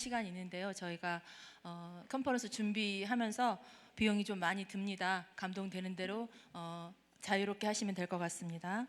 시간이 있는데요. 저희가 컨퍼런스 준비하면서 비용이 좀 많이 듭니다. 감동되는 대로 자유롭게 하시면 될 것 같습니다.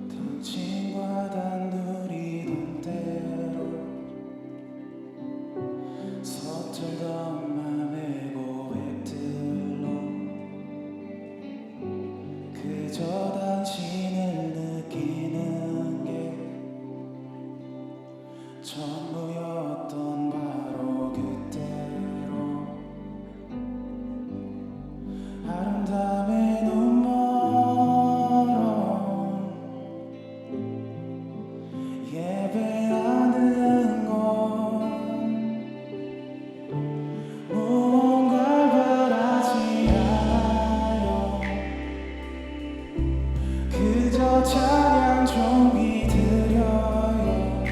당신과 단둘이 돈대로 서툴던 맘의 고백들로 그저 당신을 느끼는 게 전부였던 바로 그때로 아름다움의 눈먼 예배하는 건 무언가 바라지 않아요. 그저 찬양 종이 드려요.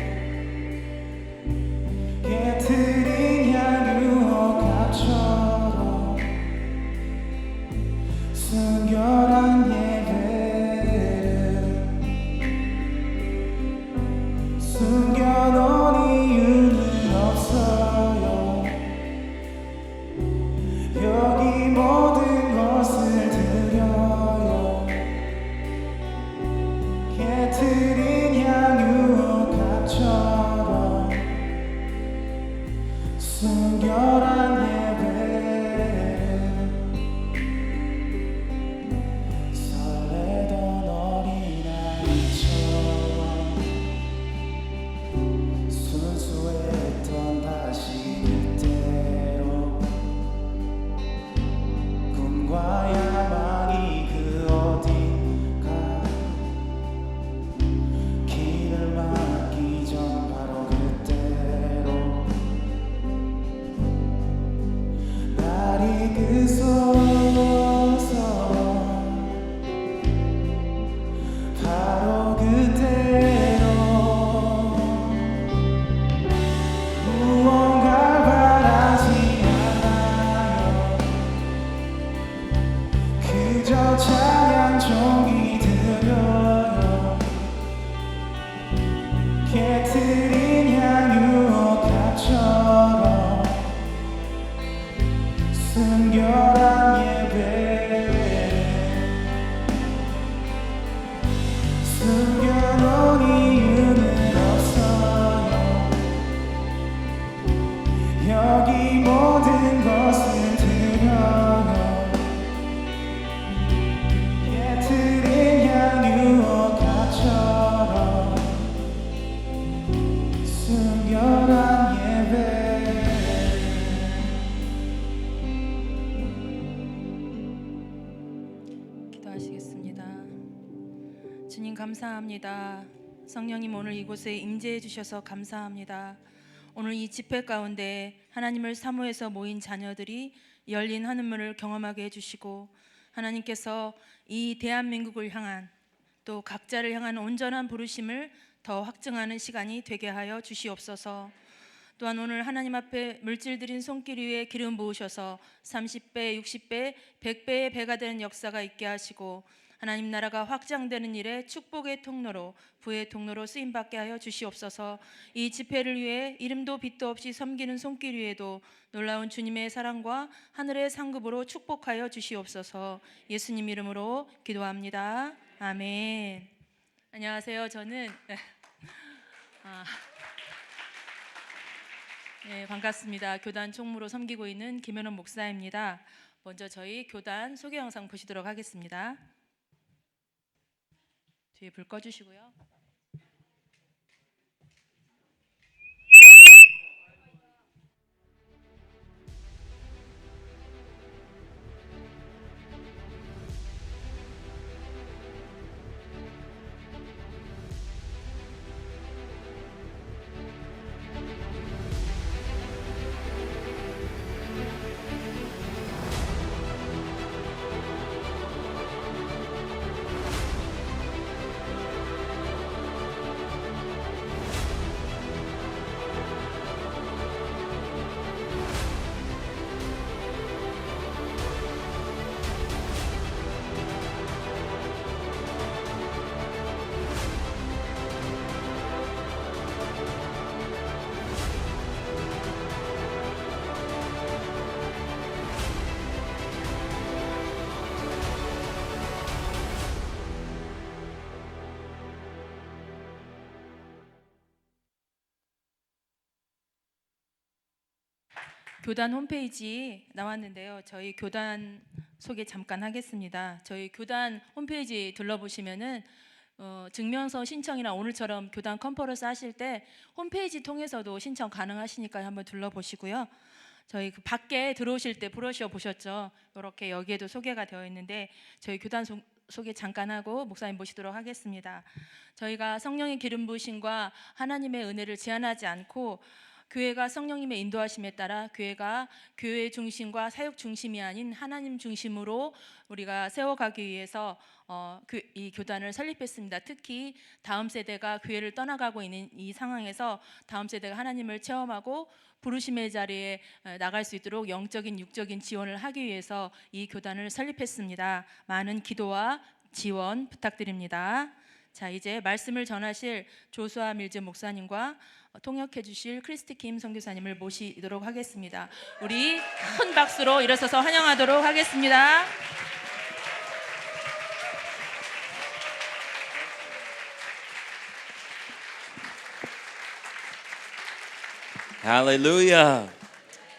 깨트린 향 유혹합처럼 순결한 예배를 숨겨놓은 이유는 없어요. 여기 모든 것을 드려요. 깨트린 향 유혹합처럼 순결한 예배를 설레던 어린아이처럼 순수했던 다시 그때로 꿈과 야망이 그 어딘가 길을 막기 전 바로 그때로 날 이끄소서 바로 그때로 무언가 바라지 않아요. 그저 찬양 종이 드려요. 깨트린 향 유혹합처럼 순결한 예배 숨겨놓은 이유는 없어요. 여기 모든 것을 드려요. 깨트린 향 유혹합처럼 순결한 예배 기도하시겠습니다. 주님 감사합니다. 성령님 오늘 이곳에 임재해 주셔서 감사합니다. 오늘 이 집회 가운데 하나님을 사모해서 모인 자녀들이 열린 하늘문을 경험하게 해주시고 하나님께서 이 대한민국을 향한 또 각자를 향한 온전한 부르심을 더 확증하는 시간이 되게 하여 주시옵소서. 또한 오늘 하나님 앞에 물질 드린 손길 위에 기름 부으셔서 30배, 60배, 100배의 배가 되는 역사가 있게 하시고 하나님 나라가 확장되는 일에 축복의 통로로 부의 통로로 쓰임받게 하여 주시옵소서. 이 집회를 위해 이름도 빛도 없이 섬기는 손길 위에도 놀라운 주님의 사랑과 하늘의 상급으로 축복하여 주시옵소서. 예수님 이름으로 기도합니다. 아멘. 안녕하세요. 저는 네, 반갑습니다. 교단 총무로 섬기고 있는 김현원 목사입니다. 먼저 저희 교단 소개 영상 보시도록 하겠습니다. 뒤에 불 꺼주시고요. 교단 홈페이지 나왔는데요. 저희 교단 소개 잠깐 하겠습니다. 저희 교단 홈페이지 둘러보시면은 증명서 신청이나 오늘처럼 교단 컨퍼런스 하실 때 홈페이지 통해서도 신청 가능하시니까 한번 둘러보시고요. 저희 그 밖에 들어오실 때 브로셔 보셨죠? 이렇게 여기에도 소개가 되어 있는데 저희 교단 소개 잠깐 하고 목사님 모시도록 하겠습니다. 저희가 성령의 기름 부으심과 하나님의 은혜를 제한하지 않고 교회가 성령님의 인도하심에 따라 교회가 교회 중심과 사역 중심이 아닌 하나님 중심으로 우리가 세워가기 위해서 이 교단을 설립했습니다. 특히 다음 세대가 교회를 떠나가고 있는 이 상황에서 다음 세대가 하나님을 체험하고 부르심의 자리에 나갈 수 있도록 영적인 육적인 지원을 하기 위해서 이 교단을 설립했습니다. 많은 기도와 지원 부탁드립니다. 자, 이제 말씀을 전하실 조수아 밀즈 목사님과 통역해 주실 크리스티 킴 선교사님을 모시도록 하겠습니다. 우리 큰 박수로 일어서서 환영하도록 하겠습니다. Hallelujah.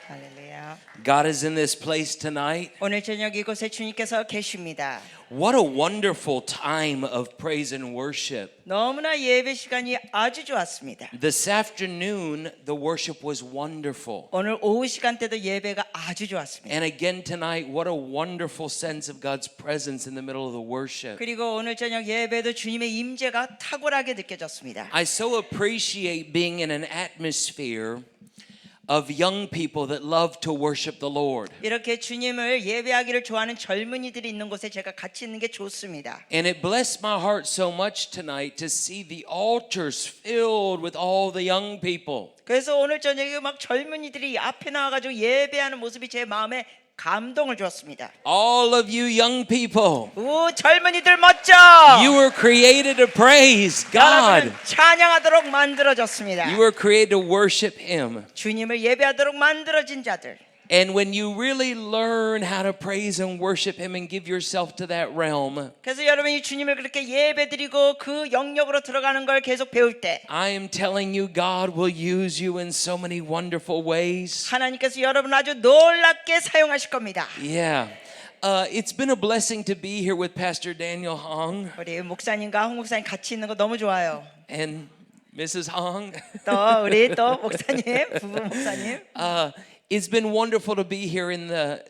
할렐루야. God is in this place tonight. 오늘 저녁 이곳에 주님께서 계십니다. What a wonderful time of praise and worship. 너무나 예배 시간이 아주 좋았습니다. This afternoon, the worship was wonderful. 오늘 오후 시간대도 예배가 아주 좋았습니다. And again tonight, what a wonderful sense of God's presence in the middle of the worship. 그리고 오늘 저녁 예배도 주님의 임재가 탁월하게 느껴졌습니다. I so appreciate being in an atmosphere of young people that love to worship the Lord. 이렇게 주님을 예배하기를 좋아하는 젊은이들이 있는 곳에 제가 같이 있는 게 좋습니다. And it blessed my heart so much tonight to see the altars filled with all the young people. 그래서 오늘 저녁에 막 젊은이들이 앞에 나와가지고 예배하는 모습이 제 마음에 감동을 주었습니다. All of you young people, 오, 젊은이들 멋져! you were created to praise God. 여러분은 찬양하도록 만들어졌습니다. You were created to worship Him. 주님을 예배하도록 만들어진 자들. And when you really learn how to praise and worship Him and give yourself to that realm, 그래서 여러분이 주님을 그렇게 예배드리고 그 영역으로 들어가는 걸 계속 배울 때 I am telling you, God will use you in so many wonderful ways. 하나님께서 여러분 아주 놀랍게 사용하실 겁니다. Yeah. It's been a blessing to be here with Pastor Daniel Hong 우리 목사님과 홍 목사님 같이 있는 거 너무 좋아요. and Mrs. Hong. 또 우리 또 목사님, 부부 목사님. It's been wonderful to be here in the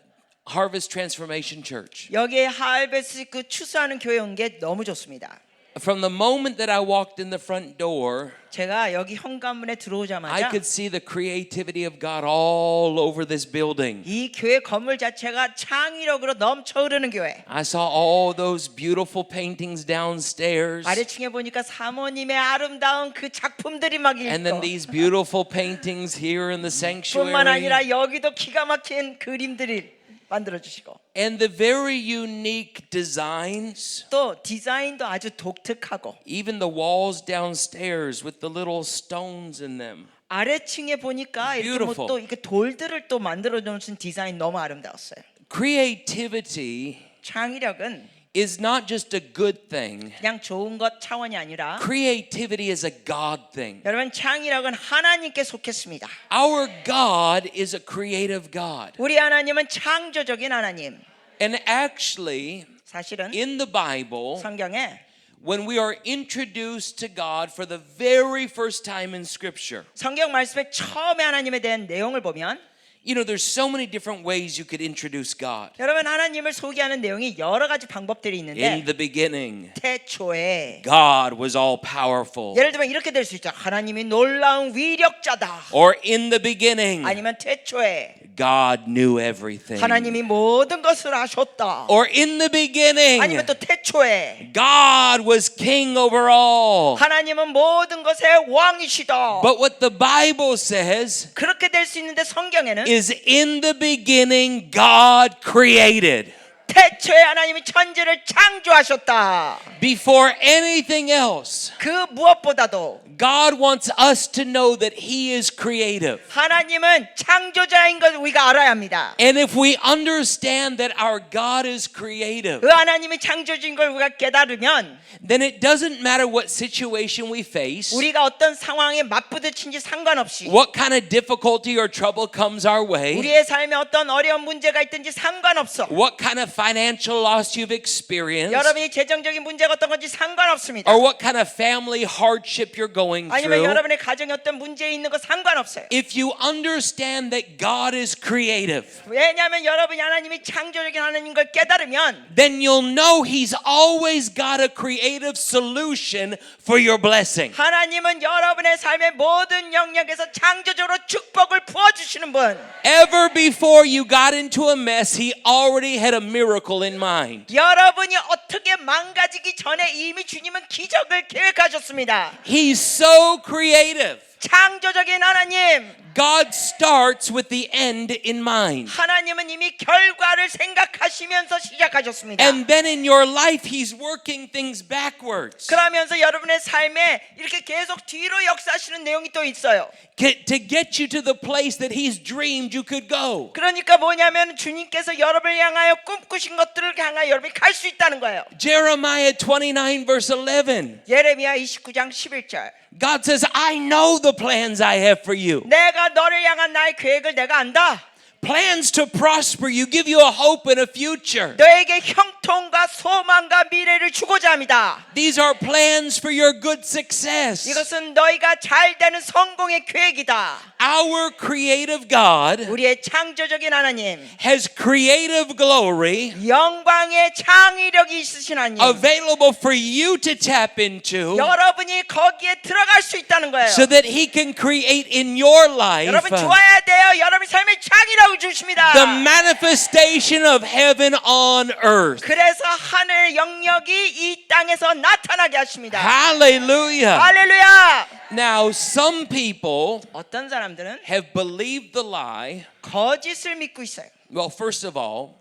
Harvest Transformation Church. 여기에 하얼베스 그 추수하는 교회 온 게 너무 좋습니다. From the moment that I walked in the front door, 제가 여기 현관문에 I 들어오자마자 could see the creativity of God all over this building. 이 교회 건물 자체가 창의력으로 넘쳐 흐르는 교회. I saw all those beautiful paintings downstairs. 아래층에 보니까 사모님의 아름다운 그 작품들이 막 And then 있고 these beautiful paintings here in the 뿐만 sanctuary. 아니라 여기도 기가 막힌 그림들이 만들어 주시고 And the very unique designs. 또 디자인도 아주 독특하고 Even the walls downstairs with the little stones in them. 아래층에 보니까 이렇게 Beautiful. 뭐 또 이렇게 돌들을 또 만들어 놓으신 디자인 너무 아름다웠어요. Creativity 창의력은 is not just a good thing. 그냥 좋은 것 차원이 아니라 Creativity is a God thing. 여러분 창의력은 하나님께 속했습니다. Our God is a creative God. 우리 하나님은 창조적인 하나님. And actually, 사실은 in the Bible, 성경에 when we are introduced to God for the very first time in Scripture, 성경 말씀에 처음에 하나님에 대한 내용을 보면 you know, there's so many different ways you could introduce God. 여러분 하나님을 소개하는 내용이 여러 가지 방법들이 In 있는데 the beginning, 태초에 God was all powerful. 예를 들면 이렇게 될 수 있죠. 하나님이 놀라운 위력자다. Or in the beginning, 아니면 태초에 God knew everything. 하나님이 모든 것을 아셨다. Or in the beginning, 아니면 또 태초에 God was king over all. 하나님은 모든 것의 왕이시다. But what the Bible says 그렇게 될 수 있는데 성경에는 is in the beginning God created. 태초에 하나님이 천지를 창조하셨다. Before anything else, 그 무엇보다도 God wants us to know that He is creative. 하나님은 창조자인 걸 우리가 알아야 합니다. And if we understand that our God is creative, 그 하나님이 창조주인 걸 우리가 깨달으면 then it doesn't matter what situation we face, 우리가 어떤 상황에 맞부딪힌지 상관없이 what kind of difficulty or trouble comes our way, 우리의 삶에 어떤 어려운 문제가 있든지 상관없어. what kind of financial loss you've experienced, 여러분이 재정적인 문제가 어떤 건지 상관없습니다. or what kind of family hardship you're going 아니면 through. 여러분의 가정에 어떤 문제 있는 거 상관없어요. If you understand that God is creative, 왜냐하면 여러분이 하나님이 창조적인 하나님인 걸 깨달으면 then you'll know He's always got a creative solution for your blessing. 하나님은 여러분의 삶의 모든 영역에서 창조적으로 축복을 부어주시는 분. Ever before you got into a mess, He already had a miracle in mind. 여러분이 어떻게 망가지기 전에 이미 주님은 기적을 계획하셨습니다. He's so creative. 창조적인 하나님. God starts with the end in mind. 하나님은 이미 결과를 생각하시면서 시작하셨습니다. And then in your life, He's working things backwards. 그러면서 여러분의 삶에 이렇게 계속 뒤로 역사하시는 내용이 또 있어요. To get you to the place that He's dreamed you could go. 그러니까 뭐냐면 주님께서 여러분을 향하여 꿈꾸신 것들을 향하여 여러분이 갈 수 있다는 거예요. Jeremiah 29 verse 11. 예레미야 29장 11절. God says, I know the plans I have for you. 내가 너를 향한 나의 계획을 내가 안다. Plans to prosper you, give you a hope and a future. 너에게 형통과 소망과 미래를 주고자 합니다. These are plans for your good success. 이것은 너희가 잘 되는 성공의 계획이다. Our creative God 우리의 창조적인 하나님, has creative glory 영광의 창의력이 있으신 하나님, available for you to tap into 여러분이 거기에 들어갈 수 있다는 거예요. so that He can create in your life 여러분 좋아야 돼요. 여러분 삶의 창의력을 주십니다. the manifestation of heaven on earth. 그래서 하늘 영역이 이 땅에서 나타나게 하십니다. Hallelujah. 할렐루야. Now, some people 어떤 사람들은 have believed the lie. 거짓을 믿고 있어요. Well, first of all,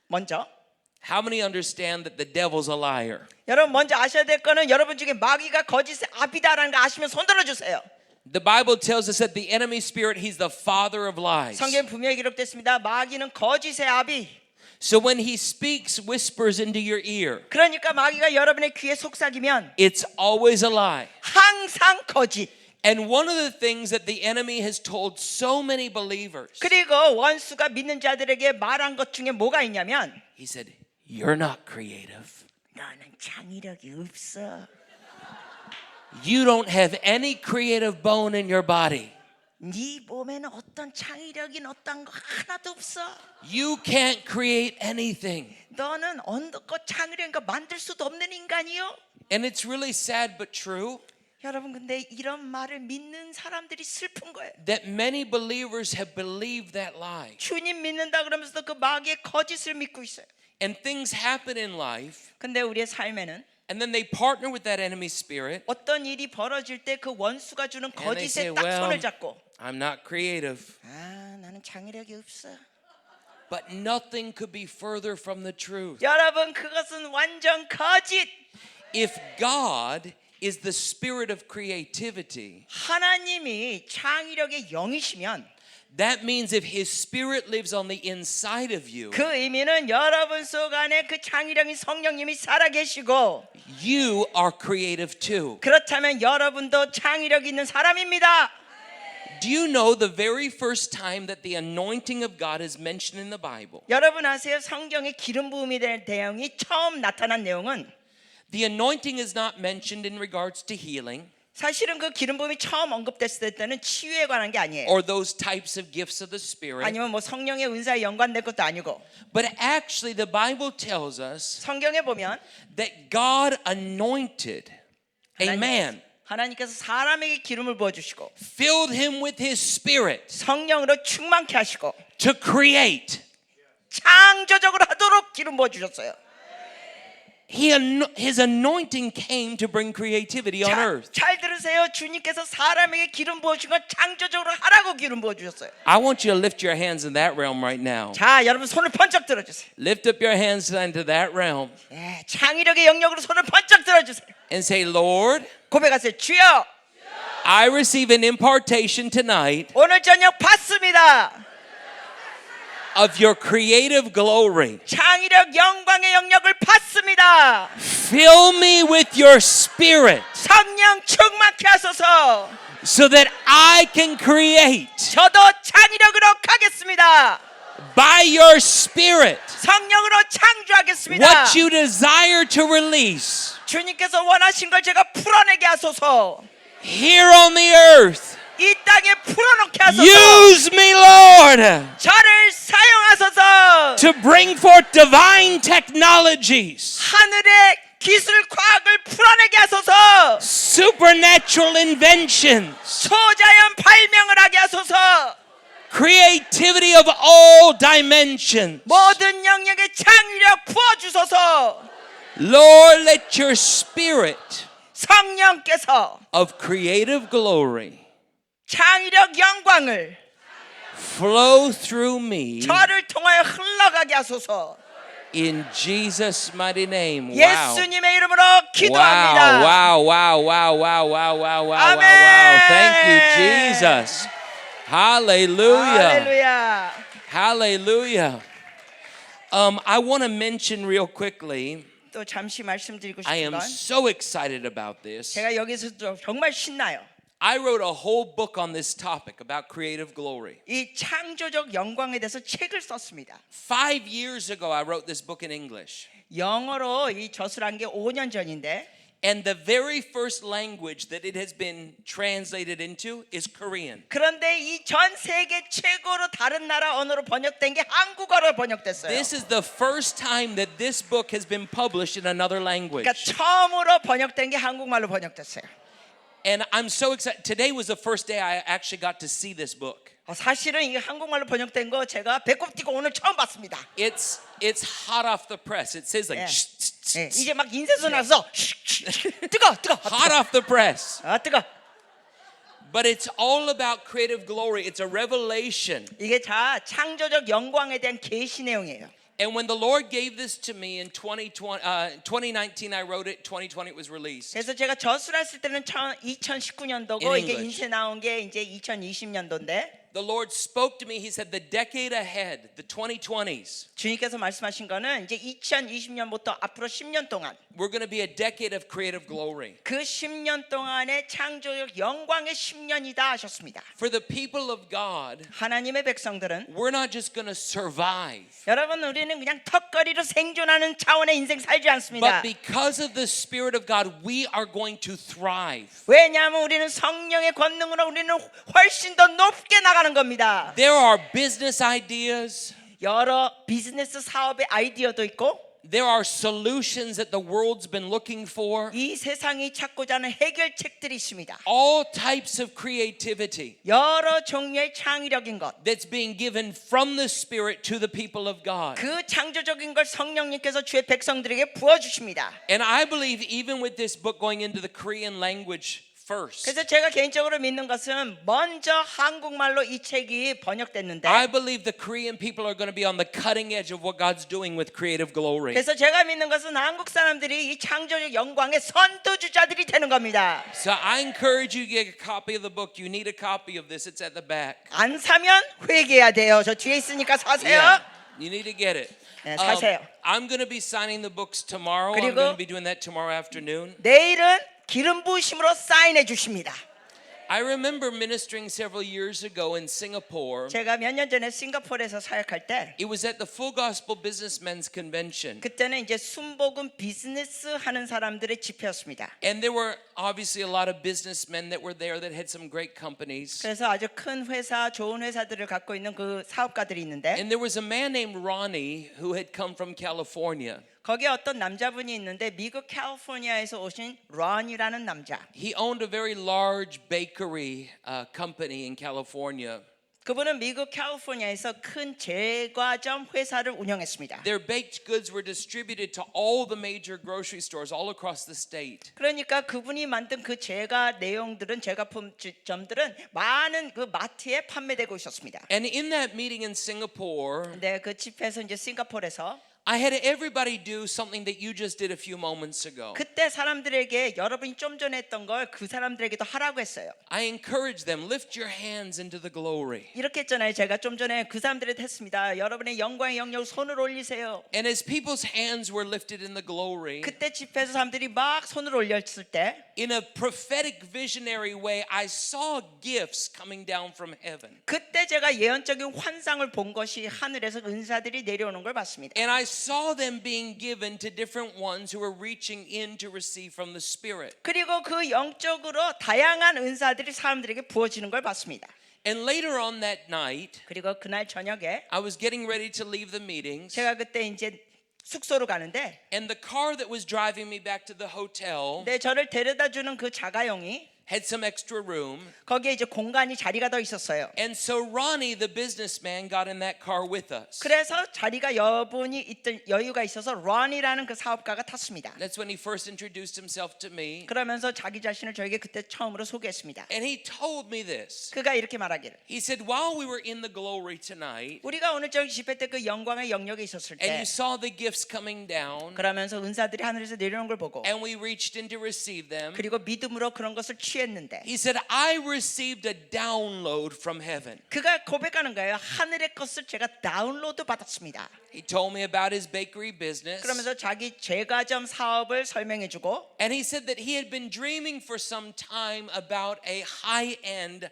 먼저 how many understand that the devil's a liar? 여러분 먼저 아셔야 될 거는 여러분 중에 마귀가 거짓의 아비다라는 거 아시면 손 들어 주세요. The Bible tells us that the enemy spirit, he's the father of lies. 성경 분명히 기록됐습니다. 마귀는 거짓의 아비. So when he speaks, whispers into your ear, 그러니까 마귀가 여러분의 귀에 속삭이면 it's always a lie. 항상 거짓. And one of the things that the enemy has told so many believers, 그리고 원수가 믿는 자들에게 말한 것 중에 뭐가 있냐면 he said, you're not creative. 너는 창의력이 없어. You don't have any creative bone in your body. 네 몸에는 어떤 창의력인 어떤 거 하나도 없어. You can't create anything. 너는 언덕껏 창의력인 거 만들 수도 없는 인간이요. And it's really sad but true 여러분 근데 이런 말을 믿는 사람들이 슬픈 거예요. that many believers have believed that lie. 주님 믿는다 그러면서도 그 마귀의 거짓을 믿고 있어요. And things happen in life, 근데 우리의 삶에는 and then they partner with that enemy spirit. 어떤 일이 벌어질 때 그 원수가 주는 And they say, 거짓에 딱 well, 손을 잡고 I'm not creative. 아 나는 창의력이 없어. But nothing could be further from the truth. 여러분 그것은 완전 거짓. If God is the spirit of creativity, 하나님이 창의력의 영이시면 that means if His spirit lives on the inside of you, 그 의미는 여러분 속 안에 그 창의력인 성령님이 살아계시고 you are creative too. 그렇다면 여러분도 창의력 있는 사람입니다. Do you know the very first time that the anointing of God is mentioned in the Bible? 여러분 아세요? 성경에 기름 부음에 대한 내용이 처음 나타난 내용은 The anointing is not mentioned in regards to healing 사실은 그 기름 부음이 처음 언급됐을 때는 치유에 관한 게 아니에요. or those types of gifts of the Spirit. 아니면 뭐 성령의 은사에 연관된 것도 아니고 But actually, the Bible tells us 성경에 보면 that God anointed a man, 하나님께서 사람에게 기름을 부어주시고 filled him with His Spirit 성령으로 충만케 하시고 to create. 창조적으로 하도록 기름 부어주셨어요. his anointing came to bring creativity on earth. 잘 들으세요. 주님께서 사람에게 기름 부어주신 건 창조적으로 하라고 기름 부어주셨어요. I want you to lift your hands in that realm right now. 자, 여러분 손을 번쩍 들어주세요. Lift up your hands into that realm 예, 창의력의 영역으로 손을 번쩍 들어주세요. and say, Lord, 고백하세요. 주여, I receive an impartation tonight 오늘 저녁 받습니다. of your creative glory. 창의력 영광의 영역을 받습니다. Fill me with your spirit 성령 충만케 하소서. so that I can create 저도 창의력으로 가겠습니다. by your spirit 성령으로 창조하겠습니다. what you desire to release 주님께서 원하신 걸 제가 풀어내게 하소서. here on the earth. 이 땅에 풀어놓게 하소서. Use me, Lord, 저를 사용하소서. to bring forth divine technologies, 하늘의 기술 과학을 풀어내게 하소서. supernatural inventions, 초자연 발명을 하게 하소서. creativity of all dimensions. 모든 영역의 창의력 부어주소서. Lord, let your spirit 성령께서 of creative glory 창의력 영광을 flow through me 저를 통하여 흘러가게 하소서. in Jesus' mighty name. Wow. 예수님의 이름으로 Wow, 기도합니다. wow, wow, wow, wow, wow, wow, wow, wow, Amen. wow. Thank you, Jesus. Hallelujah. 할렐루야. Hallelujah. I want to mention real quickly, 또 잠시 말씀드리고 I 싶은 am 건 so excited about this. 제가 여기서 정말 신나요. I wrote a whole book on this topic about creative glory. 이 창조적 영광에 대해서 책을 썼습니다. 5 years ago, I wrote this book in English. 영어로 이 저술한 게 5년 전인데 And the very first language that it has been translated into is Korean. 그런데 이 전 세계 최고로 다른 나라 언어로 번역된 게 한국어로 번역됐어요. This is the first time that this book has been published in another language. 그러니까 처음으로 번역된 게 한국말로 번역됐어요. And I'm so excited. Today was the first day I actually got to see this book. 사실은 이게 한국말로 번역된 거 제가 배꼽 뛰고 오늘 처음 봤습니다. It's hot off the press. It says like 예. 예, 이제 막 인쇄소 나서 뜨거. hot off the press. 뜨거. But it's all about creative glory. It's a revelation. 이게 다 창조적 영광에 대한 계시 내용이에요. And when the Lord gave this to me in 2019, I wrote it. 2020, it was released. 그래서 제가 저술했을 때는 2019년도고 In 이게 English. 인쇄 나온 게 이제 2020년도인데 The Lord spoke to me. He said, the decade ahead, the 2020s, 주님께서 말씀하신 거는 이제 2020년부터 앞으로 10년 동안 we're going to be a decade of creative glory. 그 10년 동안의 창조적 영광의 10년이다 하셨습니다. For the people of God, 하나님의 백성들은 we're not just going to survive, 여러분 우리는 그냥 턱걸이로 생존하는 차원의 인생 살지 않습니다. but because of the Spirit of God, we are going to thrive. 왜냐하면 우리는 성령의 권능으로 우리는 훨씬 더 높게 나가는 겁니다. There are business ideas. 여러 비즈니스 사업의 아이디어도 있고 There are solutions that the world's been looking for. 이 세상이 찾고자 하는 해결책들이 있습니다. All types of creativity 여러 종류의 창의력인 것. that's being given from the Spirit to the people of God. 그 창조적인 걸 성령님께서 주의 백성들에게 부어주십니다. And I believe even with this book going into the Korean language first, 그래서 제가 개인적으로 믿는 것은 먼저 한국말로 이 책이 번역됐는데 I believe the Korean people are going to be on the cutting edge of what God's doing with creative glory. 그래서 제가 믿는 것은 한국 사람들이 이 창조적 영광의 선두주자들이 되는 겁니다. So I encourage you to get a copy of the book. You need a copy of this. It's at the back. 안 사면 회개해야 돼요. 저 뒤에 있으니까 사세요. Yeah, you need to get it. 네, 사세요. I'm going to be signing the books tomorrow. I'm 그리고 going to be doing that tomorrow afternoon. 내일은 기름 부으심으로 사인해 주십니다. I remember ministering several years ago in Singapore. 제가 몇 년 전에 싱가포르에서 사역할 때 It was at the Full Gospel Businessmen's Convention. 그때는 이제 순복음 비즈니스 하는 사람들의 집회였습니다. And there were obviously a lot of businessmen that were there that had some great companies. 그래서 아주 큰 회사, 좋은 회사들을 갖고 있는 그 사업가들이 있는데 And there was a man named Ronnie who had come from California. 거기에 어떤 남자분이 있는데 미국 캘리포니아에서 오신 런이라는 남자. He owned a very large bakery company in California. 그분은 미국 캘리포니아에서 큰 제과점 회사를 운영했습니다. Their baked goods were distributed to all the major grocery stores all across the state. 그러니까 그분이 만든 그 제과 내용들은 제과품점들은 많은 그 마트에 판매되고 있었습니다. And in that meeting in Singapore, 근데 그 집회에서 이제 싱가포르에서 I had everybody do something that you just did a few moments ago. 그때 사람들에게 여러분이 좀 전에 했던 걸 그 사람들에게도 하라고 했어요. I encouraged them, lift your hands into the glory. 이렇게 했잖아요. 제가 좀 전에 그 사람들한테 했습니다. 여러분의 영광의 영역 손을 올리세요. And as people's hands were lifted in the glory, 그때 집회에서 사람들이 막 손을 올렸을 때 in a prophetic visionary way, I saw gifts coming down from heaven. 그때 제가 예언적인 환상을 본 것이 하늘에서 은사들이 내려오는 걸 봤습니다. And I saw them being given to different ones who were reaching in to receive from the Spirit. 그리고 그 영적으로 다양한 은사들이 사람들에게 부어지는 걸 봤습니다. And later on that night, 그리고 그날 저녁에 I was getting ready to leave the meetings, 제가 그때 이제 숙소로 가는데 and the car that was driving me back to the hotel 저를 데려다 주는 그 자가용이 had some extra room. 거기에 이제 공간이 자리가 더 있었어요. And so Ronnie, the businessman, got in that car with us. 그래서 자리가 여분이 있던 여유가 있어서 런이라는 그 사업가가 탔습니다. That's when he first introduced himself to me. 그러면서 자기 자신을 저에게 그때 처음으로 소개했습니다. And he told me this. 그가 이렇게 말하기를 He said, while we were in the glory tonight, 우리가 오늘 저기 집회 때 그 영광의 영역에 있었을 and 때 you saw the gifts coming down, 그러면서 은사들이 하늘에서 내려오는 걸 보고 and we reached in to receive them, 그리고 믿음으로 그런 것을 취했는데 he said, I received a download from heaven. 그가 고백하는 거예요. 하늘의 것을 제가 다운로드 받았습니다. He told me about his bakery business. 그러면서 자기 제과점 사업을 설명해주고 And he said that he had been dreaming for some time about a high-end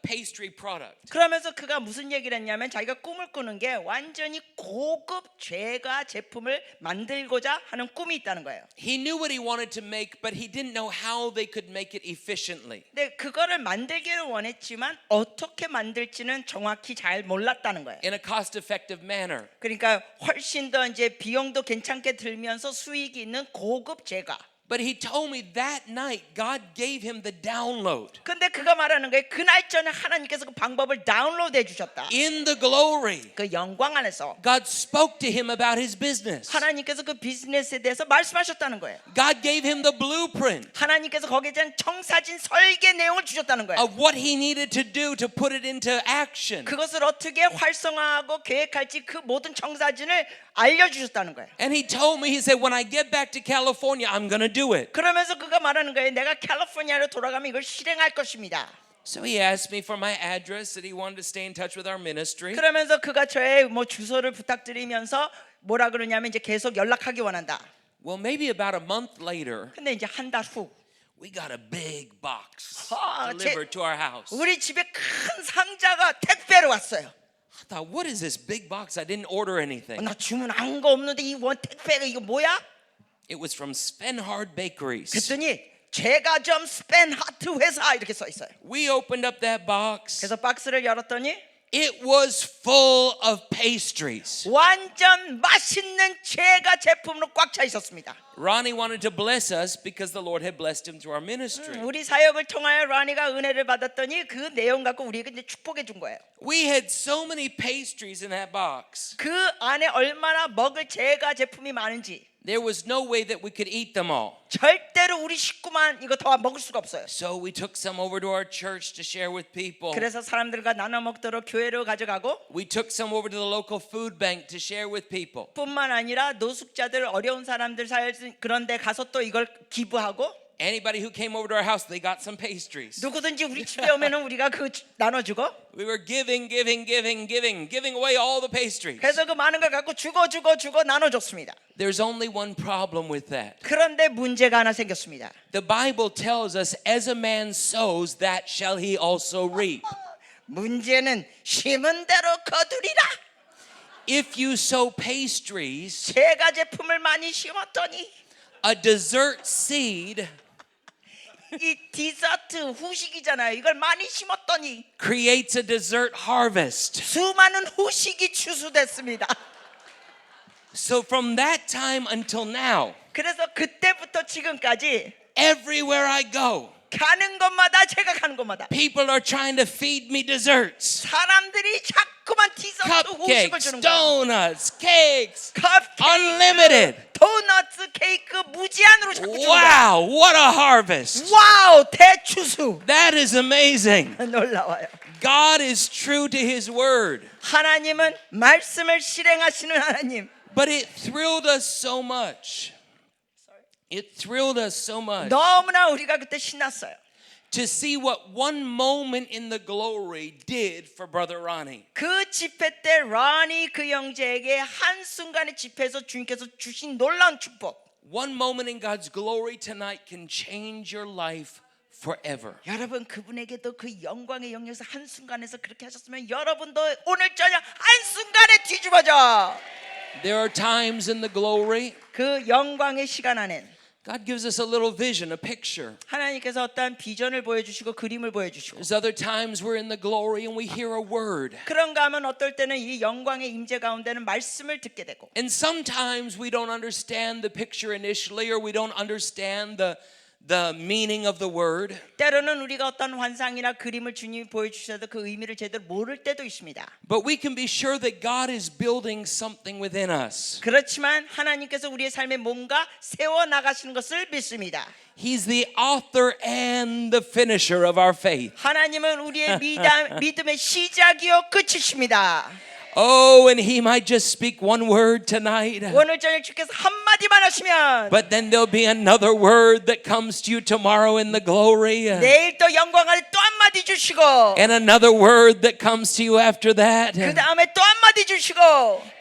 pastry product. 그러면서 그가 무슨 얘기를 했냐면 자기가 꿈을 꾸는 게 완전히 고급 제과 제품을 만들고자 하는 꿈이 있다는 거예요. He knew what he wanted to make, but he didn't know how they could make it efficiently. 근데 그거를 만들기를 원했지만 어떻게 만들지는 정확히 잘 몰랐다는 거예요. In a cost-effective manner. 그러니까 훨씬 더 이제 비용도 괜찮게 들면서 수익이 있는 고급 제과. But he told me that night God gave him the download. 근데 그가 말하는 거예요. 그날 전에 하나님께서 그 방법을 다운로드해 주셨다. In the glory, 그 영광 안에서 God spoke to him about his business. 하나님께서 그 비즈니스에 대해서 말씀하셨다는 거예요. God gave him the blueprint 하나님께서 거기에 대한 청사진 설계 내용을 주셨다는 거예요. of what he needed to do to put it into action. 그것을 어떻게 활성화하고 계획할지 그 모든 청사진을 알려주셨다는 거예요. And he told me, he said, when I get back to California, I'm going to do it. 그러면서 그가 말하는 거예요. 내가 캘리포니아로 돌아가면 이걸 실행할 것입니다. So he asked me for my address, that he wanted to stay in touch with our ministry. 그러면서 그가 저의 뭐 주소를 부탁드리면서 뭐라 그러냐면 이제 계속 연락하기 원한다. Well, maybe about a month later, 근데 이제 한 달 후 we got a big box 아, delivered to our house. 우리 집에 큰 상자가 택배로 왔어요. I thought, what is this big box? I didn't order anything. 나 주문한 거 없는데 이 원 택배가 이거 뭐야? It was from Svenhard Bakeries. 그랬더니 제과점 스펜하트 회사 이렇게 써 있어요. We opened up that box. 그래서 박스를 열었더니 It was full of pastries. 완전 맛있는 제과 제품으로 꽉 차 있었습니다. Ronnie wanted to bless us because the Lord had blessed him through our ministry. 우리 사역을 통하여 라니가 은혜를 받았더니 그 내용 갖고 우리에게 이제 축복해 준 거예요. We had so many pastries in that box. 그 안에 얼마나 먹을 제과 제품이 많은지 There was no way that we could eat them all. 절대로 우리 식구만 이거 다 먹을 수가 없어요. So we took some over to our church to share with people. 그래서 사람들과 나눠 먹도록 교회로 가져가고 We took some over to the local food bank to share with people. 뿐만 아니라 노숙자들 어려운 사람들 살 그런 데 가서 또 이걸 기부하고 Anybody who came over to our house, they got some pastries. 누구든지 우리 집에 오면은 우리가 그 나눠주고 We were giving away all the pastries. 그래서 그 많은 걸 갖고 주고 나눠줬습니다. There's only one problem with that. 그런데 문제가 하나 생겼습니다. The Bible tells us, as a man sows, that shall he also reap. 문제는 심은 대로 거두리라. If you sow pastries, 제과 제품을 많이 심었더니 a dessert seed 이 디저트 후식이잖아요. 이걸 많이 심었더니 creates a dessert harvest. 수많은 후식이 추수됐습니다. So from that time until now, 그래서 그때부터 지금까지 everywhere I go, 가는 곳마다 제가 가는 곳마다 people are trying to feed me desserts, 사람들이 자꾸만 디저트 후식을 cupcakes, 주는 거야. donuts, cakes, 컵케이크, unlimited. 도너츠, 케이크 무제한으로 자꾸 주는 거야. Wow, what a harvest. 와우, 대추수. That is amazing. 놀라워요. God is true to his word. 하나님은 말씀을 실행하시는 하나님. But it thrilled us so much. It thrilled us so much 너무나 우리가 그때 신났어요. to see what one moment in the glory did for Brother Ronnie. 그 집회 때 라니 그 형제에게 한순간의 집회에서 주님께서 주신 놀라운 축복. One moment in God's glory tonight can change your life forever. 여러분 그분에게도 그 영광의 영역에서 한순간에서 그렇게 하셨으면 여러분도 오늘 저녁 한순간에 뒤집어져. There are times in the glory 그 영광의 시간 안엔 God gives us a little vision, a picture. 하나님께서 어떤 비전을 보여주시고 그림을 보여주시고 There's other times we're in the glory and we hear a word. 그런가 하면 어떨 때는 이 영광의 임재 가운데는 말씀을 듣게 되고 And sometimes we don't understand the picture initially, or we don't understand the meaning of the word. 때로는 우리가 어떤 환상이나 그림을 주님이 보여주셔도 그 의미를 제대로 모를 때도 있습니다. But we can be sure that God is building something within us. 그렇지만 하나님께서 우리의 삶에 뭔가 세워 나가시는 것을 믿습니다. He's the author and the finisher of our faith. 하나님은 우리의 믿음의 시작이요 끝이십니다. Oh, and he might just speak one word tonight. 오늘 저녁 주께서 한마디만 하시면 But then there'll be another word that comes to you tomorrow in the glory. 내일 또 영광 안에 또 한마디 주시고 And another word that comes to you after that. 그 다음에 또 한마디 주시고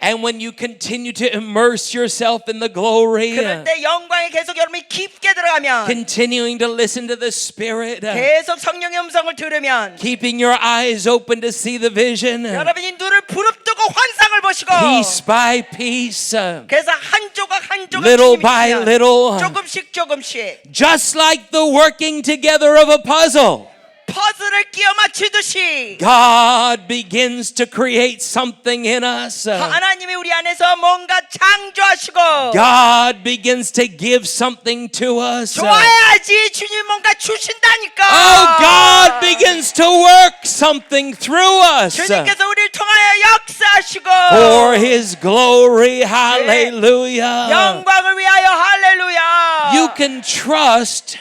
And when you continue to immerse yourself in the glory, 그럴 때 영광에 계속 여러분이 깊게 들어가면 continuing to listen to the Spirit, 계속 성령의 음성을 들으면 keeping your eyes open to see the vision, 여러분이 눈을 부릅뜨고 환상을 보시고 piece by piece, 그래서 한 조각 한 조각 little 주님이 by 주시면 little, 조금씩 조금씩 just like the working together of a puzzle, 퍼즐을 끼워 맞추듯이 God begins to create something in us. 하나님이 우리 안에서 뭔가 창조하시고 God begins to give something to us. 좋아야지 주님 뭔가 주신다니까. Oh, God begins to work something through us 주님께서 우리를 통하여 역사하시고 for His glory. Hallelujah. 영광을 위하여 할렐루야. You can trust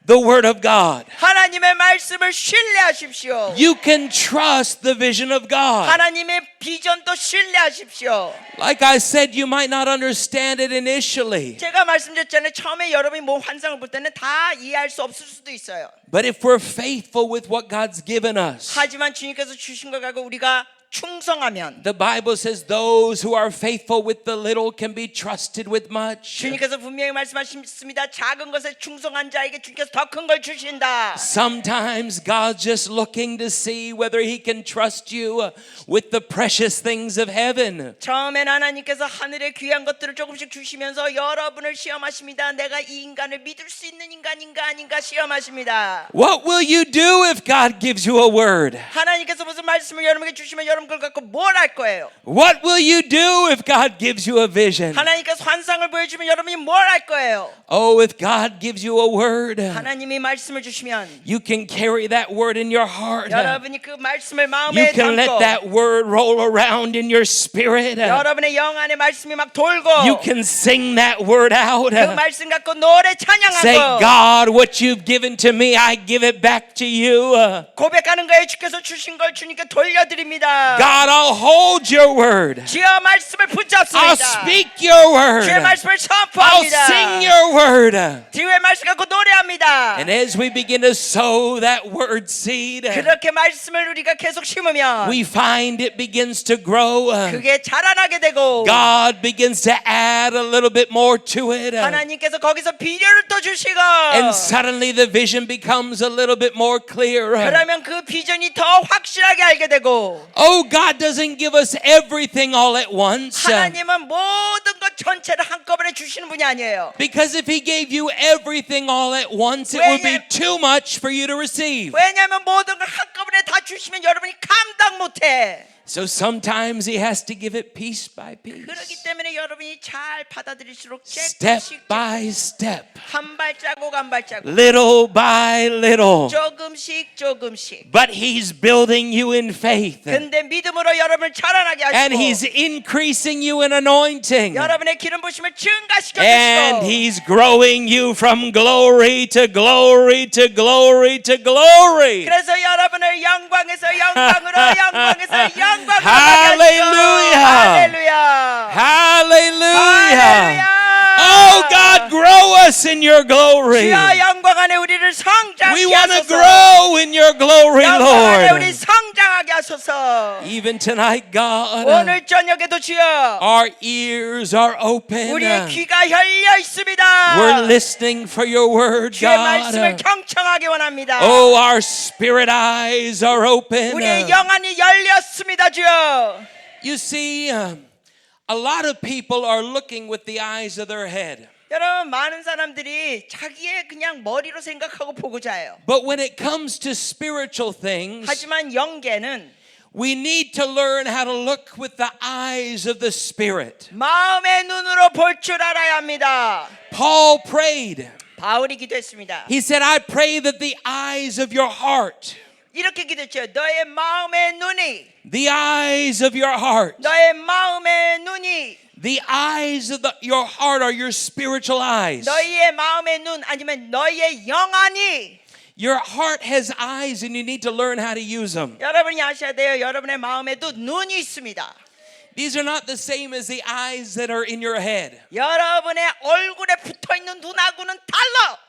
the Word of God. 하나님의 말씀을 신뢰하십시오. You can trust the vision of God. 하나님의 비전도 신뢰하십시오. Like I said, you might not understand it initially. 제가 말씀드렸잖아요. 처음에 여러분이 뭐 환상을 볼 때는 다 이해할 수 없을 수도 있어요. But if we're faithful with what God's given us, 하지만 주님께서 주신 걸 가지고 우리가 충성하면 the Bible says those who are faithful with the little can be trusted with much. 주님께서 분명히 말씀하셨습니다. 작은 것에 충성한 자에게 주님께서 더 큰 걸 주신다. Sometimes God's just looking to see whether He can trust you with the precious things of heaven. 처음엔 하나님께서 하늘의 귀한 것들을 조금씩 주시면서 여러분을 시험하십니다. 내가 이 인간을 믿을 수 있는 인간인가 아닌가 시험하십니다. What will you do if God gives you a word? 하나님께서 무슨 말씀을 여러분에게 주시면 여러분 그걸 갖고 뭘 할 거예요? What will you do if God gives you a vision? 하나님께서 환상을 보여주면 여러분이 뭘 할 거예요? Oh, if God gives you a word, 하나님이 말씀을 주시면 you can carry that word in your heart. 여러분이 그 말씀을 You 마음에 can let 담고 that word roll around in your spirit. 여러분의 영 안에 말씀이 막 돌고 You can sing that word out. 그 말씀 갖고 노래 Say, 찬양하고 God, what you've given to me, I give it back to you. 고백하는 거예요. 주께서 주신 걸 주님께 돌려드립니다. God, I'll hold your word. 주여 말씀을 I'll 붙잡습니다. speak your word. 주의 말씀을 I'll 선포합니다. sing your word. 주의 말씀 갖고 노래합니다. And as we begin to sow that word seed, 그렇게 말씀을 우리가 계속 심으면 we find it begins to grow. 그게 자라나게 되고 God begins to add a little bit more to it. 하나님께서 거기서 비료를 또 주시고 And suddenly the vision becomes a little bit more clear. 그러면 그 비전이 더 확실하게 알게 되고 Oh, God doesn't give us everything all at once. 하나님은 모든 것 전체를 한꺼번에 주시는 분이 아니에요. Because if He gave you everything all at once, it would be too much for you to receive. 왜냐하면 모든 걸 한꺼번에 다 주시면 여러분이 감당 못해. So sometimes he has to give it piece by piece, 그렇기 때문에 여러분이 잘 받아들일수록 step 조금씩 by step, 한 발자국 한 발자국 little by little. 조금씩 But he's building you in faith, 근데 믿음으로 여러분을 자라나게 and 하시고 he's increasing you in anointing, 여러분의 기름 부심을 증가시켜 and 주시고 he's growing you from glory to glory to glory to glory. 그래서 여러분을 영광에서 영광으로 영광에서 영광으로 Hallelujah. 할렐루야 Hallelujah. 할렐루야 Oh God, grow us in your glory. 주여 영광 안에 우리를 We 성장케 want to 하소서 grow in your glory, 영광 안에 우리 Lord. 성장하게 하소서 Even tonight, God, 오늘 저녁에도 주여 our ears are open. 우리의 귀가 열려 있습니다 We're listening for your word, 주의 말씀을 God. 경청하기 원합니다 Oh, our spirit eyes are open. 우리의 영안이 열렸습니다 주여 You see, a lot of people are looking with the eyes of their head. 여러분 많은 사람들이 자기의 그냥 머리로 생각하고 보고자 해요 But when it comes to spiritual things, 하지만 영계는 we need to learn how to look with the eyes of the Spirit. 마음의 눈으로 볼 줄 알아야 합니다 Paul prayed. 바울이 기도했습니다 He said, I pray that the eyes of your heart, 이렇게 기도했죠 너의 마음의 눈이 the eyes of your heart, 너의 마음의 눈이 the eyes of your heart are your spiritual eyes. 너희의 마음의 눈 아니면 너희의 영안이 Your heart has eyes and you need to learn how to use them. 여러분이 아셔야 돼요 여러분의 마음에도 눈이 있습니다 These are not the same as the eyes that are in your head. 여러분의 얼굴에 붙어있는 눈하고는 달라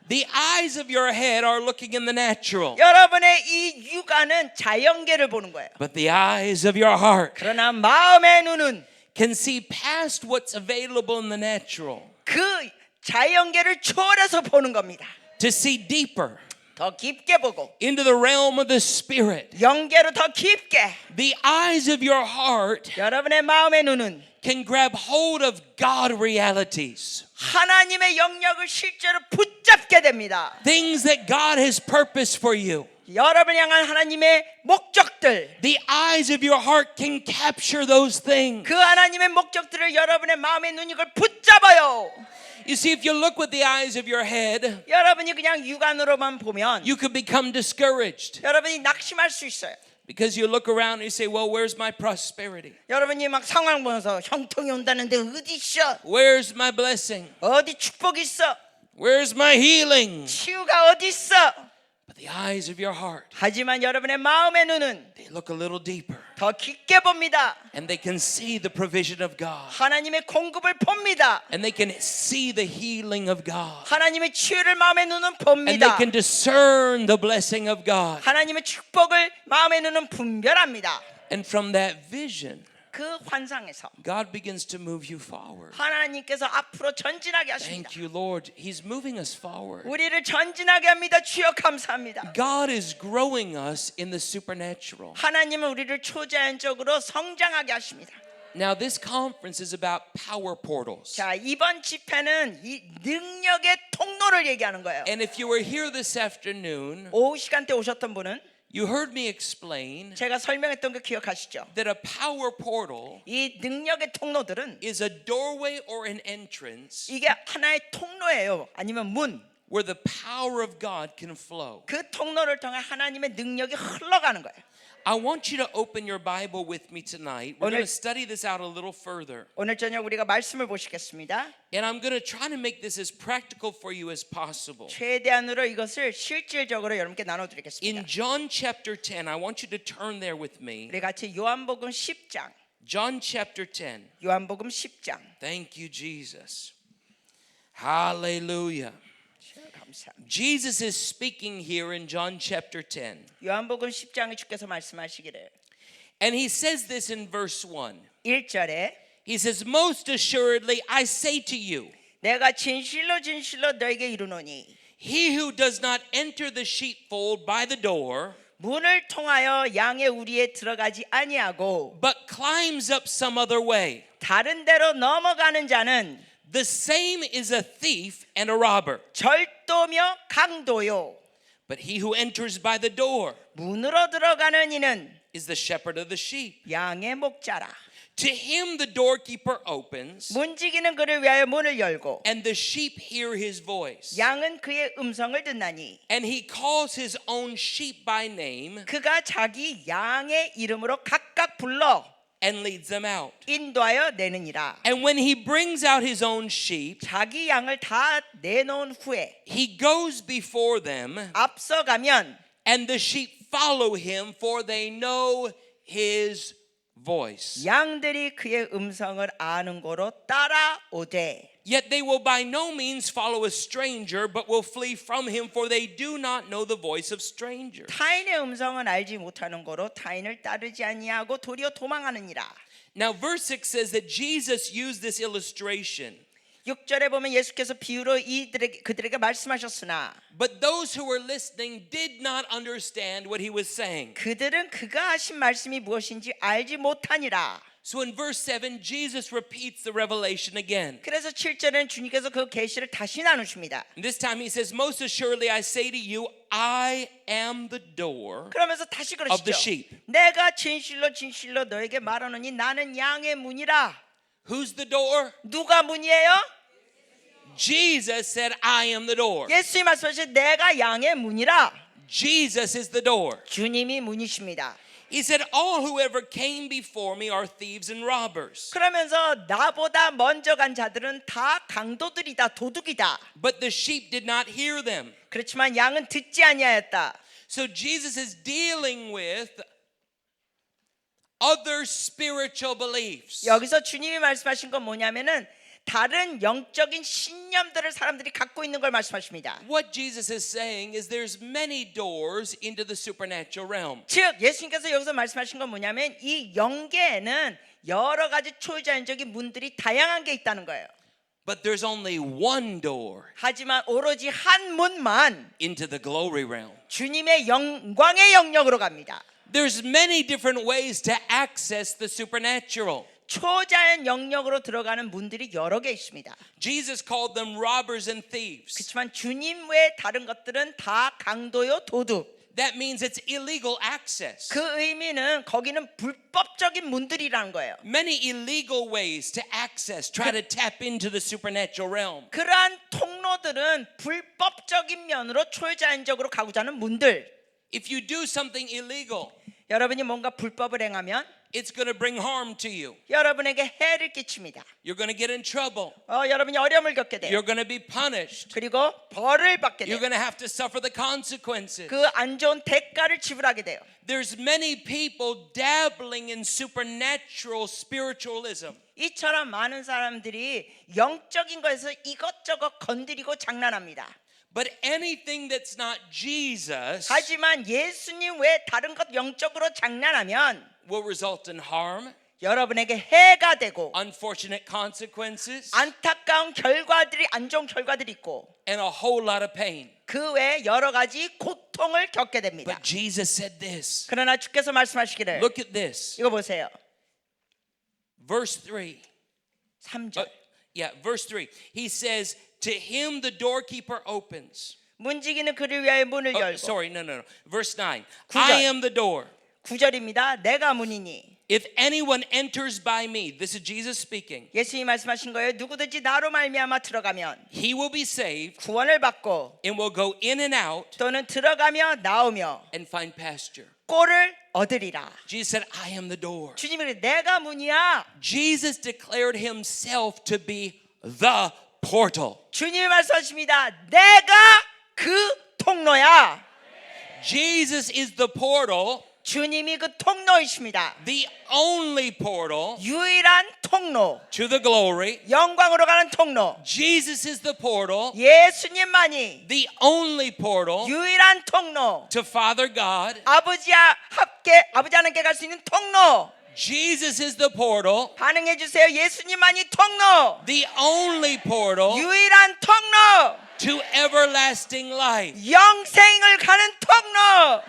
The eyes of your head are looking in the natural, 여러분의 이 육안은 자연계를 보는 거예요 but the eyes of your heart 그러나 마음의 눈은 can see past what's available in the natural 그 자연계를 초월해서 보는 겁니다 to see deeper 더 깊게 보고 into the realm of the Spirit. 영계로 더 깊게 The eyes of your heart 여러분의 마음의 눈은 can grab hold of God realities, 하나님의 영역을 실제로 붙잡게 됩니다 things that God has purposed for you. 여러분을 향한 하나님의 목적들 The eyes of your heart can capture those things. 그 하나님의 목적들을 여러분의 마음의 눈이 그걸 붙잡아요 You see, if you look with the eyes of your head, 여러분이 그냥 육안으로만 보면 you could become discouraged 여러분이 낙심할 수 있어요 because you look around and you say, well, where's my prosperity? 여러분이 막 상황 보면서 형통이 온다는데 어디 있어 Where's my blessing? 어디 축복이 있어 Where's my healing? 치유가 어디 있어 But the eyes of your heart, 하지만 여러분의 마음의 눈은 they look a little deeper 더 깊게 봅니다 and they can see the provision of God. 하나님의 공급을 봅니다 And they can see the healing of God. 하나님의 치유를 마음의 눈은 And they 봅니다 can discern the blessing of God. 하나님의 축복을 마음의 눈은 분별합니다 And from that vision, 그 환상에서 God begins to move you forward. 하나님께서 앞으로 전진하게 하십니다 Thank you, Lord. He's moving us forward. 우리를 전진하게 합니다 주여 감사합니다 God is growing us in the supernatural. 하나님은 우리를 초자연적으로 성장하게 하십니다 Now, this conference is about power portals. 자 이번 집회는 이 능력의 통로를 얘기하는 거예요 And if you were here this afternoon, 오후 시간대 오셨던 분은 you heard me explain 제가 설명했던 거 기억하시죠? that a power portal 이 능력의 통로들은 is a doorway or an entrance 이게 하나의 통로예요. 아니면 문. where the power of God can flow. 그 통로를 통해 하나님의 능력이 흘러가는 거예요. I want you to open your Bible with me tonight. We're going to study this out a little further. 오늘 저녁 우리가 말씀을 보시겠습니다. And I'm going to try to make this as practical for you as possible. 최대한으로 이것을 실질적으로 여러분께 나눠드리겠습니다. In John chapter 10, I want you to turn there with me. 우리 같이 요한복음 10장. John chapter 10. 요한복음 10장. Thank you, Jesus. Hallelujah. 감사합니다. Jesus is speaking here in John chapter 10. 요한복음 10장에 주께서 말씀하시기를 And he says this in verse 1. 1절에 He says, most assuredly, I say to you, 내가 진실로 진실로 너에게 이르노니 he who does not enter the sheepfold by the door, 문을 통하여 양의 우리에 들어가지 아니하고 but climbs up some other way, 다른 데로 넘어가는 자는 the same is a thief and a robber. 절도며 강도요. But he who enters by the door 문으로 들어가는 이는 is the shepherd of the sheep. 양의 목자라. To him the doorkeeper opens, 문지기는 그를 위하여 문을 열고 and the sheep hear his voice. 양은 그의 음성을 듣나니 And he calls his own sheep by name 그가 자기 양의 이름으로 각각 불러 and leads them out. 인도하여 내느니라. And when he brings out his own sheep, 자기 양을 다 내놓은 후에 he goes before them, 앞서가면 and the sheep follow him, for they know his voice. 양들이 그의 음성을 아는 고로 따라오되 Yet they will by no means follow a stranger, but will flee from him, for they do not know the voice of strangers. 타인의 음성은 알지 못하는 고로 타인을 따르지 아니하고 도리어 도망하느니라. Now, verse 6 says that Jesus used this illustration. 6절에 보면 예수께서 비유로 그들에게 말씀하셨으나 But those who were listening did not understand what he was saying. 그들은 그가 하신 말씀이 무엇인지 알지 못하니라. So in verse 7, Jesus repeats the revelation again. 그래서 7절에는 주님께서 그 계시를 다시 나누십니다. And this time he says, Most assuredly I say to you, I am the door. 그러면서 다시 Of the 그러시죠. sheep. 내가 진실로 진실로 너에게 말하노니 나는 양의 문이라. Who's the door? 누가 문이에요? Jesus said, I am the door. 예수님 말씀하신 내가 양의 문이라. Jesus is the door. 주님이 문이십니다. He said, All who ever came before me are thieves and robbers. 그러면서 나보다 먼저 간 자들은 다 강도들이다, 도둑이다. But the sheep did not hear them. 그렇지만 양은 듣지 아니하였다. So Jesus is dealing with other spiritual beliefs. 여기서 주님이 말씀하신 건 뭐냐면은 다른 영적인 신념들을 사람들이 갖고 있는 걸 말씀하십니다. What Jesus is saying is there's many doors into the supernatural realm. 즉 예수님께서 여기서 말씀하신 건 뭐냐면 이 영계에는 여러 가지 초자연적인 문들이 다양한 게 있다는 거예요. But there's only one door 하지만 오로지 한 문만 into the glory realm. 주님의 영광의 영역으로 갑니다. There's many different ways to access the supernatural. 초자연 영역으로 들어가는 문들이 여러 개 있습니다. Jesus called them robbers and thieves. 그렇지만 주님 외 다른 것들은 다 강도요 도둑. That means it's illegal access. 그 의미는 거기는 불법적인 문들이라는 거예요. Many illegal ways to access, try to tap into the supernatural realm. 그러한 통로들은 불법적인 면으로 초자연적으로 가고자 하는 문들. If you do something illegal, 여러분이 뭔가 불법을 행하면 it's going to bring harm to you. 여러분에게 해를 끼칩니다. You're going to get in trouble. 여러분이 어려움을 겪게 돼요. You're going to be punished. 그리고 벌을 받게 You're 돼요. going to have to suffer the consequences. 그 안 좋은 대가를 지불하게 돼요. There's many people dabbling in supernatural spiritualism. 이처럼 많은 사람들이 영적인 것에서 이것저것 건드리고 장난합니다. But anything that's not Jesus 하지만 예수님 외 다른 것 영적으로 장난하면 will result in harm, 여러분에게 해가 되고 unfortunate consequences, 안타까운 결과들이 안 좋은 결과들이 있고 and a whole lot of pain. 그 외에 여러 가지 고통을 겪게 됩니다. But Jesus said this. 그러나 주께서 말씀하시기를 Look at this. 이거 보세요. Verse 3. 3절. Verse 3. He says, To him the doorkeeper opens. 문지기는 그를 위하여 문을 열고 No. Verse 9. 구절. I am the door. 9절입니다. 내가 문이니 If anyone enters by me, this is Jesus speaking, 예수님이 말씀하신 거예요. 누구든지 나로 말미암아 들어가면 he will be saved 구원을 받고 and will go in and out 또는 들어가며 나오며 and find pasture. 꼴을 얻으리라. Jesus said, I am the door. 주님이 그래, 내가 문이야. Jesus declared himself to be the portal. 주님이 말씀하십니다. 내가 그 통로야. Jesus is the portal, 주님이 그 통로이십니다. the only portal 유일한 통로, to the glory. 영광으로 가는 통로. Jesus is the portal, 예수님만이 the only portal 유일한 통로. to Father God. 아버지 하나님께 갈 수 있는 통로. Jesus is the portal, 반응해 주세요. 예수님만이 통로. the only portal 유일한 통로. to everlasting life. 영생을 가는 통로.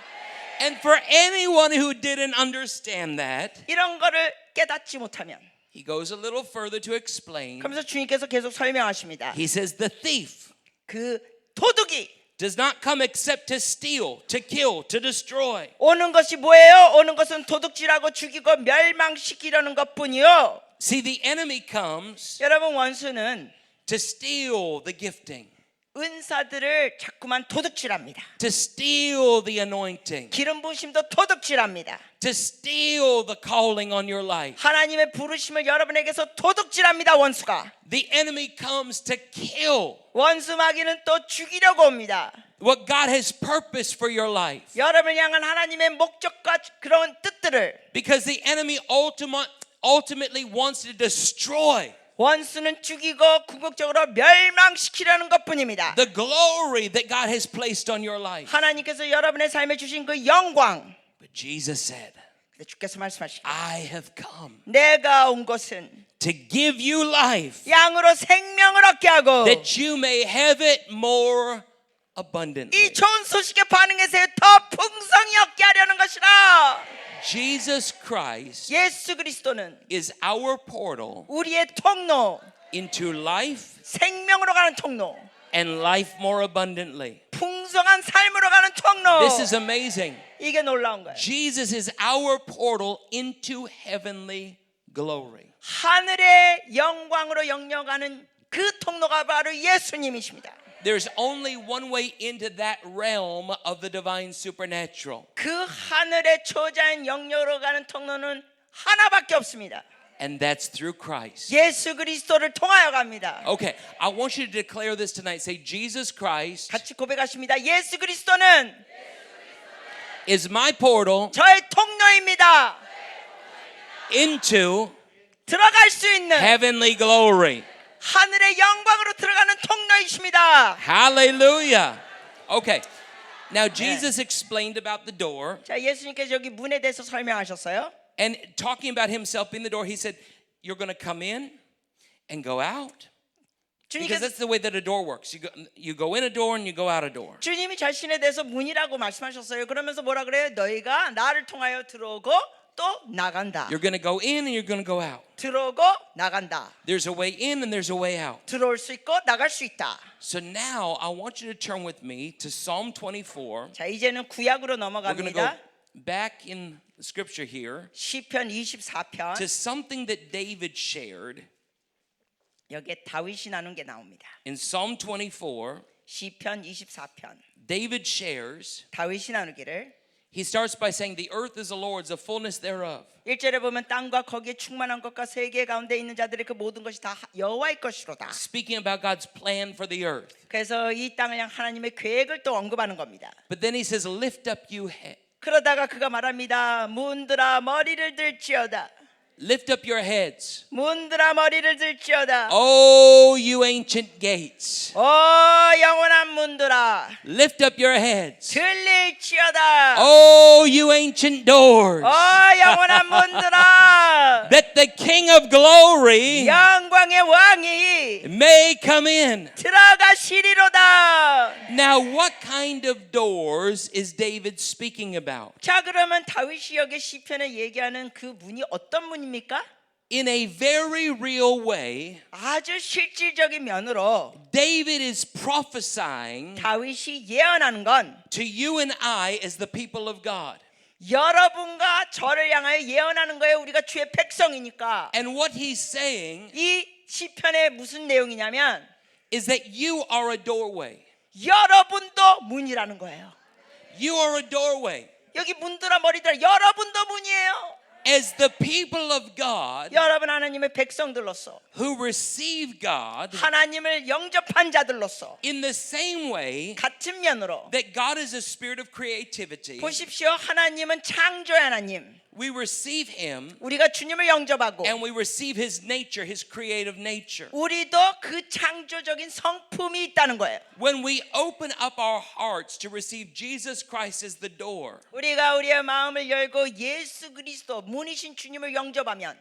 And for anyone who didn't understand that, 이런 거를 깨닫지 못하면 he goes a little further to explain. 그러면서 주님께서 계속 설명하십니다. He says, the thief 그 도둑이 does not come except to steal, to kill, to destroy. 오는 것이 뭐예요? 오는 것은 도둑질하고 죽이고 멸망시키려는 것뿐이요. See, the enemy comes 여러분, 원수는 to steal the gifting, 은사들을 자꾸만 도둑질합니다. to steal the anointing, 기름 부으심도 도둑질합니다. to steal the calling on your life. 하나님의 부르심을 여러분에게서 도둑질합니다. 원수가. The enemy comes to kill 원수 마귀는 또 죽이려고 옵니다. what God has purposed for your life. 여러분을 향한 하나님의 목적과 그런 뜻들을 Because the enemy ultimately wants to destroy 원수는 죽이고 궁극적으로 멸망시키려는 것뿐입니다. the glory that God has placed on your life. 하나님께서 여러분의 삶에 주신 그 영광. But Jesus said, 근데 주께서 말씀하시기 I have come 내가 온 것은 to give you life 양으로 생명을 얻게 하고 that you may have it more 이 abundantly. 좋은 소식에 반응해서 더 풍성히 얻게 하려는 것이라. Jesus Christ 예수 그리스도는 is our portal 우리의 통로, into life 생명으로 가는 통로, and life more abundantly. 풍성한 삶으로 가는 통로. This is amazing. 이게 놀라운 거예요. Jesus is our portal into heavenly glory. 하늘의 영광으로 영려가는 그 통로가 바로 예수님이십니다. There's only one way into that realm of the divine supernatural, 그 하늘의 초자연 영려로 가는 통로는 하나밖에 없습니다. and that's through Christ. 예수 그리스도를 통하여 갑니다. Okay, I want you to declare this tonight. Say, Jesus Christ 같이 고백하십니다. 예수 그리스도는 is my portal 저의 통로입니다. into 들어갈 수 있는 heavenly glory. 하늘의 영광으로 들어가는 통로이십니다. Hallelujah. Okay, now Jesus explained about the door, 자, 예수님께서 여기 문에 대해서 설명하셨어요. and talking about himself being the door, he said, you're going to come in and go out. Because 주님께서 that's the way that a door works. You go in a door and you go out a door. 주님이 자신에 대해서 문이라고 말씀하셨어요. 그러면서 뭐라 그래요? 너희가 나를 통하여 들어오고 또 나간다. You're going to go in and you're going to go out. 들어오고 나간다. There's a way in and there's a way out. 들어올 수 있고 나갈 수 있다. So now I want you to turn with me to Psalm 24. 자, 이제는 구약으로 We're going to go 넘어갑니다. back in the scripture here 시편 24편. to something that David shared 여기에 다윗이 나눈 게 나옵니다. in Psalm 24. 시편 24편. David shares, 다윗이 나누기를 he starts by saying, the earth is the Lord's, the fullness thereof. 1절에 보면 땅과 거기에 충만한 것과 세계 가운데 있는 자들의 그 모든 것이 다 여호와의 것이로다. Speaking about God's plan for the earth. 그래서 이 땅을 향한 하나님의 계획을 또 언급하는 겁니다. But then he says, lift up you 그러다가 그가 말합니다. 문들아 머리를 들지어다. lift up your heads. 문들아 머리를 들지어다. Oh, you ancient gates. 오 영원한 문들아 Lift up your heads. 들릴지어다. Oh, you ancient doors. 오 영원한 문들아 That the King of glory 영광의 왕이 may come in. 들어가시리로다. Now, what kind of doors is David speaking about? 자, 그러면 다윗이 여기 시편에 얘기하는 그 문이 어떤 문입니까? In a very real way, 아주 실질적인 면으로 David is prophesying 다윗이 예언하는 건 to you and I as the people of God. 여러분과 저를 향하여 예언하는 거예요. 우리가 주의 백성이니까. And what he's saying 이 시편의 무슨 내용이냐면 is that you are a doorway. 여러분도 문이라는 거예요. You are a doorway. 여기 문들아 머리들아 여러분도 문이에요. As the people of God 여러분 하나님의 백성들로서 who receive God 하나님을 영접한 자들로서 in the same way 같은 면으로 that God is a spirit of creativity, 보십시오. 하나님은 창조의 하나님. we receive him 우리가 주님을 영접하고 and we receive his nature, his creative nature. 우리도 그 창조적인 성품이 있다는 거예요. When we open up our hearts to receive Jesus Christ as the door, 우리가 우리의 마음을 열고 예수 그리스도 문이신 주님을 영접하면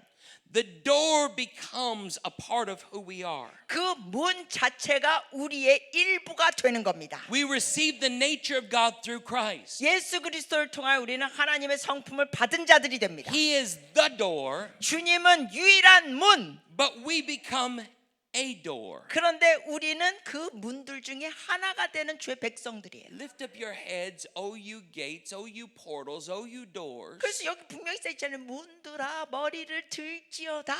the door becomes a part of who we are. 그 문 자체가 우리의 일부가 되는 겁니다. We receive the nature of God through Christ. 예수 그리스도를 통하여 우리는 하나님의 성품을 받은 자들이 됩니다. He is the door, 주님은 유일한 문. but we become a door. 그런데 우리는 그 문들 중에 하나가 되는 주의 백성들이에요. Lift up your heads, O you gates, O you portals, O you doors. 그래서 여기 분명히 써 있잖아요. 문들아 머리를 들지어다.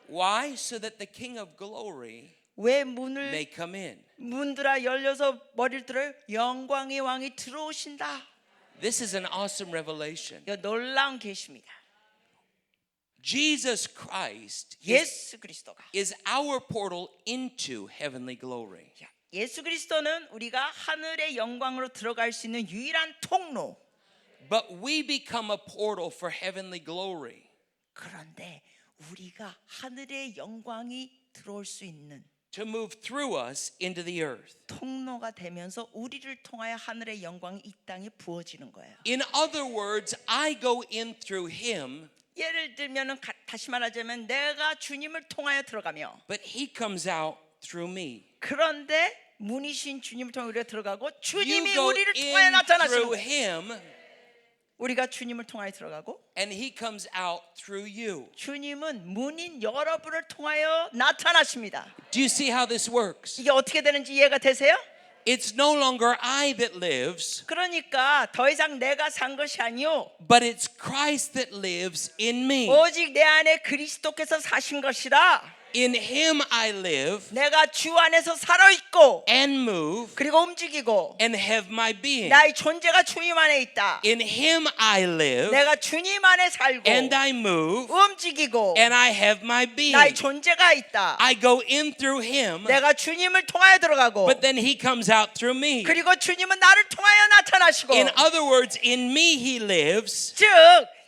Why? So that the King of glory 왜 문을 may come in. 문들아 열려서 머리를 들어요? 영광의 왕이 들어오신다. This is an awesome revelation. 이거 놀라운 계시입니다. Jesus Christ 예수 그리스도가 is our portal into heavenly glory. 예수 그리스도는 우리가 하늘의 영광으로 들어갈 수 있는 유일한 통로. But we become a portal for heavenly glory. 그런데 우리가 하늘의 영광이 들어올 수 있는 To move through us into the earth. 통로가 되면서 우리를 통하여 하늘의 영광이 이 땅에 부어지는 거예요. In other words, I go in through him, 예를 들면은 다시 말하자면 내가 주님을 통하여 들어가며 but he comes out through me. 그런데 문이신 주님을 통해 우리가 들어가고 You 주님이 go 우리를 통하여 in 나타나시는 through 거예요. him, 우리가 주님을 통하여 들어가고 and he comes out through you. 주님은 문인 여러분을 통하여 나타나십니다. Do you see how this works? 이게 어떻게 되는지 이해가 되세요? It's no longer I that lives, 그러니까 더 이상 내가 산 것이 아니요 but it's Christ that lives in me. 오직 내 안에 그리스도께서 사신 것이라. In him I live 내가 주 안에서 살아있고 and move 그리고 움직이고 and have my being. 나의 존재가 주님 안에 있다. In him I live 내가 주님 안에 살고 and I move 움직이고 and I have my being. 나의 존재가 있다. I go in through him, 내가 주님을 통하여 들어가고 but then he comes out through me. 그리고 주님은 나를 통하여 나타나시고 In other words, in me he lives, 즉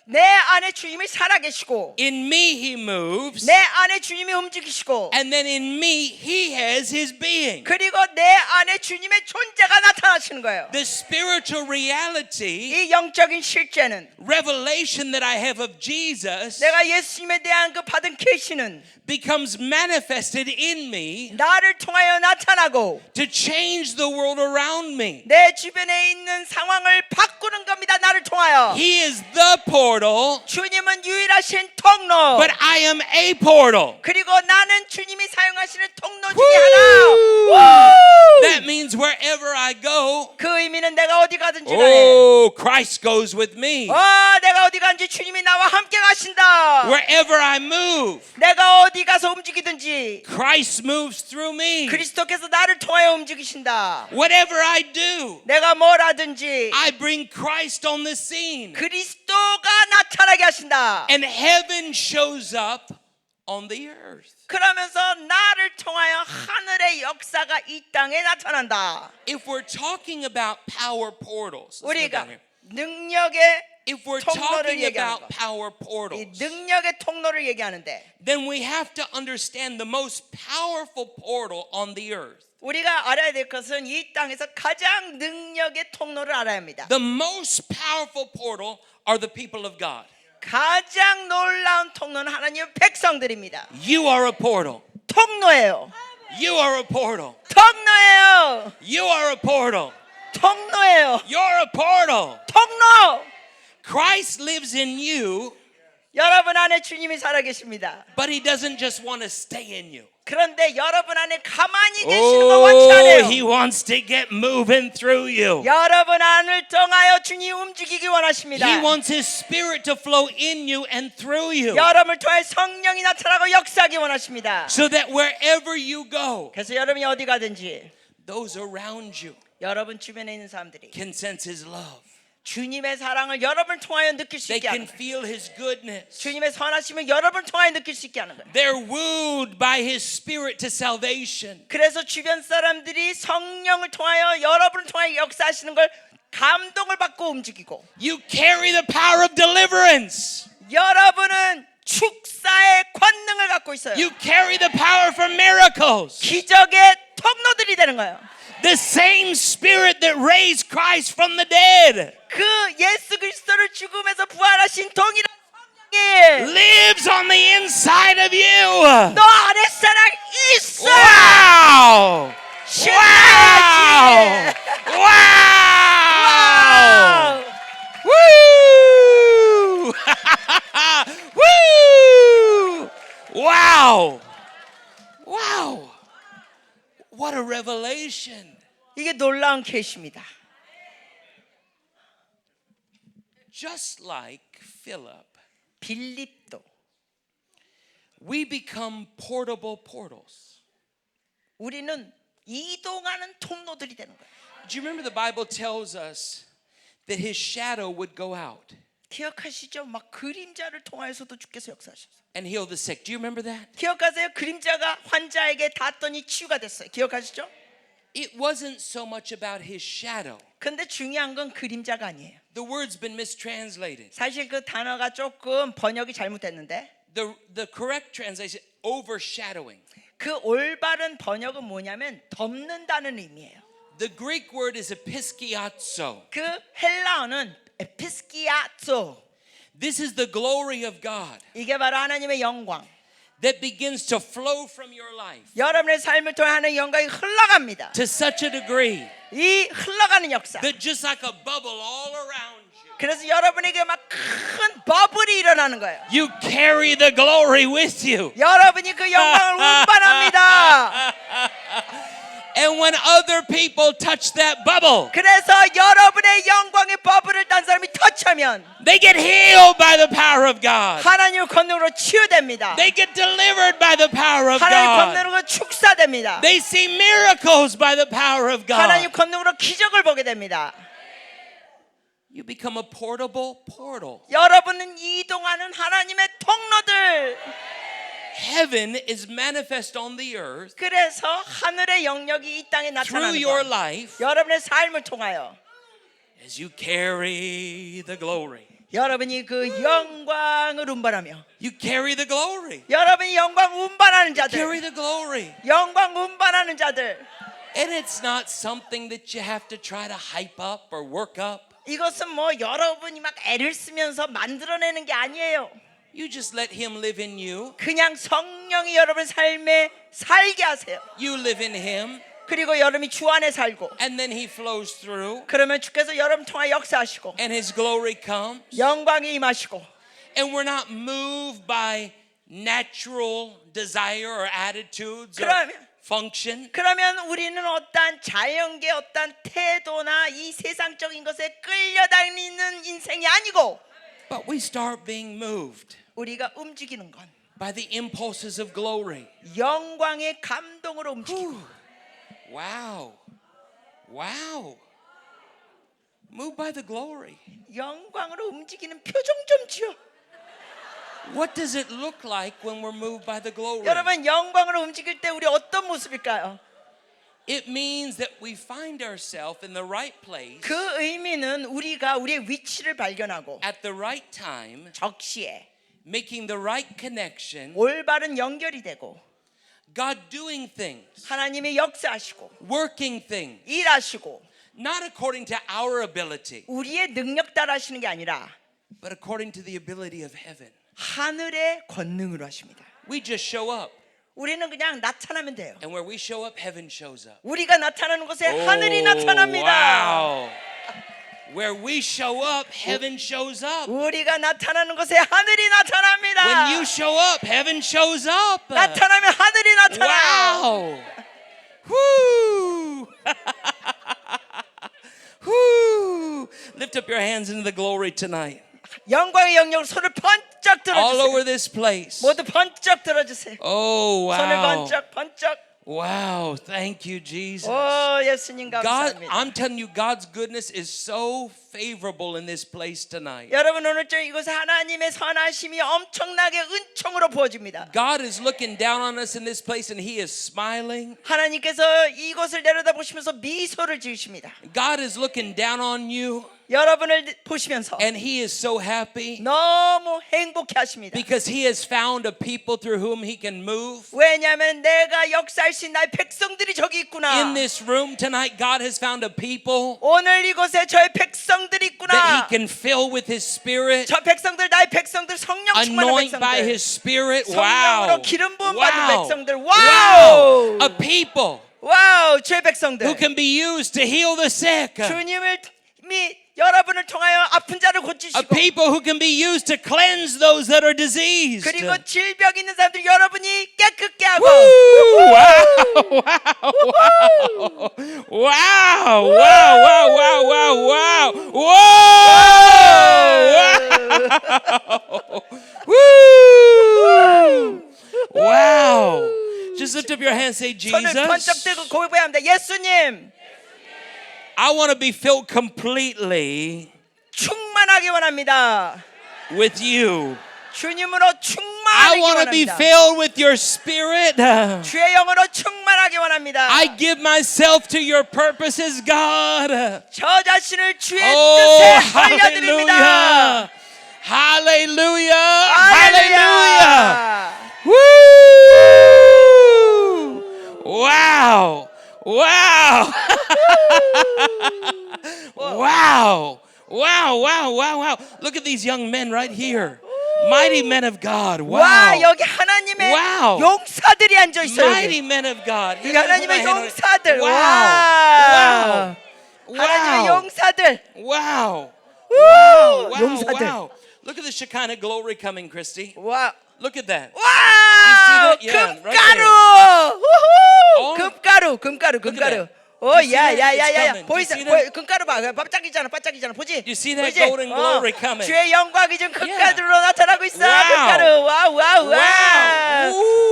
내 안에 주님이 살아계시고 in me he moves, 내 안에 주님이 움직이시고 and then in me he has his being. 그리고 내 안에 주님의 존재가 나타나시는 거예요. The spiritual reality, 이 영적인 실제는 revelation that I have of Jesus 내가 예수님에 대한 그 받은 계시는 becomes manifested in me 나를 통하여 나타나고 to change the world around me. 내 주변에 있는 상황을 바꾸는 겁니다. 나를 통하여. He is the portal, 주님은 유일하신 통로. but I am a portal. 그리고 나는 주님이 사용하시는 통로 중에 Woo! 하나. That means wherever I go, 그 의미는 내가 어디 가든지 간에 oh, Christ goes with me. 내가 어디 가든지 주님이 나와 함께 가신다. Wherever I move, 내가 어디 가서 움직이든지 Christ moves through me. 그리스도께서 나를 통하여 움직이신다. Whatever I do, 내가 뭘 하든지 I bring Christ on the scene. 그리스도가 나타나게 하신다. And heaven shows up on the earth. 그러면서 나를 통하여 하늘의 역사가 이 땅에 나타난다. If we're talking about power portals, let's go 우리가 down here. 능력의 If we're 통로를 talking 얘기하는 about 거. power 이 portals, 능력의 통로를 얘기하는데 then we have to understand the most powerful portal on the earth. 우리가 알아야 될 것은 이 땅에서 가장 능력의 통로를 알아야 합니다. The most powerful portal are the people of God. 가장 놀라운 통로는 하나님의 백성들입니다. You are a portal. 통로예요. You are a portal. 통로예요. You are a portal. 통로예요. You're a portal. 통로. Christ lives in you, 여러분 안에 주님이 살아계십니다. but he doesn't just want to stay in you. 그런데 여러분 안에 가만히 계시는 거 원치 않아요. He wants to get moving through you. 여러분 안을 통하여 주님 움직이기 원하십니다. He wants his spirit to flow in you and through you. 여러분을 통해 성령이 나타나고 역사하기 원하십니다. So that wherever you go, 그래서 여러분이 어디 가든지 those around you 여러분 주변에 있는 사람들이 can sense his love. 주님의 사랑을 여러분을 통하여 느낄 수 They 있게 can 하는 거예요. feel his goodness. 주님의 선하심을 여러분을 통하여 느낄 수 있게 하는 거예요. They're wooed by his spirit to salvation. 그래서 주변 사람들이 성령을 통하여 여러분을 통하여 역사하시는 걸 감동을 받고 움직이고 You carry the power of deliverance. 여러분은 축사의 권능을 갖고 있어요. You carry the power for miracles. 기적의 통로들이 되는 거예요. The same spirit that raised Christ from the dead 그 예수 그리스도를 죽음에서 부활하신 동일한 성령이 lives on the inside of you. 너 안에 사랑 있어. Wow! 신나야지. Wow! Woo! Woo! Wow! Wow! What a revelation. 이게 놀라운 계시입니다. Just like Philip, 빌립도 we become portable portals. 우리는 이동하는 통로들이 되는 거예요. Do you remember the Bible tells us that his shadow would go out 기억하시죠? 막 그림자를 통하여서도 주께서 역사하셨어요. and heal the sick? Do you remember that? 기억하세요? 그림자가 환자에게 닿았더니 치유가 됐어요. 기억하시죠? It wasn't so much about his shadow. 근데 중요한 건 그림자가 아니에요. The word's been mistranslated. 사실 그 단어가 조금 번역이 잘못됐는데 The correct translation, overshadowing. 그 올바른 번역은 뭐냐면 덮는다는 의미예요. The Greek word is episkiazo. 그 헬라어는 에피스키아조. This is the glory of God 이게 바로 하나님의 영광. that begins to flow from your life 여러분의 삶을 통해 하는 영광이 흘러갑니다. to such a degree 이 흘러가는 역사. that just like a bubble all around you, 그래서 여러분에게 막 큰 버블이 일어나는 거예요. you carry the glory with you. 여러분이 그 영광을 운반합니다. And when other people touch that bubble, 그래서 여러분의 영광의 버블을 딴 사람이 터치하면 they get healed by the power of God. 하나님의 권능으로 치유됩니다. They get delivered by the power of 하나님 God. 권능으로 축사됩니다. They see miracles by the power of 하나님 God. 권능으로 기적을 보게 됩니다. You become a portable portal. 여러분은 이동하는 하나님의 통로들. Heaven is manifest on the earth 그래서 하늘의 영역이 이 땅에 through 나타나는 your 것. life 여러분의 삶을 통하여 as you carry the glory. 여러분이 그 영광을 운반하며 You carry the glory. 여러분이 영광 운반하는 Carry 자들, the glory. 영광 운반하는 자들. And it's not something that you have to try to hype up or work up. 이것은 뭐 여러분이 막 애를 쓰면서 만들어내는 게 아니에요. You just let him live in you. 그냥 성령이 여러분 삶에 살게 하세요. You live in him. 그리고 여러분이 주 안에 살고 And then he flows through. 그러면 주께서 여러분 통하 역사하시고 And his glory comes. 영광이 임하시고 And we're not moved by natural desire or attitudes or 그러면 function. 그러면 우리는 어떠한 자연계 어떠한 태도나 이 세상적인 것에 끌려다니는 인생이 아니고 But we start being moved 우리가 움직이는 건 by the impulses of glory. 영광의 감동으로 움직이고 Wow. Wow. Moved by the glory. 영광으로 움직이는 표정 좀 지어. What does it look like when we're moved by the glory? 여러분 영광으로 움직일 때 우리 어떤 모습일까요? It means that we find ourselves in the right place 그 의미는 우리가 우리의 위치를 발견하고 at the right time, 적시에 making the right connection, 올바른 연결이 되고 God doing things, 하나님이 역사하시고 working things, 일하시고 not according to our ability, 우리의 능력 따라 하시는 게 아니라 but according to the ability of heaven. 하늘의 권능으로 하십니다. We just show up, 우리는 그냥 나타나면 돼요. and where we show up, heaven shows up. 우리가 나타나는 곳에 하늘이 나타납니다. Wow. Where we show up, heaven shows up. 우리가 나타나는 곳에 하늘이 나타납니다. When you show up, heaven shows up. 나타나면 하늘이 나타나요. Wow. Woo. Woo. Lift up your hands into the glory tonight. 영광의 영역으로 손을 번쩍 All 들어주세요. over this place. 모두 번쩍 들어주세요. Oh, 손을 wow. 번쩍. Wow. Thank you, Jesus. 오 예수님 God, 감사합니다. I'm telling you, God's goodness is so favorable in this place tonight. 여러분 오늘 저 이곳에 하나님의 선하심이 엄청나게 은총으로 부어집니다. God is looking down on us in this place and He is smiling. 하나님께서 이곳을 내려다보시면서 미소를 지으십니다. God is looking down on you 여러분을 보시면서 and He is so happy 너무 행복해 하십니다. because He has found a people through whom He can move. 왜냐하면 내가 역사할 수 있는 나의 백성들이 저기 있구나. In this room tonight, God has found a people 오늘 이곳에 저의 백성들이 that He 있구나. can fill with His Spirit, 저 백성들 나의 백성들 성령 충만한 anoint by 백성들. His Spirit. 성령으로 Wow. 기름 부음 받은 Wow. 백성들. Wow. 와우. A people 와우, 주의 who 백성들. can be used to heal the sick. 주님을 여러분을 통하여 아픈 자를 A 고치시고 people who can be used to cleanse those that are diseased. 그리고 질병 있는 사람들 여러분이 깨끗게 하고 Woo! Wow. Wow! Wow! Wow! Wow! Wow! Wow! Whoa! Woo! Wow! Just lift up your hands, say, 손을 번쩍 Jesus, 들고 고백해야 합니다. 예수님, I want to be filled completely 충만하게 원합니다. with you. 주님으로 I 충만하게 want to be 원합니다. filled with your spirit. 주의 영으로 충만하게 원합니다. I give myself to your purposes, God. 저 자신을 주의 Oh, 뜻에 돌려드립니다. hallelujah. Hallelujah. Hallelujah. Woo! Wow. Wow. Wow. Wow, wow, wow, wow. Look at these young men right here. Mighty men of God. 와, Wow. 여기 하나님의 Wow. 용사들이 앉아 있어요. Mighty 여기. men of God. 여기 하나님의 용사들. Wow. 와. Wow. 하나님의 Wow. 용사들. Wow. 우! Wow. Wow. 용사들. Wow. Look at the Shekinah glory coming, Christy. 와. Look at that. 와! that? Yeah, right 금가루. Oh. 금가루, 금가루, Look at 금가루. that. 오, You see 야, that? 야, It's 야, 야, 야. coming. 보이세요? You see that? 금가루 봐. 반짝이잖아, 반짝이잖아. 보지? You see that 보이지? golden glory coming? 주의 영광이 지금 금가루로 나타나고 있어. Wow. 금가루. 와우, 와우, Wow. 와우. Ooh.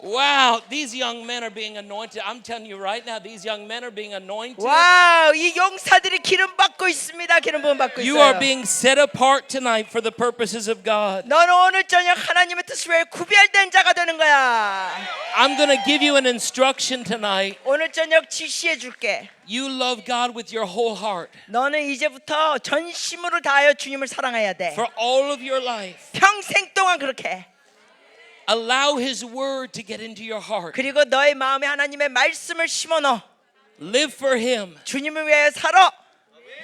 Wow, these young men are being anointed. I'm telling you right now, these young men are being anointed. 와우, 이 용사들이 기름 받고 있습니다. 기름 부음 받고 You are 있어요. being set apart tonight for the purposes of God. 너는 오늘 저녁 하나님의 뜻을 위해 구별된 자가 되는 거야. I'm going to give you an instruction tonight. 오늘 저녁 지시해 줄게. You love God with your whole heart 너는 이제부터 전심으로 다하여 주님을 사랑해야 돼. for all of your life. 평생 동안 그렇게 해. Allow His word to get into your heart. 그리고 너의 마음에 하나님의 말씀을 심어 넣어. Live for Him. 주님을 위해 살아.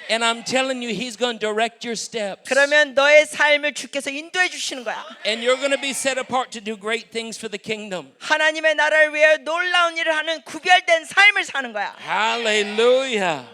And I'm telling you, He's going to direct your steps. 그러면 너의 삶을 주께서 인도해 주시는 거야. And you're going to be set apart to do great things for the kingdom. 하나님의 나라를 위해 놀라운 일을 하는 구별된 삶을 사는 거야. Hallelujah.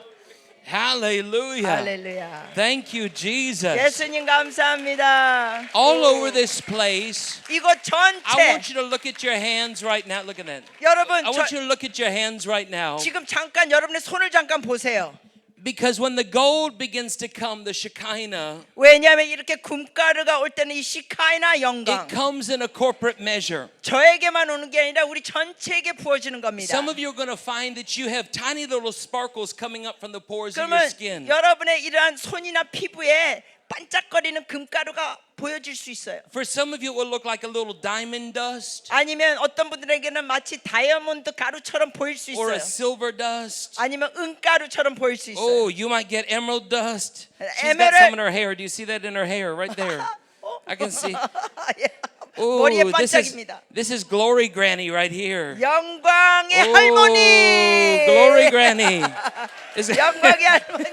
Hallelujah. 할렐루야. Thank you, Jesus. 예수님 감사합니다. All over this place, 이곳 I 전체 want you to look at your hands right now. Look at that. 여러분 I want you to look at your hands right now. 지금 잠깐 여러분의 손을 잠깐 보세요. Because when the gold begins to come, the Shekinah, 왜냐하면 이렇게 금가루가 올 때는 이 시카이나 영광 it comes in a corporate measure. 저에게만 오는 게 아니라 우리 전체에게 부어지는 겁니다. Some of you are going to find that you have tiny little sparkles coming up from the pores of your 그러면 skin. 여러분의 이러한 손이나 피부에 반짝거리는 금가루가 보여질 수 있어요. For some of you, it will look like a little diamond dust 아니면 어떤 분들에게는 마치 다이아몬드 가루처럼 보일 수 or a 있어요. silver dust. 아니면 은가루처럼 보일 수 있어요. Oh, you might get emerald dust. She's got Emerald. some in her hair. Do you see that in her hair right there? I can see. Oh, 머리에 this is, 반짝입니다. this is glory granny right here. 영광의 Oh, 할머니. glory granny. Is it- 영광의 할머니.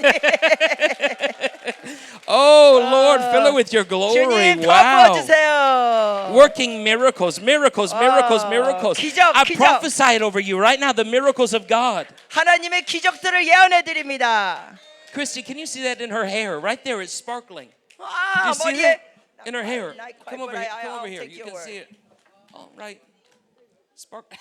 Oh, Lord, fill it with your glory. 주님 더 Wow. 부어주세요. Working miracles, miracles, miracles, miracles. 기적, I 기적. prophesy it over you right now, the miracles of God. 하나님의 기적들을 예언해 드립니다. Christy, can you see that in her hair? Right there, it's sparkling. Do 아, you see 머리에 that? In her hair. Not quite, Come over but here. I- Come I'll over here. take You your can word. see it. All right. Spark.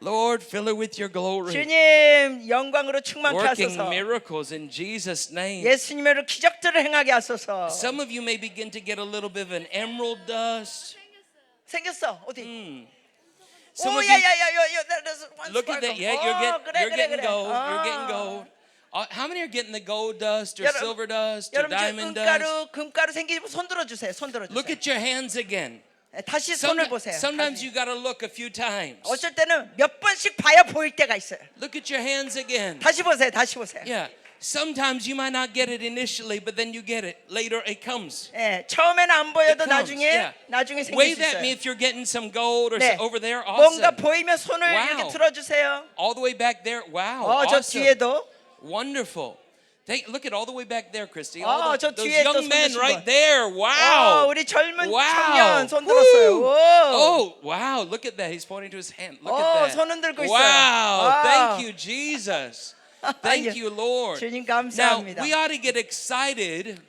Lord, fill it with your glory. 주님 영광으로 충만케 Working 하소서. miracles in Jesus' name. 예수님으로 기적들을 행하게 하소서. Some of you may begin to get a little bit of an emerald dust. 생겼어 어디? Some 오, of you, 야야야야야. look at that. Yeah, you're getting gold. You're getting gold. How many are getting the gold dust or 여러분, silver dust or 여러분 diamond dust? 은가루, 금가루 생기면 손 들어주세요. 손 Look 들어주세요. at your hands again. 다시 손을 보세요. Sometimes 다시. you got to look a few times. 어쩔 때는 몇 번씩 봐야 보일 때가 있어요. Look at your hands again. 다시 보세요. 다시 보세요. Yeah. Sometimes you might not get it initially, but then you get it. Later it comes. 예, 처음에는 안 보여도 It comes, 나중에 yeah. 나중에 생길 Wave 수 at me 있어요. if you're getting some gold or 네. over there. 뭔가 Awesome. 보이면 손을 Wow. 이렇게 들어주세요. All the way back there. Wow. 저 Awesome. 뒤에도. Wonderful. Look at all the way back there, Christy. 저 Those 뒤에 또 young 손 men 드신 right 분. there. Wow. 우리 젊은 Wow. 청년 손 들었어요. Woo. 오. Oh, wow. Look at that. He's pointing to his hand. Look at that. 손 흔들고 있어요. Wow. 와. Thank you, Jesus. Thank 예. you, Lord. 주님 Now, 감사합니다. we ought to get excited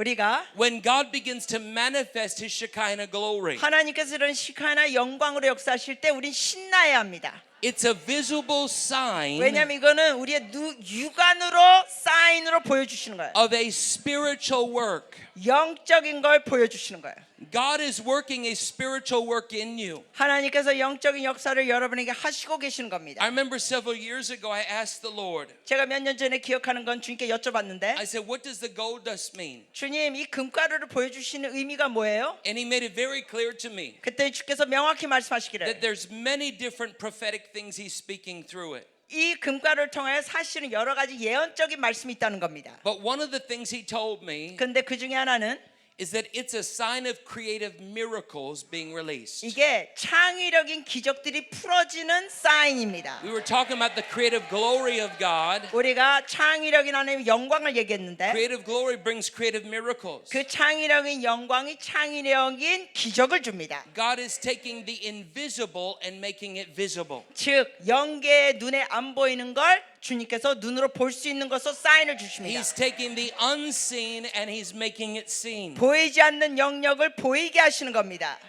우리가 when God begins to manifest His Shekinah glory. 하나님께서 이런 시카나 영광으로 역사하실 때 우린 신나야 합니다. It's a visible sign 왜냐하면 이거는 우리의 육안으로 사인으로 보여주시는 거예요. of a spiritual work. 영적인 걸 보여주시는 거예요. God is working a spiritual work in you. 하나님께서 영적인 역사를 여러분에게 하시고 계시는 겁니다. I remember several years ago I asked the Lord, 제가 몇 년 전에 기억하는 건 주님께 여쭤봤는데 I said, what does the gold dust mean? 주님 이 금가루를 보여주시는 의미가 뭐예요? And He made it very clear to me 그때 주께서 명확히 말씀하시기를 that there's many different prophetic things He's speaking through it. 이 금가루를 통해 사실은 여러 가지 예언적인 말씀이 있다는 겁니다. But one of the things He told me 근데 그 중에 하나는 is that it's a sign of creative miracles being released. 이게 창의력인 기적들이 풀어지는 사인입니다. We were talking about the creative glory of God. 우리가 창의력인 하나님의 영광을 얘기했는데 Creative glory brings creative miracles. 그 창의력인 영광이 창의력인 기적을 줍니다. God is taking the invisible and making it visible. 즉 영계의 눈에 안 보이는 걸 주님께서 눈으로 볼 수 있는 것으로 사인을 주십니다. He's taking the unseen and He's making it seen. 보이지 않는 영역을 보이게 하시는 겁니다.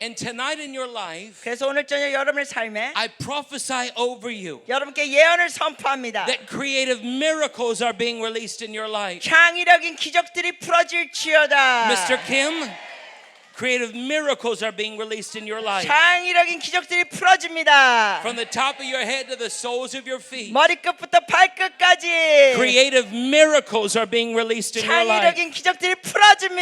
And tonight in your life, 그래서 오늘 저녁 여러분의 삶에 I prophesy over you 여러분께 예언을 선포합니다. that creative miracles are being released in your life. 창의력인 기적들이 풀어질지어다. Mr. Kim, creative miracles are being released in your life. 창의력인 기적들이 풀어집니다. From the top of your head to the soles of your feet, 머리끝부터 발끝까지 creative miracles are being released in your life. 창의력인 기적들이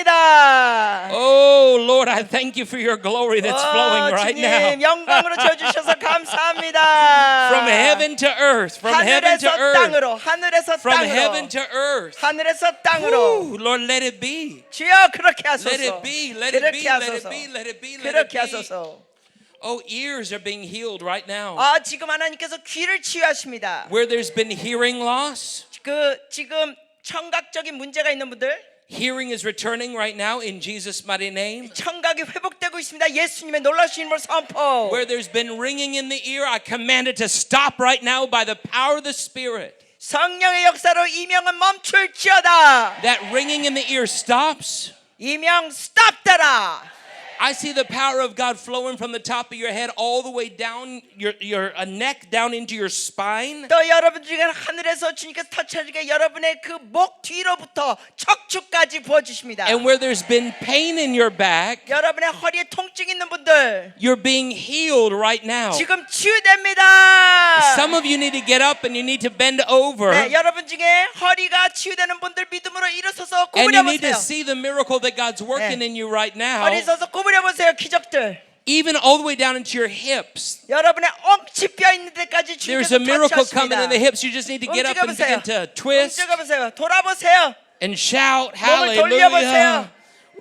풀어집니다. Oh Lord, I thank you for your glory that's flowing right 주님 now. 영광으로 채워주셔서 감사합니다. From heaven to earth, from heaven to 하늘에서 earth, 땅으로 하늘에서 from heaven 땅으로 to earth. 하늘에서 땅으로 Ooh, Lord, let it be. 주여 그렇게 하소서. Let it be, let it be, 그렇게 let it 하소서. be, let it be, let it 그렇게 be. 하소서. Oh, ears are being healed right now. 지금 하나님께서 귀를 치유하십니다. Where there's been hearing loss, 지금 청각적인 문제가 있는 분들 hearing is returning right now in Jesus' mighty name. 청각이 회복되고 있습니다. 예수님의 놀라신 이름으로 선포. Where there's been ringing in the ear, I command it to stop right now by the power of the Spirit. 성령의 역사로 이명은 멈출지어다. That ringing in the ear stops. 이명 스탑되라. I see the power of God flowing from the top of your head all the way down your neck, down into your spine. 또 여러분 중에 하늘에서 주님께서 터치하시게 여러분의 그 목 뒤로부터 척추까지 부어주십니다. And where there's been pain in your back, 여러분의 허리에 통증 있는 분들 you're being healed right now. 지금 치유됩니다. Some of you need to get up and you need to bend over. 네, 여러분 중에 허리가 치유되는 분들 믿음으로 일어서서 And you 구부려 need to 보세요. see the miracle that God's working in you right now. 허리 서서 구부려 보세요. 기적들. Even all the way down into your hips. 여러분의 엉치뼈 있는 데까지 There's 주님께서 a miracle 터치하십니다. coming in the hips. You just need to get up and begin to twist 움직여 보세요. 돌아보세요. and shout 몸을 hallelujah. 돌려보세요.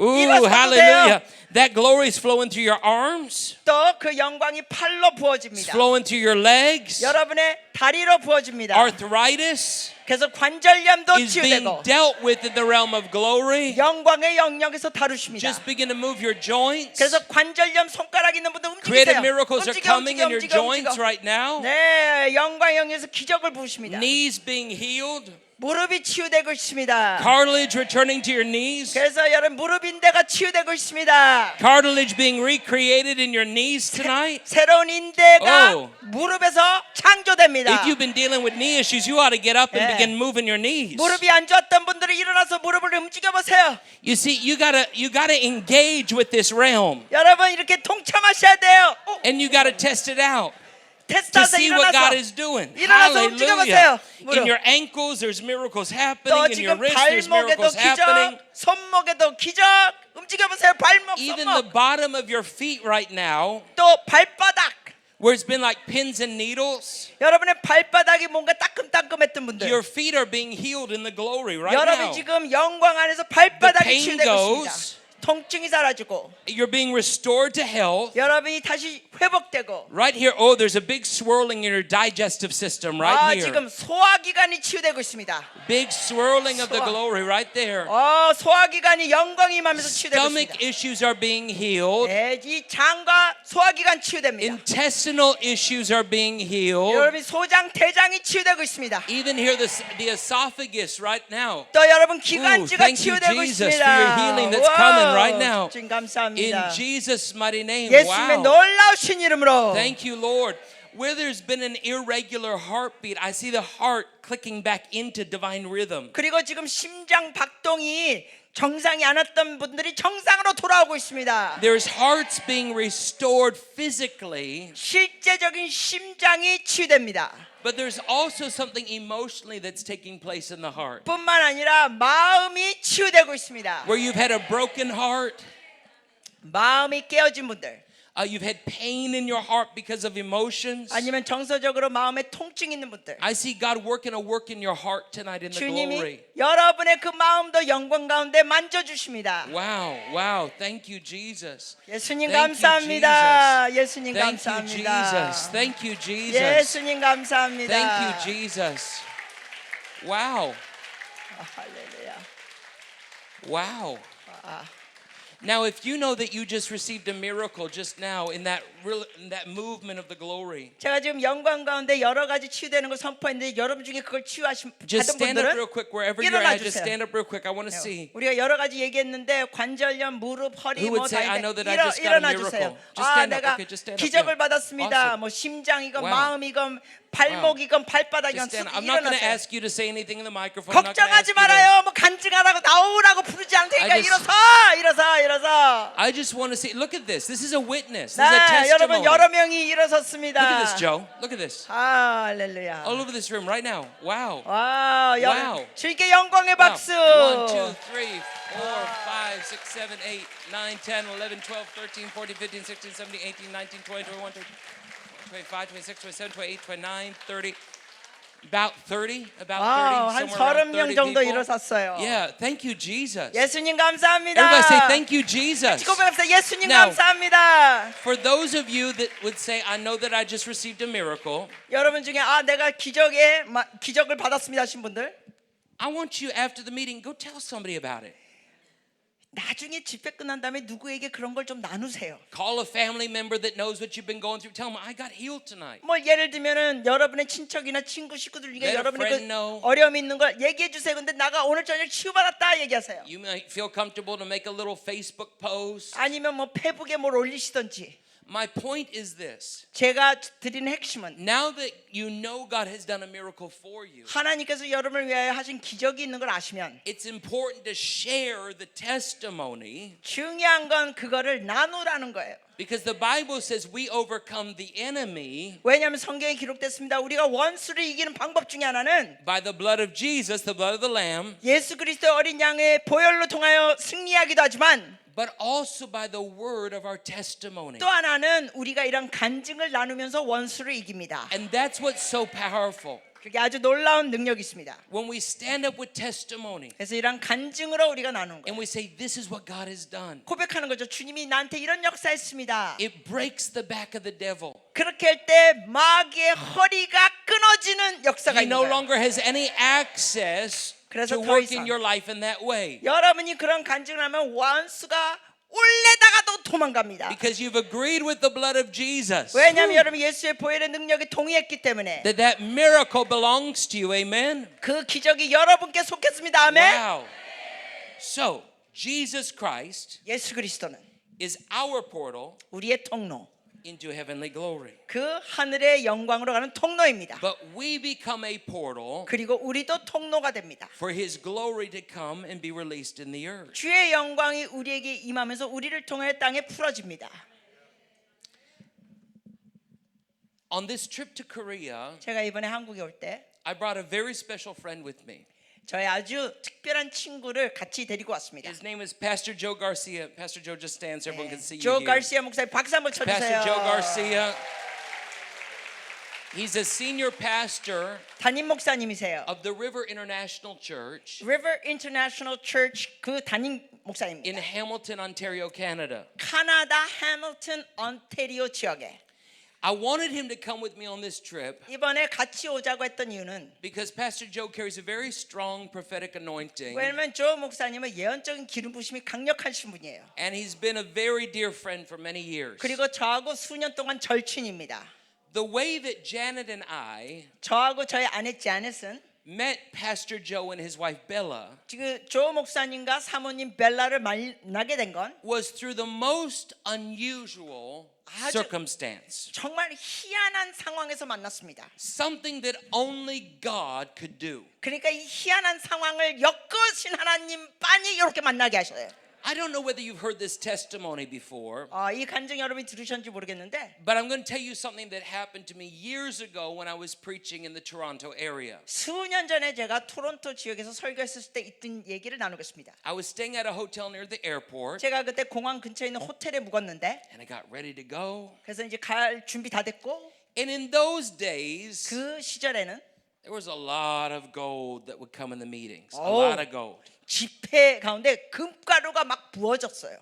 Ooh, 일어서도 hallelujah. That glory is flowing through your arms. 또 그 영광이 팔로 It's 부어집니다. flowing through your legs. 여러분의 다리로 부어집니다. Arthritis 그래서 관절염도 is being 치유되고 dealt with in the realm of glory. 영광의 영역에서 다루십니다. Just begin to move your joints. 그래서 관절염 손가락 있는 분들 Creative 움직이세요. miracles are coming in your joints right now. 네, 영광의 영역에서 기적을 부으십니다. Knees being healed. 무릎이 치유되고 있습니다. Cartilage returning to your knees. 그래서 여러분 무릎 인대가 치유되고 있습니다. Cartilage being recreated in your knees tonight. 새로운 인대가 Oh. 무릎에서 창조됩니다. If you've been dealing with knee issues, you ought to get up and Yeah. begin moving your knees. 무릎이 안 좋았던 분들은 일어나서 무릎을 움직여 보세요. You see, you gotta engage with this realm, 여러분 이렇게 동참하셔야 돼요. and you gotta test it out to 테스트하세요. see what God 일어나서 is doing. 일어나서 움직여 보세요. Hallelujah! In your ankles, there's miracles 또 happening. In your 지금 wrists, there's 발목에도 miracles happening. 기적, 손목에도 기적. 움직여 보세요. 발목, Even the 손목. bottom of your feet right now, 또 발바닥. where it's been like pins and needles, 여러분의 발바닥이 뭔가 따끔따끔했던 분들. your feet are being healed in the glory right 여러분 now. 지금 영광 안에서 The 발바닥이 pain 치유되고 있습니다. goes, 통증이 사라지고 You're being restored to health. 여러분이 다시 회복되고 Right here, oh, there's a big swirling in your digestive system right here. 지금 소화기관이 치유되고 있습니다. Big swirling of the 소화. glory right there. 소화기관이 영광이 임하면서 치유되고 Stomach 있습니다. issues are being healed. 네, 이 장과 소화기관 치유됩니다. Intestinal issues are being healed. 여러분 소장, 대장이 치유되고 있습니다. Even here, the esophagus right now. 또 여러분 Ooh, 기관지가 thank you, 치유되고 Jesus, 있습니다. for your healing that's coming right now. 주님 In 감사합니다. Jesus' mighty name. 예수님의 Wow. 놀라우신 이름으로 Thank you, Lord. Where there's been an irregular heartbeat, I see the heart clicking back into divine rhythm. 그리고 지금 심장 박동이 정상이 않았던 분들이 정상으로 돌아오고 있습니다. There's hearts being restored physically, 실제적인 심장이 치유됩니다. but there's also something emotionally that's taking place in the heart. 뿐만 아니라 마음이 치유되고 있습니다. Where you've had a broken heart, 마음이 깨어진 분들 you've had pain in your heart because of emotions. 아니면 정서적으로 마음에 통증 있는 분들 I see God working a work in your heart tonight in the 주님이 glory. 여러분의 그 마음도 영광 가운데 만져주십니다. Wow, wow. Thank you, Jesus. 예수님 Thank you, 감사합니다. Jesus. 예수님 Thank you, 감사합니다. Jesus. Thank you, Jesus. 예수님 감사합니다. Thank you, Jesus. Wow, 할렐루야. wow. Now, if you know that you just received a miracle just now in that movement of the glory, 제가 지금 영광 가운데 여러 가지 치유되는 걸 선포했는데 여러분 중에 그걸 치유하신 just 받은 stand up 분들은 real quick wherever you're 일어나 at. Just 주세요. stand up real quick. I want to see. 우리가 여러 가지 얘기했는데 관절염, 무릎, 허리 Who would 뭐 say, 다 I know that I 있는데 just got a 일어나 miracle? 주세요. Just stand up. 내가 Okay, just stand up. 기적을 Yeah. 받았습니다. Awesome. 뭐 심장이건 Wow. 마음이건 발목이건 발바닥이건 Just stand up. 쑥 I'm not going to 일어나세요. ask you to say anything in the microphone. I'm not gonna ask 걱정하지 you to- 말아요. 뭐 간증하라고 나오라고 부르지 않을 테니까 I just- 일어서. I just want to see. Look at this. This is a witness. This is a 네, testimony. 여러분 여러 명이 일어섰습니다. Look at this, Joe. Look at this. 할렐루야. All over this room right now. Wow. 와, Wow. 주님께 영광의 Wow. 박수. 1, 2, 3, 4, 5, 6, 7, 8, 9, 10, 11, 12, 13, 14, 15, 16, 17, 18, 19, 20, 21, 22, 25, 26, 27, 28, 29, 30. About 30. 와우, 한 Somewhere around 30명 30 정도 people. 일어섰어요. Yeah. Thank you, Jesus. 예수님 감사합니다. Everybody say thank you, Jesus. 고백합시다. 예수님 Now- 감사합니다. For those of you that would say, I know that I just received a miracle, 여러분 중에 내가 기적을 받았습니다 하신 분들 I want you after the meeting, go tell somebody about it. 나중에 집회 끝난 다음에 누구에게 그런 걸 좀 나누세요. Call a family member that knows what you've been going through. Tell them, I got healed tonight. 뭐 예를 들면은 여러분의 친척이나 친구 식구들 중에 Let a 여러분이 friend 그 know. 어려움이 있는 걸 얘기해 주세요. 근데 나가 오늘 저녁 치유받았다 얘기하세요. You might feel comfortable to make a little Facebook post. 아니면 뭐 페북에 뭘 올리시던지. My point is this. 제가 드리는 핵심은 Now that you know God has done a miracle for you, 하나님께서 여러분을 위하여 하신 기적이 있는 걸 아시면 it's important to share the testimony 중요한 건 그거를 나누라는 거예요. because the Bible says we overcome the enemy 왜냐하면 성경에 기록됐습니다. 우리가 원수를 이기는 방법 중에 하나는 by the blood of Jesus, the blood of the Lamb, 예수 그리스도 어린 양의 보혈로 통하여 승리하기도 하지만 but also by the word of our testimony. 또 하나는 우리가 이런 간증을 나누면서 원수를 이깁니다. And that's what's so powerful. 그게 아주 놀라운 능력이 있습니다. When we stand up with testimony 그래서 이런 간증으로 우리가 나누는 거예요. and we say, this is what God has done, 고백하는 거죠. 주님이 나한테 이런 역사했습니다. it breaks the back of the devil. 그렇게 할 때 마귀의 허리가 끊어지는 역사가 He 있는 no 거예요. longer has any access 그래서 to 더 work 이상 in your life in that way. 여러분이 그런 간증을 하면 원수가 올래다가도 도망갑니다. Because you've agreed with the blood of Jesus. 왜냐하면 여러분 예수의 보혈의 능력에 동의했기 때문에 That miracle belongs to you. Amen? 그 기적이 여러분께 속했습니다. 아멘. Wow. So, Jesus Christ 예수 그리스도는 is our portal 우리의 통로, into heavenly glory. 그 하늘의 영광으로 가는 통로입니다. But we become a portal 그리고 우리도 통로가 됩니다. for his glory to come and be released in the earth. 주의 영광이 우리에게 임하면서 우리를 통해 땅에 풀어집니다. On this trip to Korea, 제가 이번에 한국에 올 때 I brought a very special friend with me. 저의 아주 특별한 친구를 같이 데리고 왔습니다. His name is Pastor Joe Garcia. Pastor Joe, just stand so everyone can see you 조 here. 가르시아 목사님 박수 한번 쳐주세요. Pastor Joe Garcia. He's a senior pastor 담임 목사님이세요. of the River International Church River International Church 그 담임 in 목사입니다. Hamilton, Ontario, Canada. 카나다 해밀턴 온타리오 지역에 I wanted him to come with me on this trip 이번에 같이 오자고 했던 이유는 because Pastor Joe carries a very strong prophetic anointing, 왜냐면 조 목사님은 예언적인 기름 부심이 강력하신 분이에요. and he's been a very dear friend for many years. 그리고 저하고 수년 동안 절친입니다. The way that Janet and I 저하고 저희 아내 자넷은 met Pastor Joe and his wife Bella 지금 조 목사님과 사모님 벨라를 만나게 된 건 was through the most unusual 아주- circumstance. 정말 희한한 상황에서 만났습니다. Something that only God could do. 그러니까 이 희한한 상황을 엮으신 하나님 빤히 이렇게 만나게 하셔요. I don't know whether you've heard this testimony before, 이 간증 여러분이 들으셨는지 모르겠는데 but I'm going to tell you something that happened to me years ago when I was preaching in the Toronto area. 수년 전에 제가 토론토 지역에서 설교했을 때 있던 얘기를 나누겠습니다. I was staying at a hotel near the airport, 제가 그때 공항 근처에 있는 호텔에 묵었는데 and I got ready to go. 그래서 이제 갈 준비 다 됐고 And in those days, 그 시절에는 there was a lot of gold that would come in the meetings. A Oh. lot of gold. 집회 가운데 금가루가 막 부어졌어요.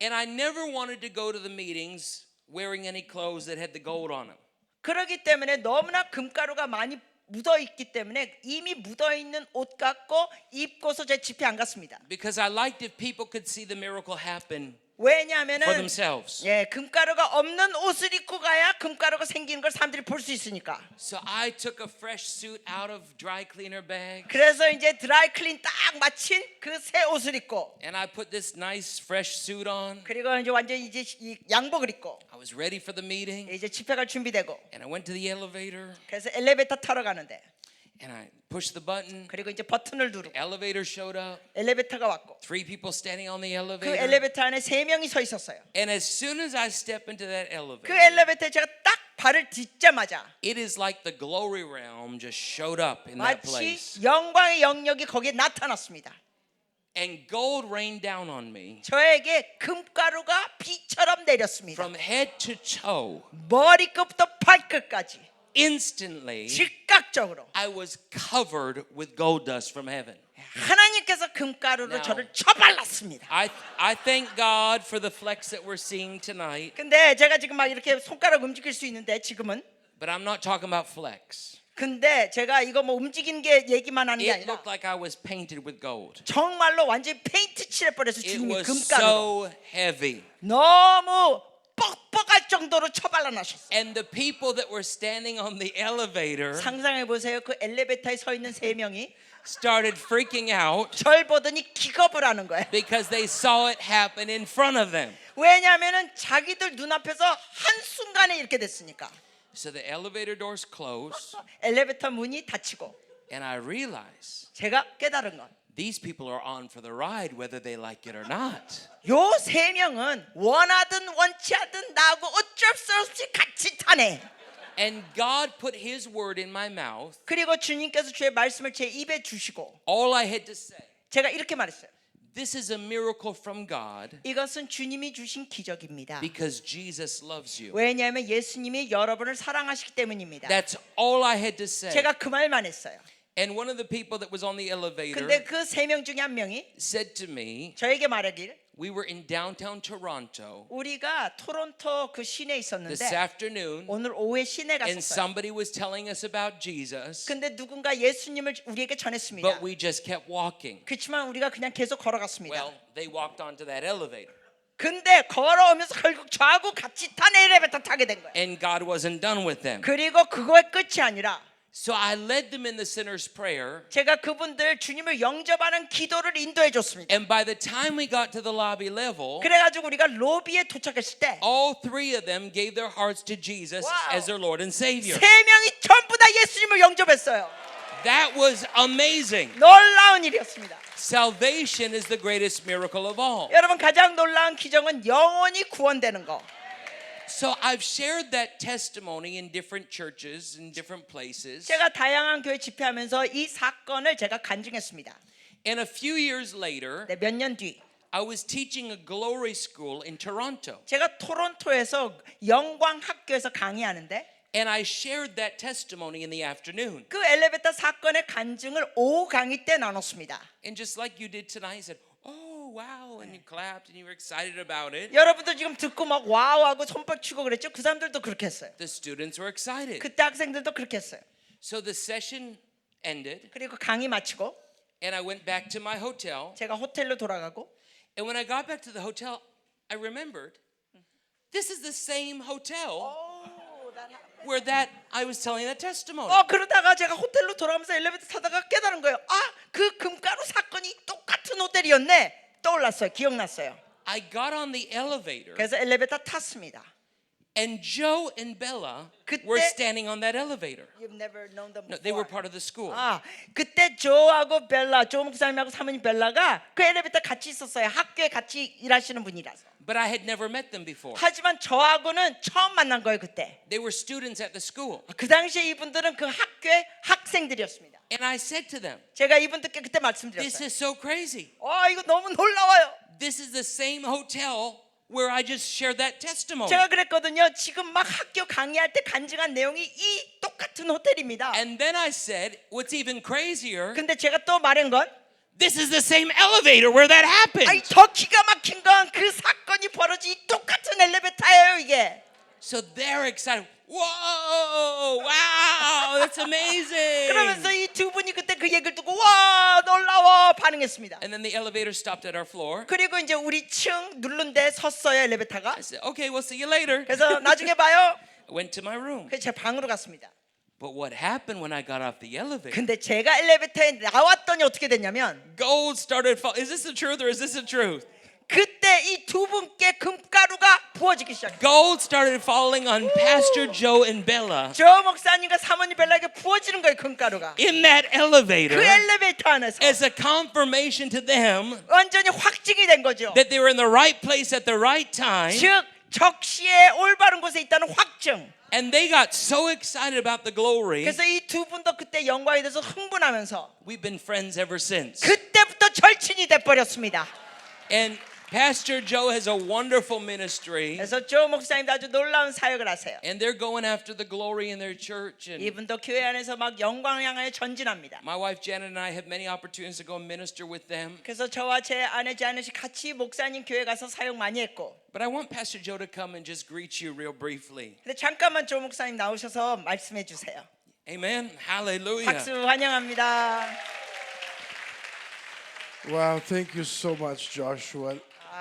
And I never wanted to go to the meetings wearing any clothes that had the gold on them. 그렇기 때문에 너무나 금가루가 많이 묻어 있기 때문에 이미 묻어 있는 옷 갖고 입고서 제 집회 안 갔습니다. Because I liked if people could see the miracle happen for 왜냐하면은 themselves. 예, 금가루가 없는 옷을 입고 가야 금가루가 생기는 걸 사람들이 볼 수 있으니까. So I took a fresh suit out of dry cleaner bag 그래서 이제 드라이클린 딱 마친 그 새 옷을 입고 and I put this nice fresh suit on. 그리고 이제 완전 이제 이 양복을 입고 I was ready for the meeting 이제 집회 갈 준비되고 and I went to the elevator 그래서 엘리베이터 타러 가는데 and I pushed the button. 그리고 이제 버튼을 누르고 Elevator showed up. 엘리베이터가 왔고 3 people standing on the 그 elevator. 엘리베이터 안에 3명이 서 있었어요. And as soon as I step into that 그 elevator, 엘리베이터에 제가 딱 발을 딛자마자 it is like the glory realm just showed up in that 마치 place. 영광의 영역이 거기에 나타났습니다. And gold rained down on me 저에게 금가루가 비처럼 내렸습니다. from head to toe. 머리끝부터 발끝까지 Instantly, 즉각적으로 I was covered with gold dust from heaven. 하나님께서 금가루로 Now- 저를 쳐발랐습니다. I thank God for the flex that we're seeing tonight, 근데 제가 지금 막 이렇게 손가락 움직일 수 있는데 지금은 but I'm not talking about flex. 근데 제가 이거 뭐 움직이는 게 얘기만 하는 게 It 아니라 looked like I was painted with gold. 정말로 완전히 페인트 칠해버려서 It 주님이 was 금가루로 so heavy. 너무 뻑뻑할 정도로 쳐발라나셨어요. And the people that were standing on the elevator 상상해 보세요. 그 엘리베이터에 서 있는 3명이 started freaking out 절 보더니 기겁을 하는 거예요. because they saw it happen in front of them. 왜냐하면은 자기들 눈앞에서 한 순간에 이렇게 됐으니까. So the elevator doors closed, 엘리베이터 문이 닫히고 and I realized 제가 깨달은 건 these people are on for the ride whether they like it or not. 요 3명은 원하든 원치 않든 나하고 어쩔 수 없이 같이 타네. And God put His word in my mouth. 그리고 주님께서 주의 말씀을 제 입에 주시고 All I had to say, 제가 이렇게 말했어요. this is a miracle from God 이것은 주님이 주신 기적입니다. because Jesus loves you. 왜냐하면 예수님이 여러분을 사랑하시기 때문입니다. That's all I had to say. 제가 그 말만 했어요. And one of the people that was on the elevator 근데 그 3명 중에 한 명이 said to me, 저에게 말하길 we were in downtown Toronto 우리가 토론토 그 시내에 this 있었는데 afternoon, 오늘 오후에 시내 and 갔었어요. somebody was telling us about Jesus, 근데 누군가 예수님을 우리에게 전했습니다. but we just kept walking. 그렇지만 우리가 그냥 계속 걸어갔습니다. Well, they walked onto that elevator, 근데 걸어오면서 결국 저하고 같이 탄 엘리베이터 타게 된 거예요. and God wasn't done with them. 그리고 그거의 끝이 아니라 So I led them in the sinner's prayer, 제가 그분들 주님을 영접하는 기도를 인도해 줬습니다. and by the time we got to the lobby level, 그래가지고 우리가 로비에 도착했을 때 all 3 of them gave their hearts to Jesus Wow. as their Lord and Savior. 3명이 전부 다 예수님을 영접했어요. That was amazing. 놀라운 일이었습니다. Salvation is the greatest miracle of all. 여러분 가장 놀라운 기적은 영원히 구원되는 거. So I've shared that testimony in different churches, in different places. 제가 다양한 교회 집회하면서 이 사건을 제가 간증했습니다. And a few years later, 네, 몇 년 뒤 I was teaching a glory school in Toronto. 제가 토론토에서 영광 학교에서 강의하는데 And I shared that testimony in the afternoon. 그 엘리베이터 사건의 간증을 오후 강의 때 나눴습니다. And just like you did tonight, you said, oh, wow, and you clapped and you were excited about it. 여러분도 지금 듣고 막 와우하고 손뼉 치고 그랬죠? 그 사람들도 그렇게 했어요. The students were excited. 그때 학생들도 그렇게 했어요. So the session ended, 그리고 강의 마치고 and I went back to my hotel. 제가 호텔로 돌아가고 And when I got back to the hotel, I remembered this is the same hotel where that I was telling that testimony. 그러다가 제가 호텔로 돌아가면서 엘리베이터 타다가 깨달은 거예요. 그 금가루 사건이 똑같은 호텔이었네. 떠올랐어요. 기억났어요. I got on the elevator, 그래서 엘리베이터 탔습니다. and Joe and Bella 그때- were standing on that elevator. You've never known them No, they were before. part of the school. 그때 조하고 벨라, 조 목사님하고 사모님 벨라가 그 엘리베이터 같이 있었어요. 학교에 같이 일하시는 분이라서. But I had never met them before. 하지만 저하고는 처음 만난 거예요 그때. They were students at the school. 그 당시에 이분들은 그 학교의 학생들이었습니다. And I said to them, 제가 이분들께 그때 this 말씀드렸어요. is so crazy. 이거 너무 놀라워요. This is the same hotel where I just shared that testimony. 제가 그랬거든요. 지금 막 학교 강의할 때 간증한 내용이 이 똑같은 호텔입니다. And then I said, what's even crazier, 근데 제가 또 말한 건 this is the same elevator where that happened. 더 기가 막힌 건 그 사건이 벌어진 이 똑같은 엘리베이터예요 이게. So they're excited. Whoa, wow, that's amazing. 그러면서 이 두 분이 그때 그 얘기를 듣고 와 놀라워 반응했습니다. And then the elevator stopped at our floor. 그리고 이제 우리 층 누른 데 섰어요 엘리베이터가. I said, okay, we'll see you later. 그래서 나중에 봐요. I went to my room. 그래서 제 방으로 갔습니다. But what happened when I got off the elevator? 근데 제가 엘리베이터에 나왔더니 어떻게 됐냐면 Gold started falling. Is this the truth or is this the truth? 그때 이 두 분께 금가루가 부어지기 시작해요. Gold started falling on Pastor Joe and Bella 조 목사님과 사모님 벨라에게 부어지는 거예요 금가루가. in that elevator 그 엘리베이터 안에서 as a confirmation to them 완전히 확증이 된 거죠. that they were in the right place at the right time. 즉 적시에 올바른 곳에 있다는 확증. And they got so excited about the glory. 그래서 이 두 분도 그때 영광에 대해서 흥분하면서 We've been friends ever since. 그때부터 절친이 돼버렸습니다. And Pastor Joe has a wonderful ministry. 그래서 조 목사님도 아주 놀라운 사역을 하세요. And they're going after the glory in their church. And 이분도 교회 안에서 막 영광 향하여 전진합니다. my wife Janet and I have many opportunities to go and minister with them. 그래서 저와 제 아내 자넷이 같이 목사님 교회 가서 사역 많이 했고. But I want Pastor Joe to come and just greet you real briefly. 근데 잠깐만 조 목사님 나오셔서 말씀해 주세요. Amen. Hallelujah. 박수 환영합니다. Wow, thank you so much, Joshua.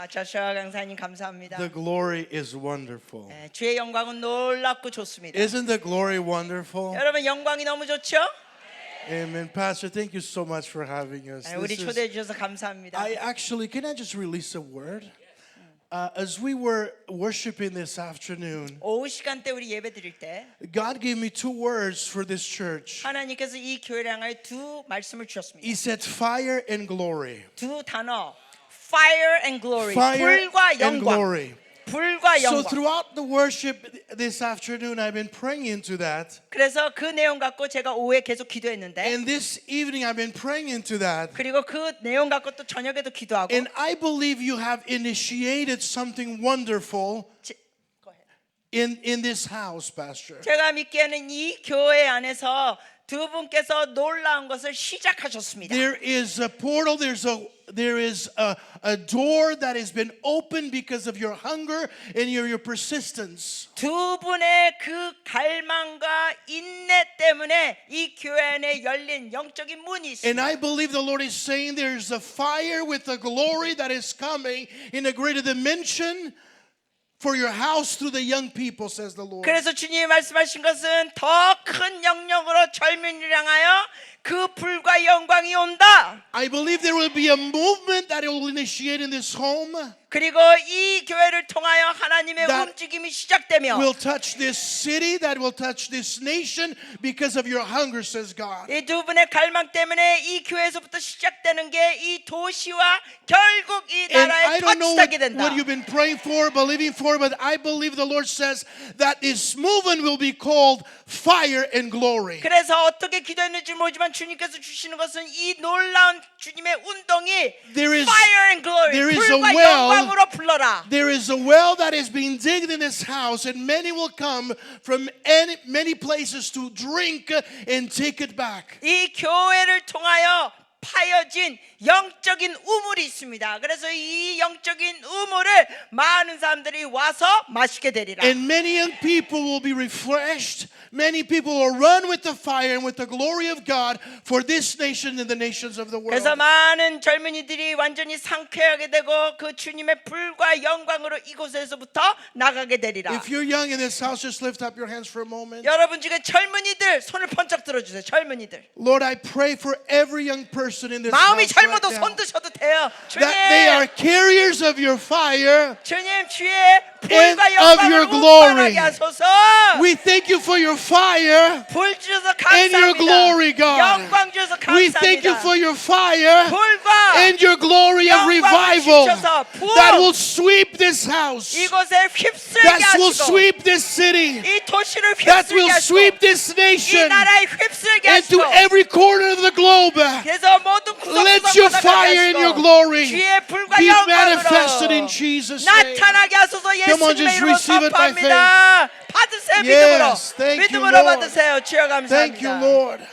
저슈아 강사님 감사합니다. The glory is wonderful. 네, 주의 영광은 놀랍고 좋습니다. Isn't the glory wonderful? 여러분 영광이 너무 좋죠? Amen. Pastor, thank you so much for having us. 네, 우리 This is- 초대해 주셔서 감사합니다. can I just release a word? As we were worshiping this afternoon, 오후 시간 때 우리 예배 드릴 때 God gave me two words for this church. 하나님께서 이 교회를 향하여 두 말씀을 주셨습니다. He said fire and glory. 두 단어 fire and glory Fire 불과 and 영광 glory. 불과 So 영광 throughout the worship this afternoon, I've been praying into that. 그래서 그 내용 갖고 제가 오후에 계속 기도했는데 And this evening, I've been praying into that. 그리고 그 내용 갖고 또 저녁에도 기도하고 And I believe you have initiated something wonderful go ahead. in this house, Pastor. 제가 믿기에는 이 교회 안에서 두 분께서 놀라운 것을 시작하셨습니다. There is a portal, there is a door that has been opened because of your hunger and your persistence. 두 분의 그 갈망과 인내 때문에 이 교회 안에 열린 영적인 문이 And 있습니다. I believe the Lord is saying there's a fire with the glory that is coming in a greater dimension for your house through the young people, says the Lord. 그래서 주님이 말씀하신 것은 더 큰 영역으로 젊은이를 향하여 그 불과 영광이 온다. I believe there will be a movement that will initiate in this home. 그리고 이 교회를 통하여 하나님의 That 움직임이 시작되며 will touch this city, that will touch this nation because of your hunger, says God. 이 두 분의 갈망 때문에 이 교회에서부터 시작되는 게 이 도시와 결국 이 And I 나라에 don't know 터치하게 된다. what you've been praying for, believing for, but I believe the Lord says that this movement will be called fire and glory. 그래서 어떻게 기도했는지 모르지만 주님께서 주시는 것은 이 놀라운 주님의 운동이 There is- fire and glory, there is a 불과 well- 영광으로 불러라. There is a well that is being digged in this house, and many will come from many places to drink and take it back. 이 교회를 통하여 파여진 영적인 우물이 있습니다. 그래서 이 영적인 우물을 많은 사람들이 와서 마시게 되리라. And many young people will be refreshed. Many people will run with the fire and with the glory of God for this nation and the nations of the world. 그래서 많은 젊은이들이 완전히 상쾌하게 되고 그 주님의 불과 영광으로 이곳에서부터 나가게 되리라. If you're young in this house, just lift up your hands for a moment. 여러분 중에 젊은이들 손을 번쩍 들어주세요. 젊은이들 Lord, I pray for every young person in this 마음이 house right 젊어도 now, 손 드셔도 돼요. that they are 주님, carriers of your fire. 주님 주의 and 불과 of your 영광을 glory. 운반하게 하소서. We thank you for your fire 불 주셔서 and your 감사합니다. glory, God. 영광 주셔서 We thank you 감사합니다. for your fire 불과 and your glory of 영광을 revival 주셔서 부어 that will sweep this house, 이곳에 휩쓸게 that will 하시고 sweep this city, 이 도시를 that 휩쓸게 will 하시고 sweep this 이 nation 나라에 휩쓸게 into 하시고 every corner of the globe. 그래서 모든 Let your 구석구석 fire and your glory 주의 불과 be manifested 영광으로 in Jesus' name. 나타나게 하소서 Come on, 예수님의 just 이름으로 receive it by 선포합니다. 받으세요. Yes, thank you, 믿음으로 Lord. 받으세요. 주여 Thank you, 감사합니다. Lord.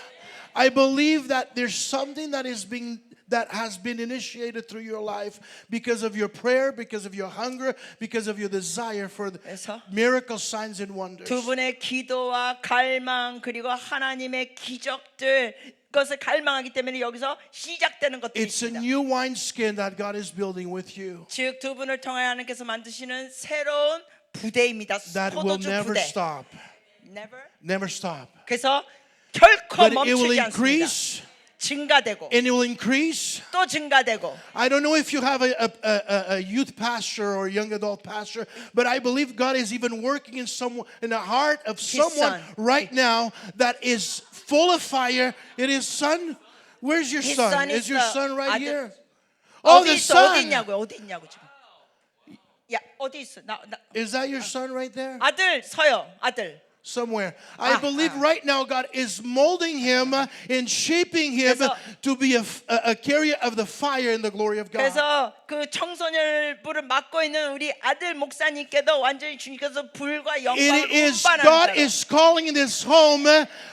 I believe that there's something that has been initiated through your life because of your prayer, because of your hunger, because of your desire for the 그래서 miracle signs and wonders. 두 분의 기도와 갈망 그리고 하나님의 기적들 그것을 갈망하기 때문에 여기서 시작되는 것들이 It's a 있습니다. new wineskin that God is building with you 즉 두 분을 통해 하나님께서 만드시는 새로운 부대입니다. that will 포도주 never 부대. stop. Never. Never stop. 그래서 결코 But it will 멈추지 않습니다. increase 증가되고 and it will increase. 또 증가되고. I don't know if you have a youth pastor or a young adult pastor, but I believe God is even working in the heart of someone son. right now that is full of fire. It is son. Where's your His son? son Is is your the son right other- here? Oh, the 어디 있어? 어디 son. 있냐고요? 어디 있냐고 지금. 야 어디 있어? 나 Is that your son right there? 아들 서요. 아들. Somewhere. I believe right now God is molding him and shaping him to be a carrier of the fire and the glory of God. 그래서 그 청소년부를 맡고 있는 우리 아들 목사님께도 완전히 주님께서 불과 영광을 It is 운반하는 God 자로. is calling in this home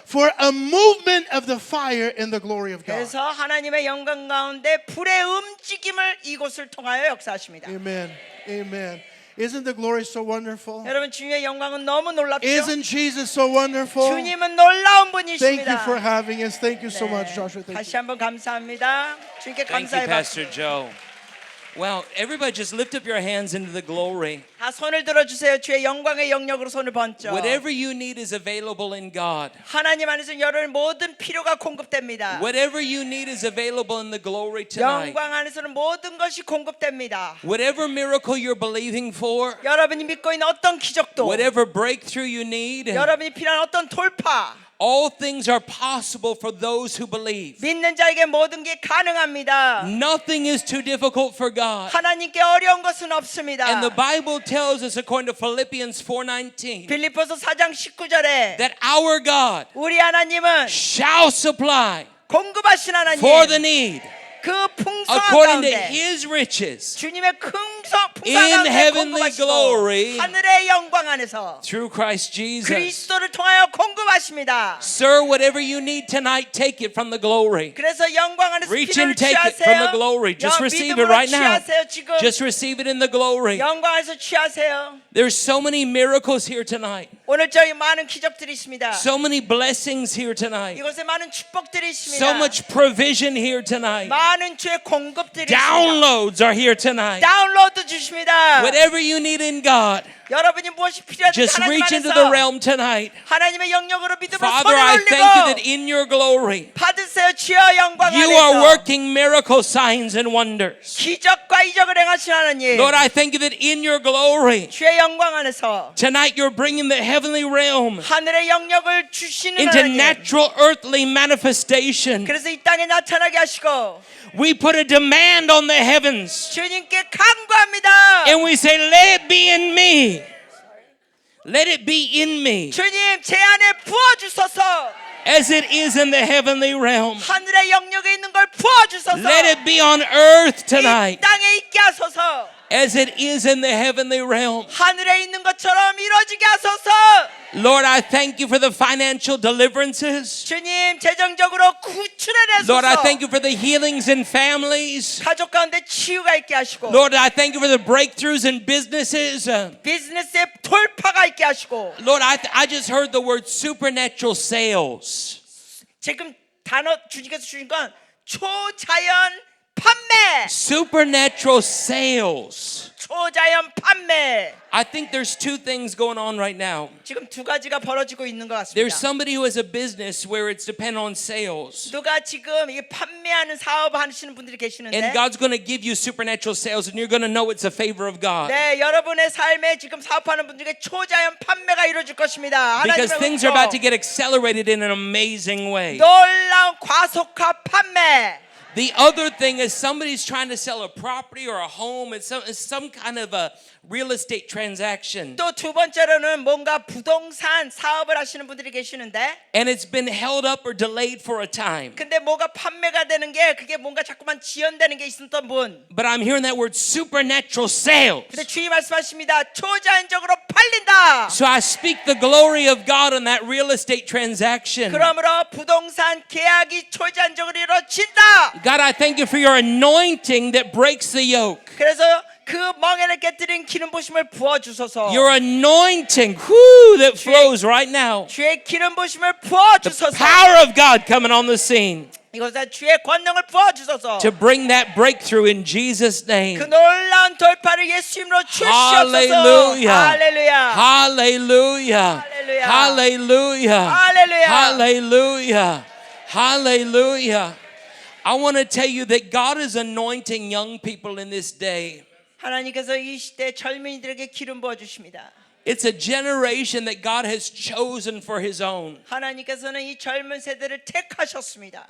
for a movement of the fire and the glory of God. 그래서 하나님의 영광 가운데 불의 움직임을 이곳을 통하여 역사하십니다. Amen. Amen. Isn't the glory so wonderful? 여러분 주님의 영광은 너무 놀랍죠? Isn't Jesus so wonderful? 주님은 놀라운 Thank you for 분이십니다. having us. Thank you so 네. much, Joshua. Thank 다시 you. 한번 감사합니다. 주님께 Thank you, 감사의 Pastor 박수. Joe. Well, everybody just lift up your hands into the glory. 다 손을 들어주세요. 주의 영광의 영역으로 손을 번쩍. Whatever you need is available in God. 하나님 안에서 여러분 모든 필요가 공급됩니다. Whatever you need is available in the glory tonight. 영광 안에서는 모든 것이 공급됩니다. Whatever miracle you're believing for, 여러분이 믿고 있는 어떤 기적도, whatever breakthrough you need, 여러분이 필요한 어떤 돌파, all things are possible for those who believe. 믿는 자에게 모든 게 가능합니다. Nothing is too difficult for God. 하나님께 어려운 것은 없습니다. And the Bible tells us, according to Philippians 4:19, 빌립보서 4장 19절에 that our God 우리 하나님은 shall supply 공급하신 하나님, for the need 그 풍성한 according to 가운데 His riches 주님의 풍성한 in 가운데 heavenly glory 공급하시고 하늘의 영광 안에서 through Christ Jesus. 그리스도를 통하여 공급하십니다. Sir, whatever you need tonight, take it from the glory. 그래서 영광 안에서 Reach 필요를 and take it 취하세요. from the glory. Just receive it 믿음으로 right now. 취하세요. 지금 Just receive it in the glory. 영광 안에서 취하세요. There's so many miracles here tonight. 오늘 저희 많은 기적들이 있습니다. So many blessings here tonight. 이곳에 많은 축복들이 있습니다. So much provision here tonight. 많은 주의 공급들이 있습니다. Downloads are here tonight. 다운로드 주십니다. Whatever you need in God, 여러분이 무엇이 필요한지 just 하나님 reach into the 안에서 realm tonight. 하나님의 영역으로 믿음으로 Father, 손을 I thank you that 올리고 in your glory, 받으세요. 주여 영광 you are 안에서 working miracle signs and wonders. 기적과 이적을 행하신 하나님, Lord, I thank you that in your glory, 주의 영광 안에서 tonight you're bringing the heavenly realm 하늘의 영역을 주시는 into 하나님, natural earthly manifestation. 그래서 이 땅에 나타나게 하시고 We put a demand on the heavens 주님께 간구합니다. and we say, let it be in me. Let it be in me. 주님 제 안에 부어주소서. as it is in the heavenly realm. 하늘의 영역에 있는 걸 부어주소서. Let it be on earth 이 tonight 땅에 있게 하소서. as it is in the heavenly realm. 하늘에 있는 것처럼 이루어지게 하소서. Lord, I thank you for the financial deliverances. 주님 재정적으로 구출해 Lord, I 내소서. thank you for the healings in families. 가족 가운데 치유가 있게 하시고 Lord, I thank you for the breakthroughs in businesses. 비즈니스에 돌파가 있게 하시고 Lord, I just heard the word supernatural sales. 지금 단어 주님께서 주신 건 초자연 판매. Supernatural sales. 초자연 판매. I think there's two things going on right now. 지금 두 가지가 벌어지고 있는 것 같습니다. There's somebody who has a business where it's dependent on sales. 누가 지금 이 판매하는 사업 하시는 분들이 계시는데 And God's going to give you supernatural sales and you're going to know it's a favor of God. 네, 여러분의 삶에 지금 사업하는 분들에게 초자연 판매가 이루어질 것입니다. Because 하나님의 things are about to 은혜로 get accelerated in an amazing way. 놀라운 과속화 판매. The other thing is somebody's trying to sell a property or a home. It's some kind of a real estate transaction. 또 두 번째로는 뭔가 부동산 사업을 하시는 분들이 계시는데 And it's been held up or delayed for a time. 근데 뭐가 판매가 되는 게 그게 뭔가 자꾸만 지연되는 게 있었던 분. But I'm hearing that word supernatural sales. 근데 주님 말씀하십니다. 초자연적으로 팔린다. So I speak the glory of God on that real estate transaction. 그러므로 부동산 계약이 초자연적으로 이루어진다. God, I thank you for your anointing that breaks the yoke. 그래서 그 멍에를 깨뜨린 기름 부심을 부어 주소서. Your anointing, whoo, that flows right now. 주의 기름 부심을 부어 The 주소서. power of God coming on the scene 이곳에 주의 권능을 부어 주소서. to bring that breakthrough in Jesus' 그 name. 놀라운 돌파를 예수님으로 주시옵소서. Hallelujah. 할렐루야. Hallelujah. Hallelujah. Hallelujah. Hallelujah. Hallelujah. Hallelujah. I want to tell you that God is anointing young people in this day. 하나님께서 이 시대 젊은이들에게 기름 부어 주십니다. It's a generation that God has chosen for His own. 하나님께서는 이 젊은 세대를 택하셨습니다.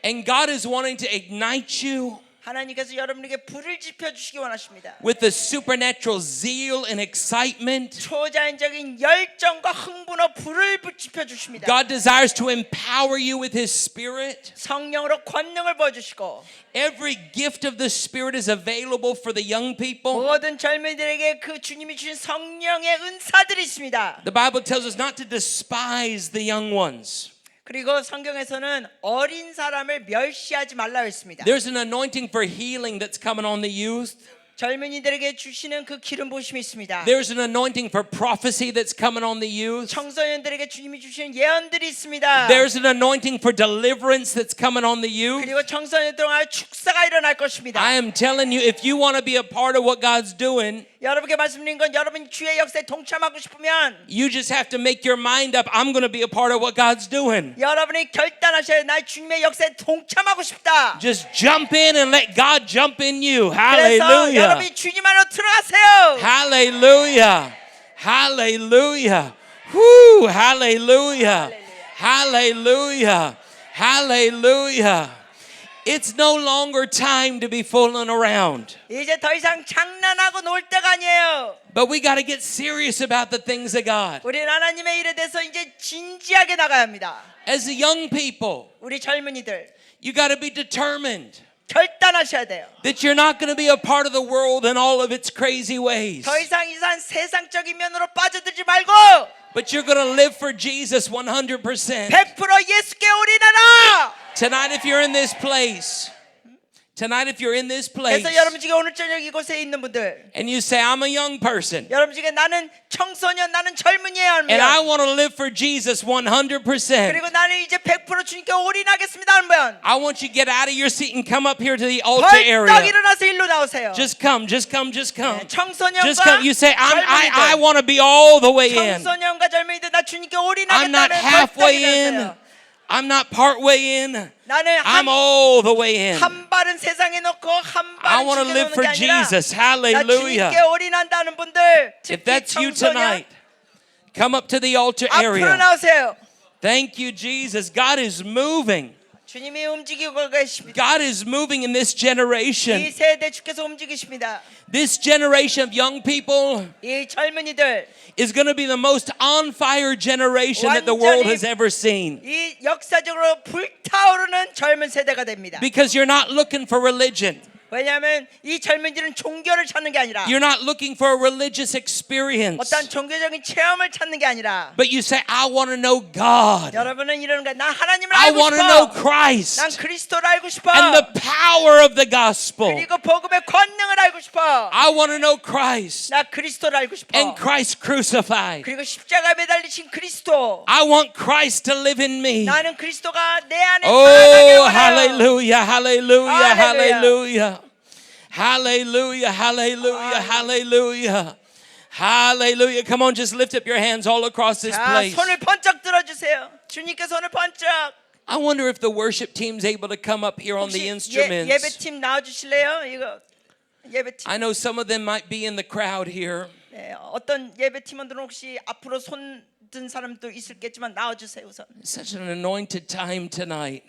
And God is wanting to ignite you 하나님께서 여러분에게 불을 지펴 주시기 원하십니다. with the supernatural zeal and excitement. 초자연적인 열정과 흥분으로 불을 지펴 주십니다. God desires to empower you with His Spirit. 성령으로 권능을 부어 주시고 Every gift of the Spirit is available for the young people. 모든 젊은이들에게 그 주님이 주신 성령의 은사들이 있습니다. The Bible tells us not to despise the young ones. 그리고 성경에서는 어린 사람을 멸시하지 말라 했습니다. There's an anointing for healing that's coming on the youth. 젊은이들에게 주시는 그 기름 부심이 있습니다. There's an anointing for prophecy that's coming on the youth. 청소년들에게 주님이 주시는 예언들이 있습니다. There's an anointing for deliverance that's coming on the youth. 그리고 청소년 동안 축사가 일어날 것입니다. I am telling you, if you want to be a part of what God's doing, 여러분께 말씀드린 건 여러분 주의 역사에 동참하고 싶으면 you just have to make your mind up. I'm going to be a part of what God's doing. 여러분이 결단하셔야 해. 나 주님의 역사에 동참하고 싶다. Just jump in and let God jump in you. 그래서 Hallelujah. 여러분이 주님 안으로 들어가세요. Hallelujah. Hallelujah. Woo. Hallelujah. Hallelujah. Hallelujah. It's no longer time to be fooling around. 이제 더 이상 장난하고 놀 때가 아니에요. But we got to get serious about the things of God. 우리는 하나님의 일에 대해서 이제 진지하게 나가야 합니다. As the young people, 우리 젊은이들 you got to be determined 결단하셔야 돼요. that you're not going to be a part of the world in all of its crazy ways. 더 이상 이상 세상적인 면으로 빠져들지 말고 But you're going to live for Jesus 100%. 100% 예수께 올인하라. Tonight, if you're in this place, 그래서 여러분 중에 오늘 저녁 이곳에 있는 분들, and you say, I'm a young person, 여러분 중에 나는 청소년, 나는 젊은이에요. and I want to live for Jesus 100%. 그리고 나는 이제 100% 주님께 올인하겠습니다. 하면 I want you to get out of your seat and come up here to the altar 벌떡 area. 일어나서 일로 나오세요. Just come. Just come. 청소년과 Just come. You say, I 젊은이들, want to be all the way in. 청소년과 젊은이들 나 주님께 I'm not 올인하겠다는 halfway 벌떡 in. 일어나세요. I'm not part way in. 나는 I'm all the way in. 한 발은 세상에 놓고 한 I 발은 want to 주님께 live 놓는 for 게 아니라 Jesus. 나 Hallelujah. 주님께 올인한다는 분들, If 특히 that's you 청소년 tonight, come up to the altar 앞으로 area. 나오세요. Thank you, Jesus. God is moving. 주님이 움직이고 계십니다. God is moving in this 이 generation. 세대 주께서 움직이십니다. This generation of young people 이 젊은이들 is going to be the most on fire generation that the world has ever seen. 이 역사적으로 불타오르는 젊은 세대가 됩니다. Because you're not looking for religion. 왜냐하면 이 젊은이들은 종교를 찾는 게 아니라 You're not looking for a religious experience. 어떤 종교적인 체험을 찾는 게 아니라 But you say, I want to know God. 여러분은 이러는 거야. 난 하나님을 I 알고 want to know 싶어. 난 Christ 그리스도를 알고 싶어. and the power of the gospel. 그리고 복음의 권능을 알고 싶어. I want to know Christ 나 그리스도를 알고 싶어. and Christ crucified. 그리고 십자가에 매달리신 그리스도. I want Christ to live in me. 나는 그리스도가 내 안에 살아가기를 Oh, 원해요. hallelujah, hallelujah, Hallelujah. hallelujah. Hallelujah, hallelujah, hallelujah. Hallelujah. Come on, just lift up your hands all across this 자, place. 손을 번쩍 들어주세요. 주님께 손을 번쩍. I wonder if the worship team's able to come up here on the 혹시 instruments. 예배팀 나와주실래요? 이거 예배팀. I know some of them might be in the crowd here. 네, 어떤 예배팀원들은 혹시 앞으로 손 든 사람도 있을겠지만 나와주세요 우선. Such an anointed time tonight.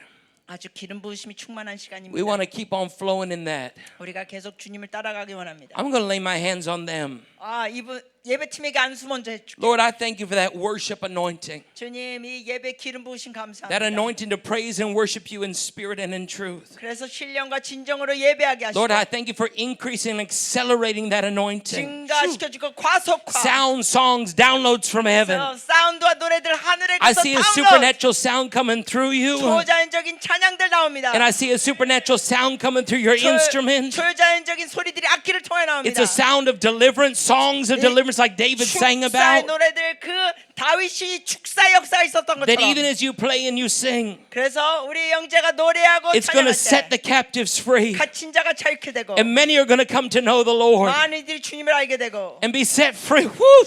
아주 기름 부으심이 충만한 시간입니다. We want to keep on flowing in that. 우리가 계속 주님을 따라가기 원합니다. I'm going to lay my hands on them. 이분 예배팀에게 안수 먼저 해줄게요. Lord, I thank you for that worship anointing. 주님 이 예배 기름 부으심 감사합니다. That anointing to praise and worship you in spirit and in truth. 그래서 신령과 진정으로 예배하게 하시고 Lord, I thank you for increasing and accelerating that anointing. 증가시켜주고 과속화. Sound songs, downloads from heaven. 사운드와 노래들 하늘에서 I see a 다운로드. supernatural sound coming through you. 초자연적인 찬양들 나옵니다. And I see a supernatural sound coming through your instrument. 초자연적인 소리들이 악기를 통해 나옵니다. It's a sound of deliverance, songs of deliverance like David sang 축사의 about. 노래들 그 다윗이 축사 역사에 있었던 That even 것처럼. as you play and you sing, 그래서 우리 영재가 노래하고 it's going to 찬양할 set the 때 captives free. 갇힌 자가 자유케 되고 And many are going to come to know the Lord 많은 이들이 주님을 알게 되고 and be set free. Whoo!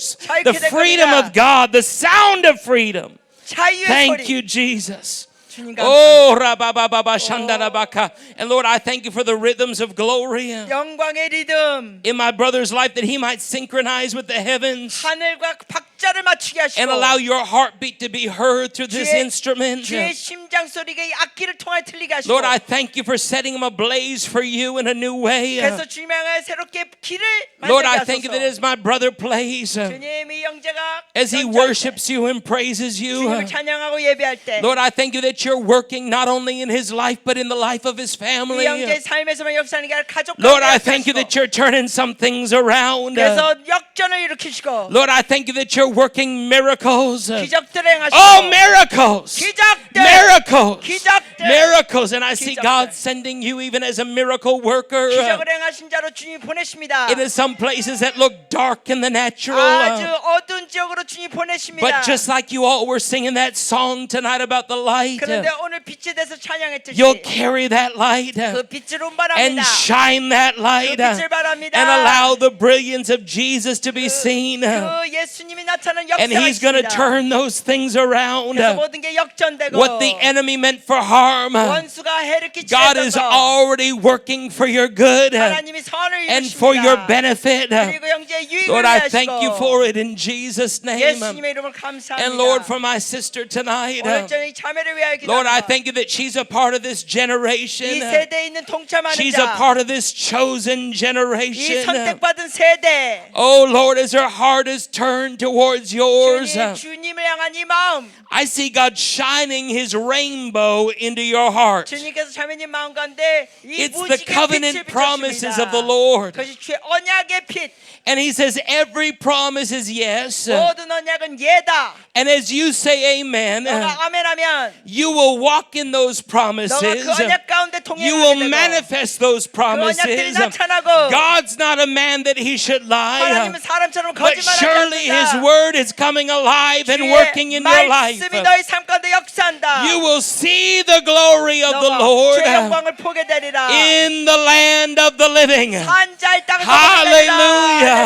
The freedom of God, the sound of freedom. 자유의 Thank 소리. you, Jesus. 주님 Oh, 감사합니다. rabababa shandarabaka. And Lord, I thank you for the rhythms of glory 영광의 리듬 in my brother's life that he might synchronize with the heavens 하늘과 박자를 맞추게 하시고 and allow your heartbeat to be heard through this instrument. 주의 심장 소리가 이 악기를 통해 들리게 하시고 Lord, I thank you for setting him ablaze for you in a new way. 그래서 주님 향해 새롭게 길을 Lord, 만들게 I thank you that 하소서. as my brother plays, 주님 이 영재가 as he 연주할 때, worships you and praises you, 주님을 찬양하고 예배할 때 Lord, I thank you that you're working not only in his life but in the life of his 이 family. 영재의 삶에서만 역사하는 게 아니라 가족 Lord, 가운데 I thank you 역사하시고. that you're turning some things around. 그래서 역전을 일으키시고 Lord, I thank you that you're working miracles. 기적들을 행하시고 Oh, miracles! 기적들 Miracles! 기적들 Miracles! And I see 기적들. God sending you even as a miracle worker 기적을 행하신 자로 주님 보내십니다. into some places that look dark in the natural. 아주 어두운 지역으로 주님 보내십니다. But just like you all were singing that song tonight about the light, 그런데 오늘 빛에 대해서 찬양했듯이 you'll carry that light 그 빛을 and 운반합니다. shine that light 그 빛을 바랍니다. and allow the brilliance of Jesus to be seen. 그 예수님이 나타나는 And 역사가 he's going to 있습니다. turn those things around. 그래서 모든 게 역전되고 What the enemy meant for harm, 원수가 해를 끼치는 God is already working for your good 하나님이 선을 and for your 이루십니다. benefit. 그리고 영재의 유익을 Lord, I 위하시고 thank you for it in Jesus' name. 예수님의 이름을 감사합니다. And Lord, for my sister tonight, 오늘 저희 자매를 위하여 Lord, I 기도합니다. thank you that she's a part of this 이 generation. 세대에 있는 동참하는 She's a 자, part of this chosen 이 generation. 선택받은 세대, Oh Lord, as her heart is turned towards yours, 주님을 향한 이 마음, I see God shining his rainbow into your heart. 주님께서 자매님 마음 가운데 이 It's the 무지개 covenant 빛을 promises of the 비추십니다. Lord. 그것이 주의 언약의 빛, And he says every promise is yes. 모든 언약은 예다. And as you say amen, 너가 아멘하면 you will walk in those 너가 promises. 그 언약 가운데 You will 동행하게 되고 manifest those 그 언약들이 promises. 나타나고 God's not a man that he should lie. 하나님은 사람처럼 But 거짓말하지 surely his 않는다. word is coming alive and working in your life. 말씀이 너희 삶 가운데 역사한다. You will see the glory of the 너가 Lord 주의 영광을 보게 되리라. in the land of the living. 산자의 땅에서 Hallelujah.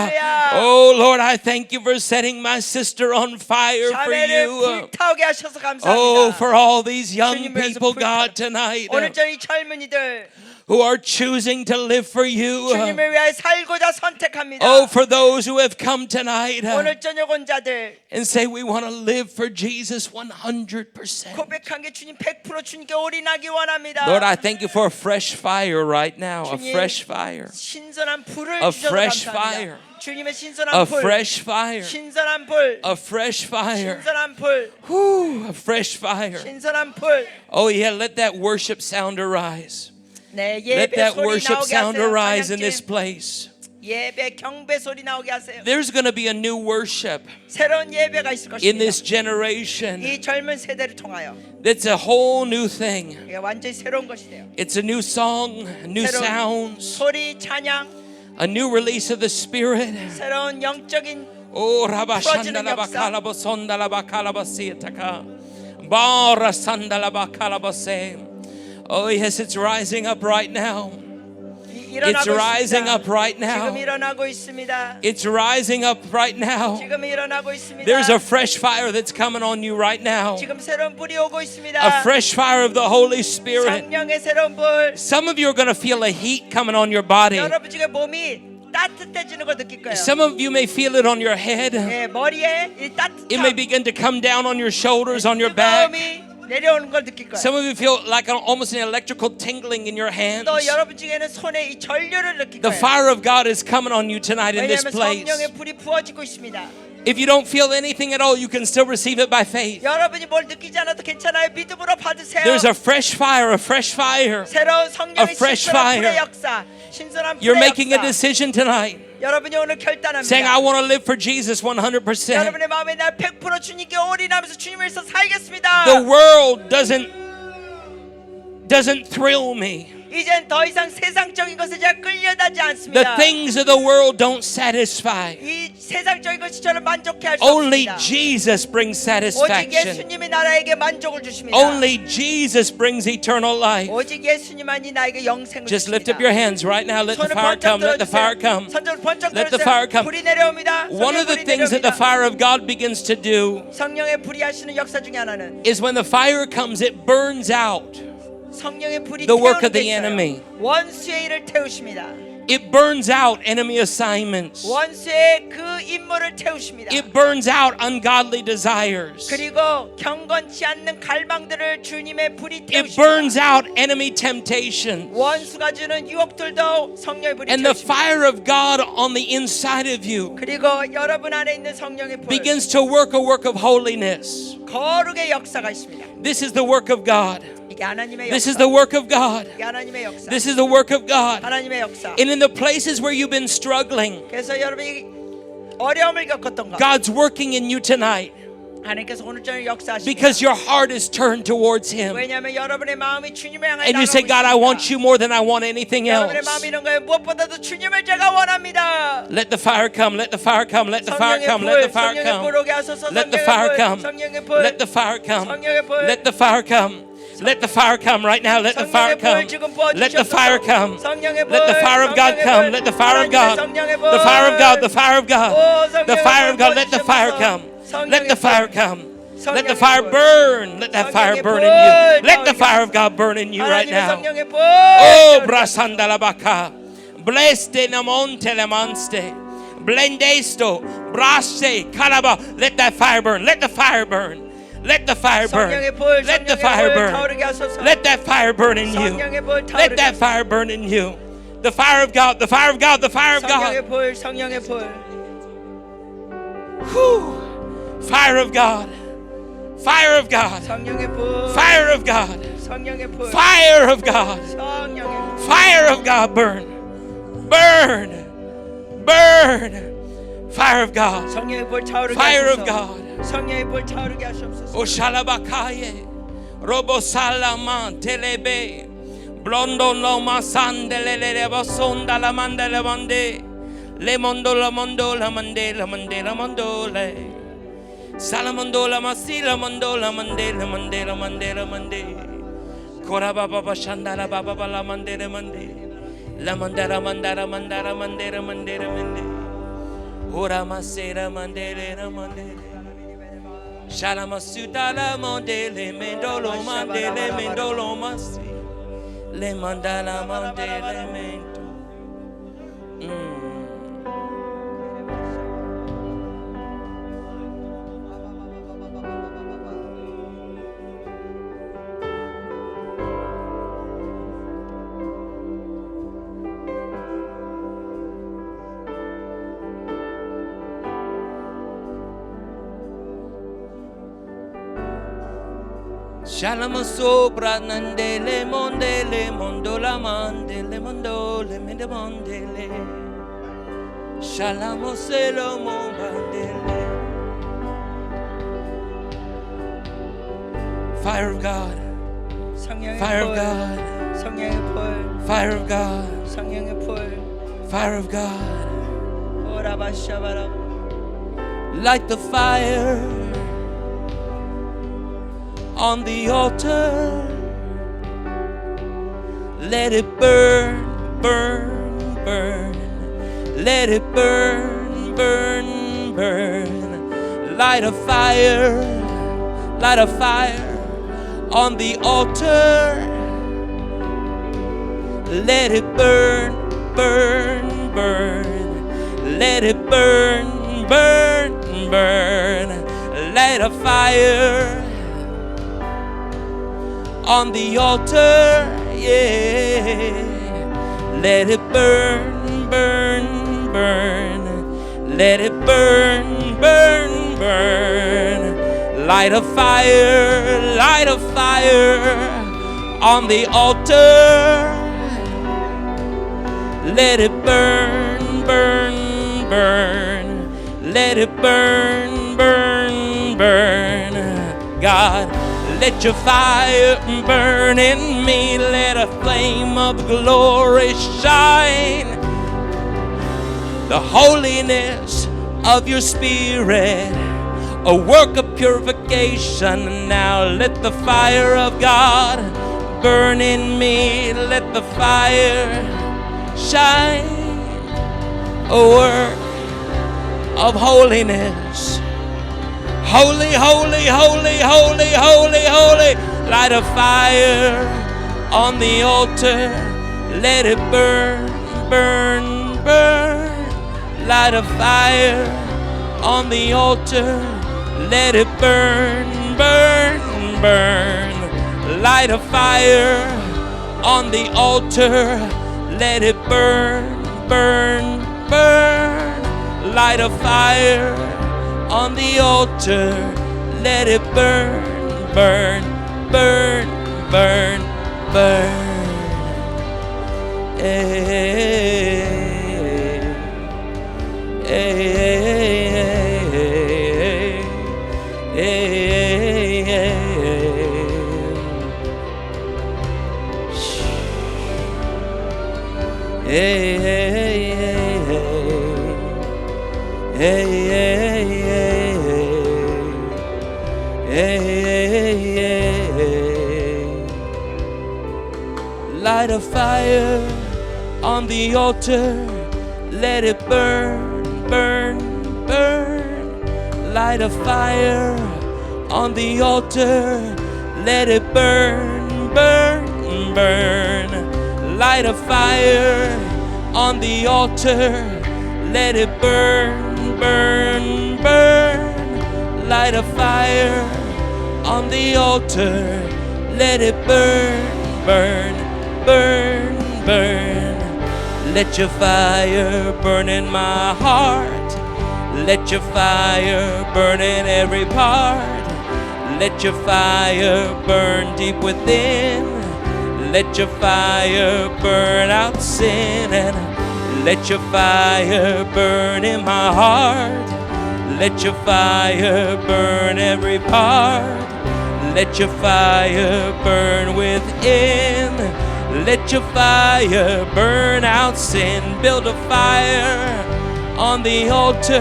Oh Lord, I thank you for setting my sister on fire for 자매를 you. 불타오게 하셔서 감사합니다. Oh, for all these young 주님 위해서 people, 불타- God, tonight 오늘 저희 젊은이들 who are choosing to live for you. 주님을 위하여 살고자 선택합니다. Oh, for those who have come tonight 오늘 저녁 온 자들 and say we want to live for Jesus 100%. 고백한 게 주님 100% 주님께 올인하기 원합니다. Lord, I thank you for a fresh fire right now, a 주님, fresh fire, 신선한 불을 A 주셔서 fresh 감사합니다. fire. 주님의 신선한 a 불, fresh fire, 신선한 불, a fresh fire. 신선한 불, Whew, a fresh fire. 신선한 불. Oh yeah, let that worship sound arise. 네, Let 예배 that 소리 worship 나오게 sound 하세요. arise in 찬양팀. this place. 예배 경배 소리 나오게 하세요. There's going to be a new worship 새로운 예배가 있을 in 것입니다. this generation. 이 젊은 세대를 통하여 That's a whole new thing. 이게 완전히 새로운 것이 돼요. It's a new song, new 새로운 sounds, 소리, 찬양, a new release of the Spirit. 새로운 영적인 Oh, 풀어지는 rabashandala 역사. bakala bosondala bakala basiataka. Bara sandala bakala base. Oh, yes, it's rising up right now. It's 일어나고 rising 있습니다. up right 지금 now. 일어나고 있습니다. It's rising up right now. 지금 일어나고 있습니다. There's a fresh fire that's coming on you right now. 지금 새로운 불이 오고 있습니다. A fresh fire of the Holy Spirit. 성령의 새로운 불. Some of you are going to feel a heat coming on your body. 여러분 지금 몸이 따뜻해지는 걸 느낄 거예요. Some of you may feel it on your head. 예, 머리에 이 It may 따뜻함, begin to come down on your shoulders, on your back. 뜨거움이 내려오는 걸 느낄 거예요. Some of you feel like almost an electrical tingling in your hands. 또 여러분 중에는 손에 이 전류를 느낄 The 거예요. fire of God is coming on you tonight in this 왜냐하면 place. 성령의 불이 부어지고 있습니다. If you don't feel anything at all, you can still receive it by faith. 여러분이 뭘 느끼지 않아도 괜찮아요. 믿음으로 받으세요. There's a fresh fire, a fresh fire. 새로운 a 성령의 fresh 신선한 불의 fire. 역사, 신선한 You're 불의 making a 역사. decision tonight, 여러분이 오늘 결단합니다. saying, I want to live for Jesus 100%. 여러분의 마음에 날 100% 주님께 올인하면서 주님을 위해서 살겠습니다. The world doesn't thrill me. 이젠 더 이상 세상적인 것에 제가 끌려다지 The 않습니다. things of the world don't satisfy. 이 세상적인 것이 저를 만족해 할 수 Only 없습니다. Jesus brings 오직 satisfaction. 예수님이 나라에게 만족을 주십니다. Only Jesus brings eternal life. 오직 예수님만이 나에게 영생을 Just lift 주십니다. up your hands right now. Let the 손을 fire 번쩍 come. Let the fire 들어주세요. come. 손을 번쩍 Let the 들어주세요. fire come. 불이 내려옵니다. One of the 성령의 불이 things that the 내려옵니다. fire of God begins to do 성령의 불이 하시는 역사 중에 하나는 is when the fire comes, it burns out. 성령의 불이 The work 태우는 of 데 the 있어요. enemy. 원수의 일을 태우십니다. It burns out enemy assignments. 원수의 그 임무를 태우십니다. It burns out ungodly desires. 그리고 경건치 않는 갈망들을 주님의 불이 It 태우십니다. burns out enemy temptations. 원수가 주는 유혹들도 성령의 불이 And the 태우십니다. fire of God on the inside of you 그리고 여러분 안에 있는 성령의 불, begins to work a work of holiness. 거룩의 역사가 있습니다. This is the work of God. 이게 하나님의 This is 역사. the work of God. 이게 하나님의 역사. This is the work of God. 하나님의 역사. And in the places where you've been struggling, 그래서 여러분이 어려움을 겪었던 것, God's working in you tonight 하나님께서 오늘 저녁 역사하십니다. because your heart is turned towards Him. 왜냐하면 여러분의 마음이 주님을 향해 And you say, God, I want you more than I want anything else. 여러분의 마음이 이런 거예요. 무엇보다도 주님을 제가 원합니다. Let the fire come, let the fire come, let the fire 성령의 come, 불, let the fire 성령의 come. 불 오게 하소서. Let the 성령의 fire 불, come. 성령의 불, Let the fire come. 성령의 불. Let the fire come. Let the fire come right now. Let the fire come. Let the fire come. Let the fire of God come. Let the fire of God. The fire of God. The fire of God. The fire of God. Let the fire come. Let the fire come. Let the fire burn. Let that fire burn in you. Let the fire of God burn in you right 하나님의 now. 성령의 불. Oh, brasanda la baka. Bleste namonte le monste. Blendesto. Braste. Kalaba. Let that fire burn. Let the fire burn. Let the fire burn. 성령의 불, Let the 성령의 fire 불 burn. 타오르게 하소서. Let that fire burn in you. 성령의 불 Let 타오르게 that 하소서. fire burn in you. The fire of God. The fire of God. The fire of 성령의 God. 불, 성령의 불. Whew. Fire of God. Fire of God. 성령의 불. Fire of God. 성령의 불. Fire of God. 성령의 불. Fire of God, burn. Burn. Burn. Fire of God. 성령의 불 타오르게 Fire of 하소서. God. 성령의 불 타오르게 하시옵소서. O shalabakaye. Robo salaman telebe. Blondo loma sandele le basonda la manda la mande. Le mondo la mondo la mande la mande la mondo le. Salamondo la masila mondo la mande la mande la mande la mande. Kora baba bashanda la baba la mande la mande. La mandara mandara mandara mandera mandera mande. Ora masera mandere la mande. Shalamasuta la mandele mendolo mandele mendolo masi. le mandala mande elemento. Shalom sopra nandele mondele mondo la mandele mondole mende mondele Shalom selo mondele. Fire of God, 성령의 fire of 불, God, 성령의 불, fire of God, 성령의 불. fire of God. 오라바샤바라. Light the fire on the altar. Let it burn, burn, burn. Let it burn, burn, burn. Light a fire on the altar. Let it burn, burn, burn. Let it burn, burn, burn. Light a fire on the altar, yeah. Let it burn, burn, burn. Let it burn, burn, burn. Light a fire on the altar. Let it burn, burn, burn. Let it burn, burn, burn. God, let your fire burn in me. Let a flame of glory shine. The holiness of your spirit, a work of purification. Now let the fire of God burn in me. Let the fire shine. A work of holiness. Holy, holy, holy, holy, holy, holy. Light a fire on the altar. Let it burn, burn, burn. Light a fire on the altar. Let it burn, burn, burn. Light a fire on the altar. Let it burn, burn, burn. Light a fire on the altar. Let it burn, burn, burn, burn, burn. Light a fire on the altar. Let it burn, burn, burn. Light a fire on the altar. Let it burn, burn, burn. Light a fire on the altar. Let it burn, burn, burn. Light a fire on the altar. Let it burn, burn, burn, burn. Let your fire burn in my heart. Let your fire burn in every part. Let your fire burn deep within. Let your fire burn out sin. And let your fire burn in my heart. Let your fire burn every part. Let your fire burn within. Let your fire burn out sin. Build a fire on the altar.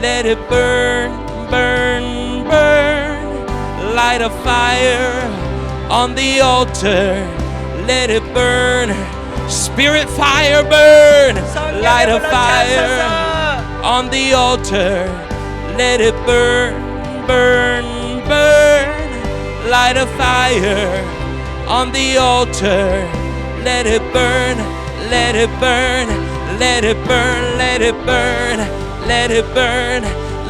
Let it burn, burn, burn. Light a fire on the altar. Let it burn. Spirit fire burn. Light a fire on the altar. Let it burn, burn, burn. Light a fire on the altar. Let it burn, let it burn, let it burn, let it burn, let it burn,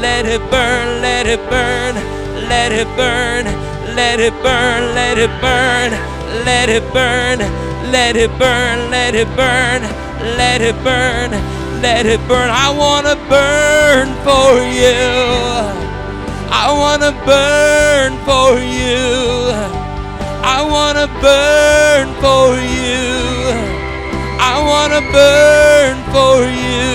let it burn, let it burn, let it burn, let it burn, let it burn, let it burn, let it burn, let it burn, let it burn, let it burn. I wanna burn for you. I wanna burn for you. I wanna burn for you. I wanna burn for you.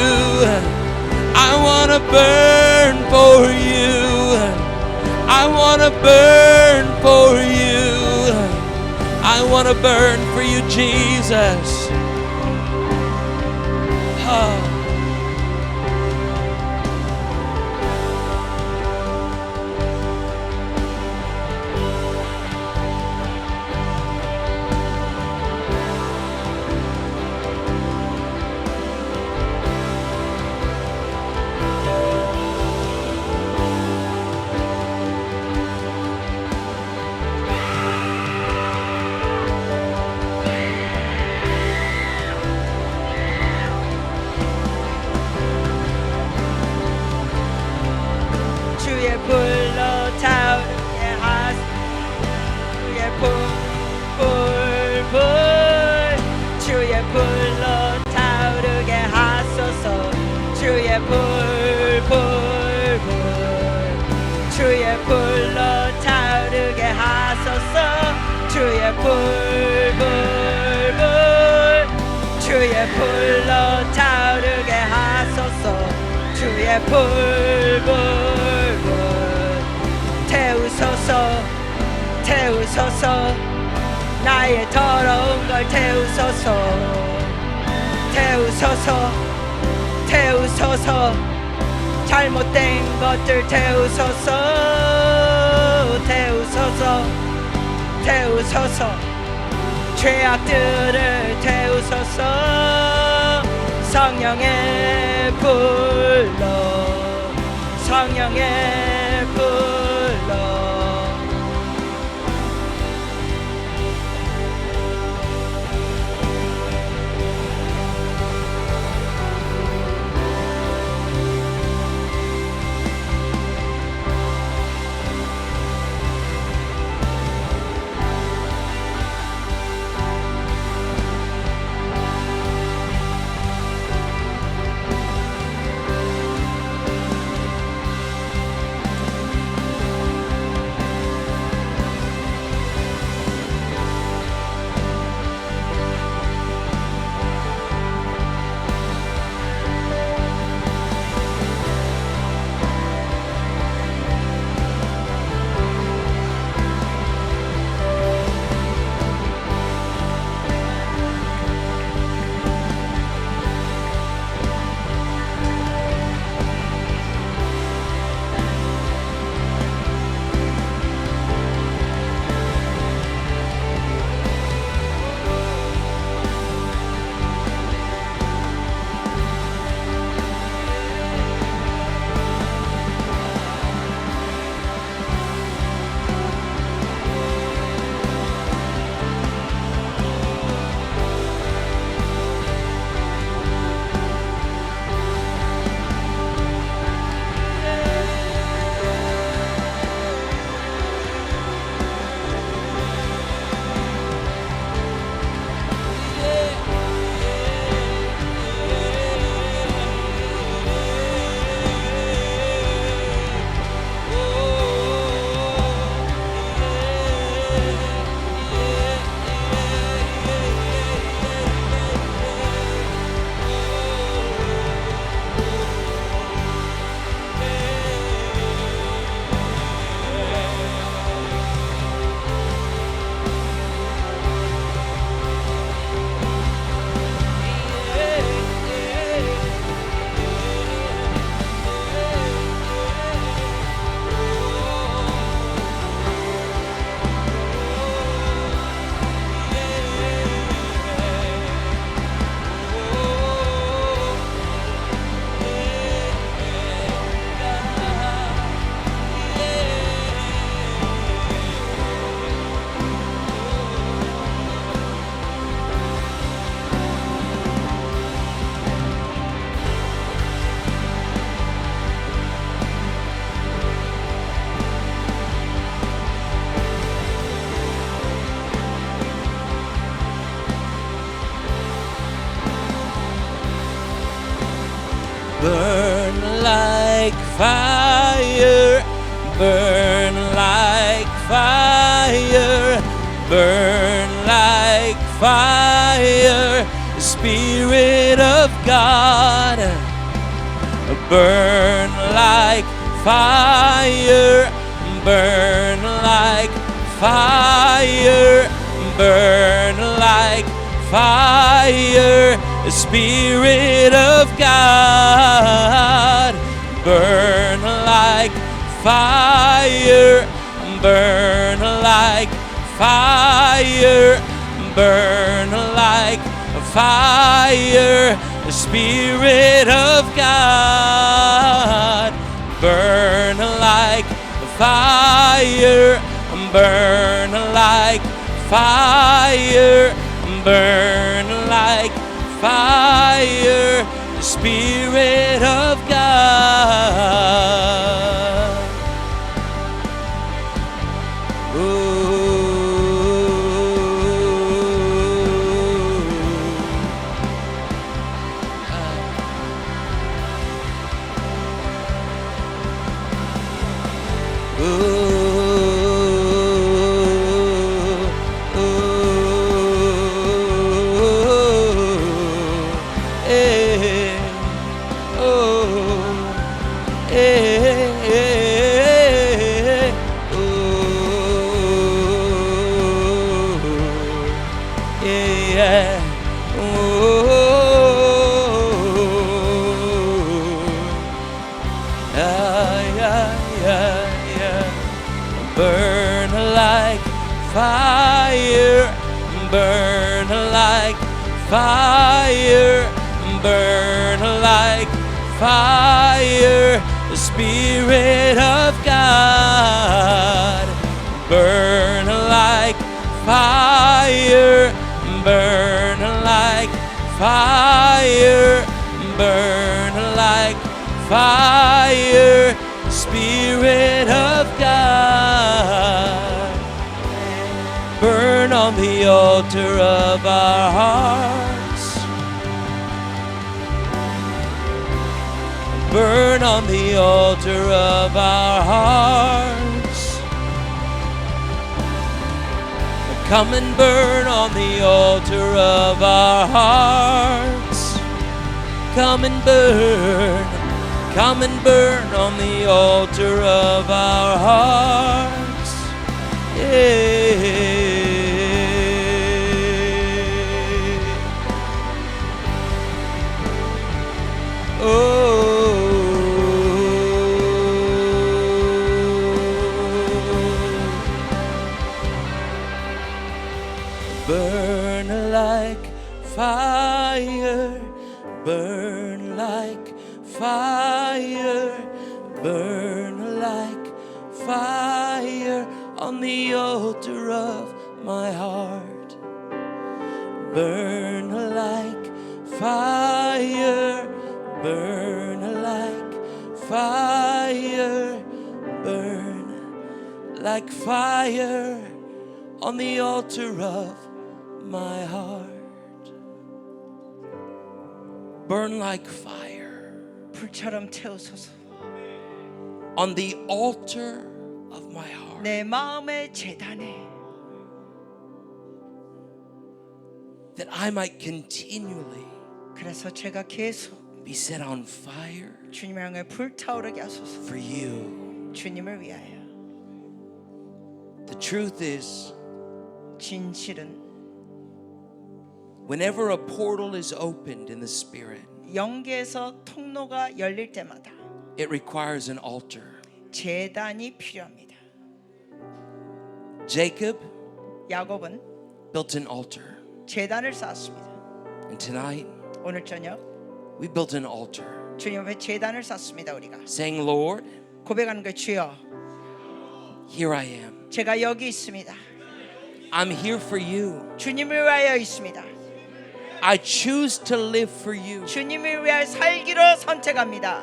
I wanna burn for you. I wanna burn for you. I wanna burn for you, Jesus. Oh. 주의 불로 타오르게 하소서. 주의 불 주의 불로 타오르게 하소서. 주의 불 주의 불로 타오르게 하소서. 주의 불 주의 불로 타오르게 하소서. 주의 불 태우소서 태우소서. 나의 더러운 걸 태우소서 태우소서 태우소서. 잘못된 것들 태우소서 태우소서 태우소서. 죄악들을 태우소서. 성령의 불로 성령의 불로. burn like fire, burn like fire, burn like fire, Spirit of God. Burn like fire, burn like fire, burn like fire, Spirit of God. Burn like fire, burn like fire, burn like fire, Spirit of God. Burn like fire, burn like fire, burn like fire, Spirit of God. Burn like fire, burn like fire, burn like fire, the Spirit of God. Burn like fire, burn like fire, burn like fire, Spirit of God. Burn on the altar of our hearts. Burn on the altar of our hearts. Come and burn on the altar of our hearts. Come and burn. Come and burn on the altar of our hearts. Yeah. Burn like fire, burn like fire, burn like fire on the altar of my heart. Burn like fire, burn like fire, burn like fire on the altar of my heart. Burn like fire 불처럼 태우소서. on the altar of my heart. 내 마음의 제단에 That I might continually 그래서 제가 계속 be set on fire 주님을 향해 불타오르게 하소서. for you. 주님을 위하여. The truth is, 진실은 whenever a portal is opened in the Spirit, 영계에서 통로가 열릴 때마다 it requires an altar. 제단이 필요합니다. Jacob 야곱은 built an altar. 제단을 쌓았습니다. And tonight, 오늘 저녁 we built an altar. 주님 앞에 제단을 쌓습니다. 우리가 Saying, Lord, 고백하는 거 주여 here I am. 제가 여기 있습니다. I'm here for you. 주님을 위하여 있습니다. I choose to live for you. 주님을 위하여 살기로 선택합니다.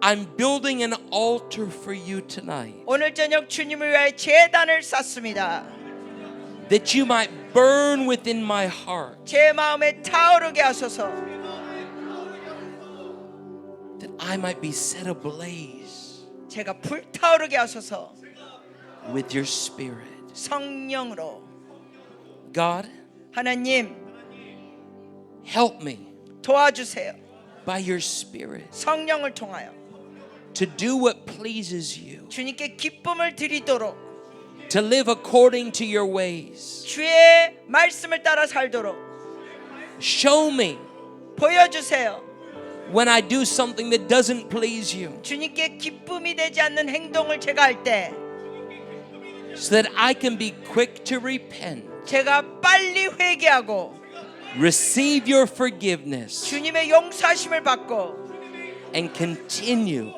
I'm building an altar for you tonight. 오늘 저녁 주님을 위하여 제단을 쌓습니다. That you might burn within my heart. 제 마음에 타오르게 하소서. that I might be set ablaze 제가 불타오르게 하소서. with your spirit. 성령으로. God, 하나님 help me 도와주세요. by your spirit 성령을 통하여 to do what pleases you, 주님께 기쁨을 드리도록 to live according to your ways. 주의 말씀을 따라 살도록 Show me 보여주세요. when I do something that doesn't please you, 주님께 기쁨이 되지 않는 행동을 제가 할 때 so that I can be quick to repent, 제가 빨리 회개하고 receive your forgiveness, 주님의 용서하심을 받고 and continue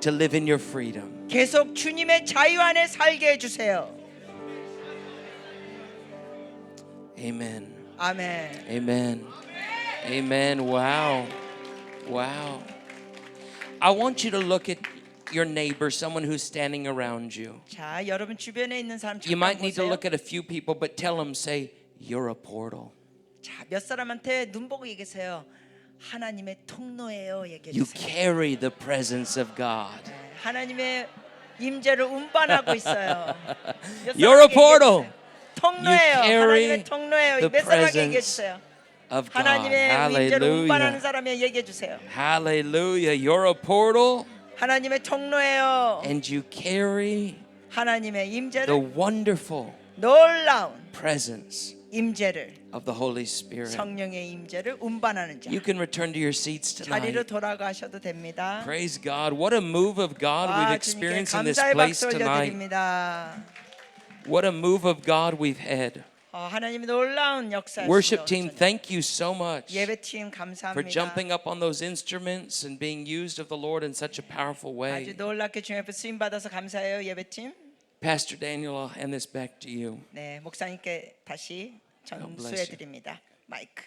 to live in your freedom. 계속 주님의 자유 안에 살게 해주세요. Amen. 아멘. Amen. Amen. Wow. Wow. I want you to look at your neighbor, someone who's standing around you. 자, 여러분 주변에 있는 사람 You 잠깐 might need to 보세요. look at a few people, but tell them, say, you're a portal. 자, 몇 사람한테 눈 보고 얘기하세요. 하나님의 통로예요. 얘기해 You 주세요. carry the presence of God. 네, 하나님의 임재를 운반하고 있어요. 몇 You're a 사람에게 portal. 얘기해 주세요. 통로예요. You carry 하나님의 통로예요. the 몇 사람에게 얘기해 presence 주세요. Of God. 하나님의 임재를 운반하는 Hallelujah. 사람에게 얘기해 주세요. Hallelujah. You're a portal 하나님의 통로예요. and you carry 하나님의 the 임재를 wonderful 놀라운 presence 임재를 of the Holy Spirit. 성령의 임재를 운반하는 자. You can return to your seats 자리로 tonight. 돌아가셔도 됩니다. Praise God. What a move of God we've 와, 주님께 experienced in this 감사의 place 박수 tonight. 올려드립니다. What a move of God we've had. 하나님의 놀라운 역사였습니다. Worship team, thank you so much 예배팀 for 감사합니다. jumping up on those instruments and being used of the Lord in such a powerful 아주 way. 놀랍게 주님 앞에 쓰임 받아서 감사해요. 예배팀. Pastor Daniel, I'll hand this back to you. 네, 목사님께 다시 God bless 전수해 you. 드립니다. 마이크.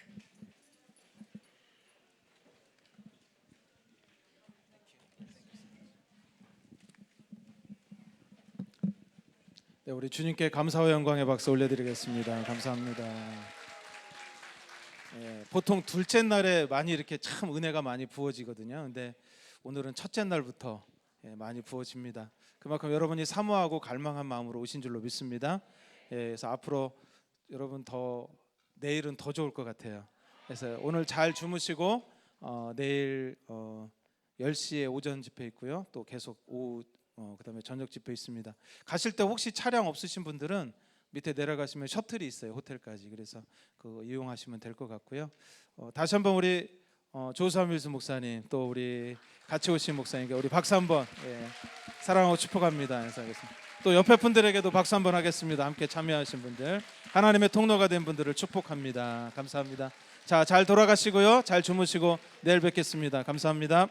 네, 우리 주님께 감사와 영광의 박수 올려드리겠습니다. 감사합니다. 보통 둘째 날에 많이 이렇게 참 은혜가 많이 부어지거든요. 근데 오늘은 첫째 날부터 많이 부어집니다. 그만큼 여러분이 사모하고 갈망한 마음으로 오신 줄로 믿습니다. 그래서 앞으로 여러분 더 내일은 더 좋을 것 같아요. 그래서 오늘 잘 주무시고 내일 10시에 오전 집회 있고요. 또 계속 오후 그다음에 저녁 집회 있습니다. 가실 때 혹시 차량 없으신 분들은 밑에 내려가시면 셔틀이 있어요. 호텔까지. 그래서 그거 이용하시면 될 것 같고요. 다시 한번 우리 조사밀수 목사님 또 우리 같이 오신 목사님께 우리 박수 한번 사랑하고 축복합니다. 인사하겠습니다. 또 옆에 분들에게도 박수 한번 하겠습니다. 함께 참여하신 분들 하나님의 통로가 된 분들을 축복합니다. 감사합니다. 자, 잘 돌아가시고요. 잘 주무시고 내일 뵙겠습니다. 감사합니다.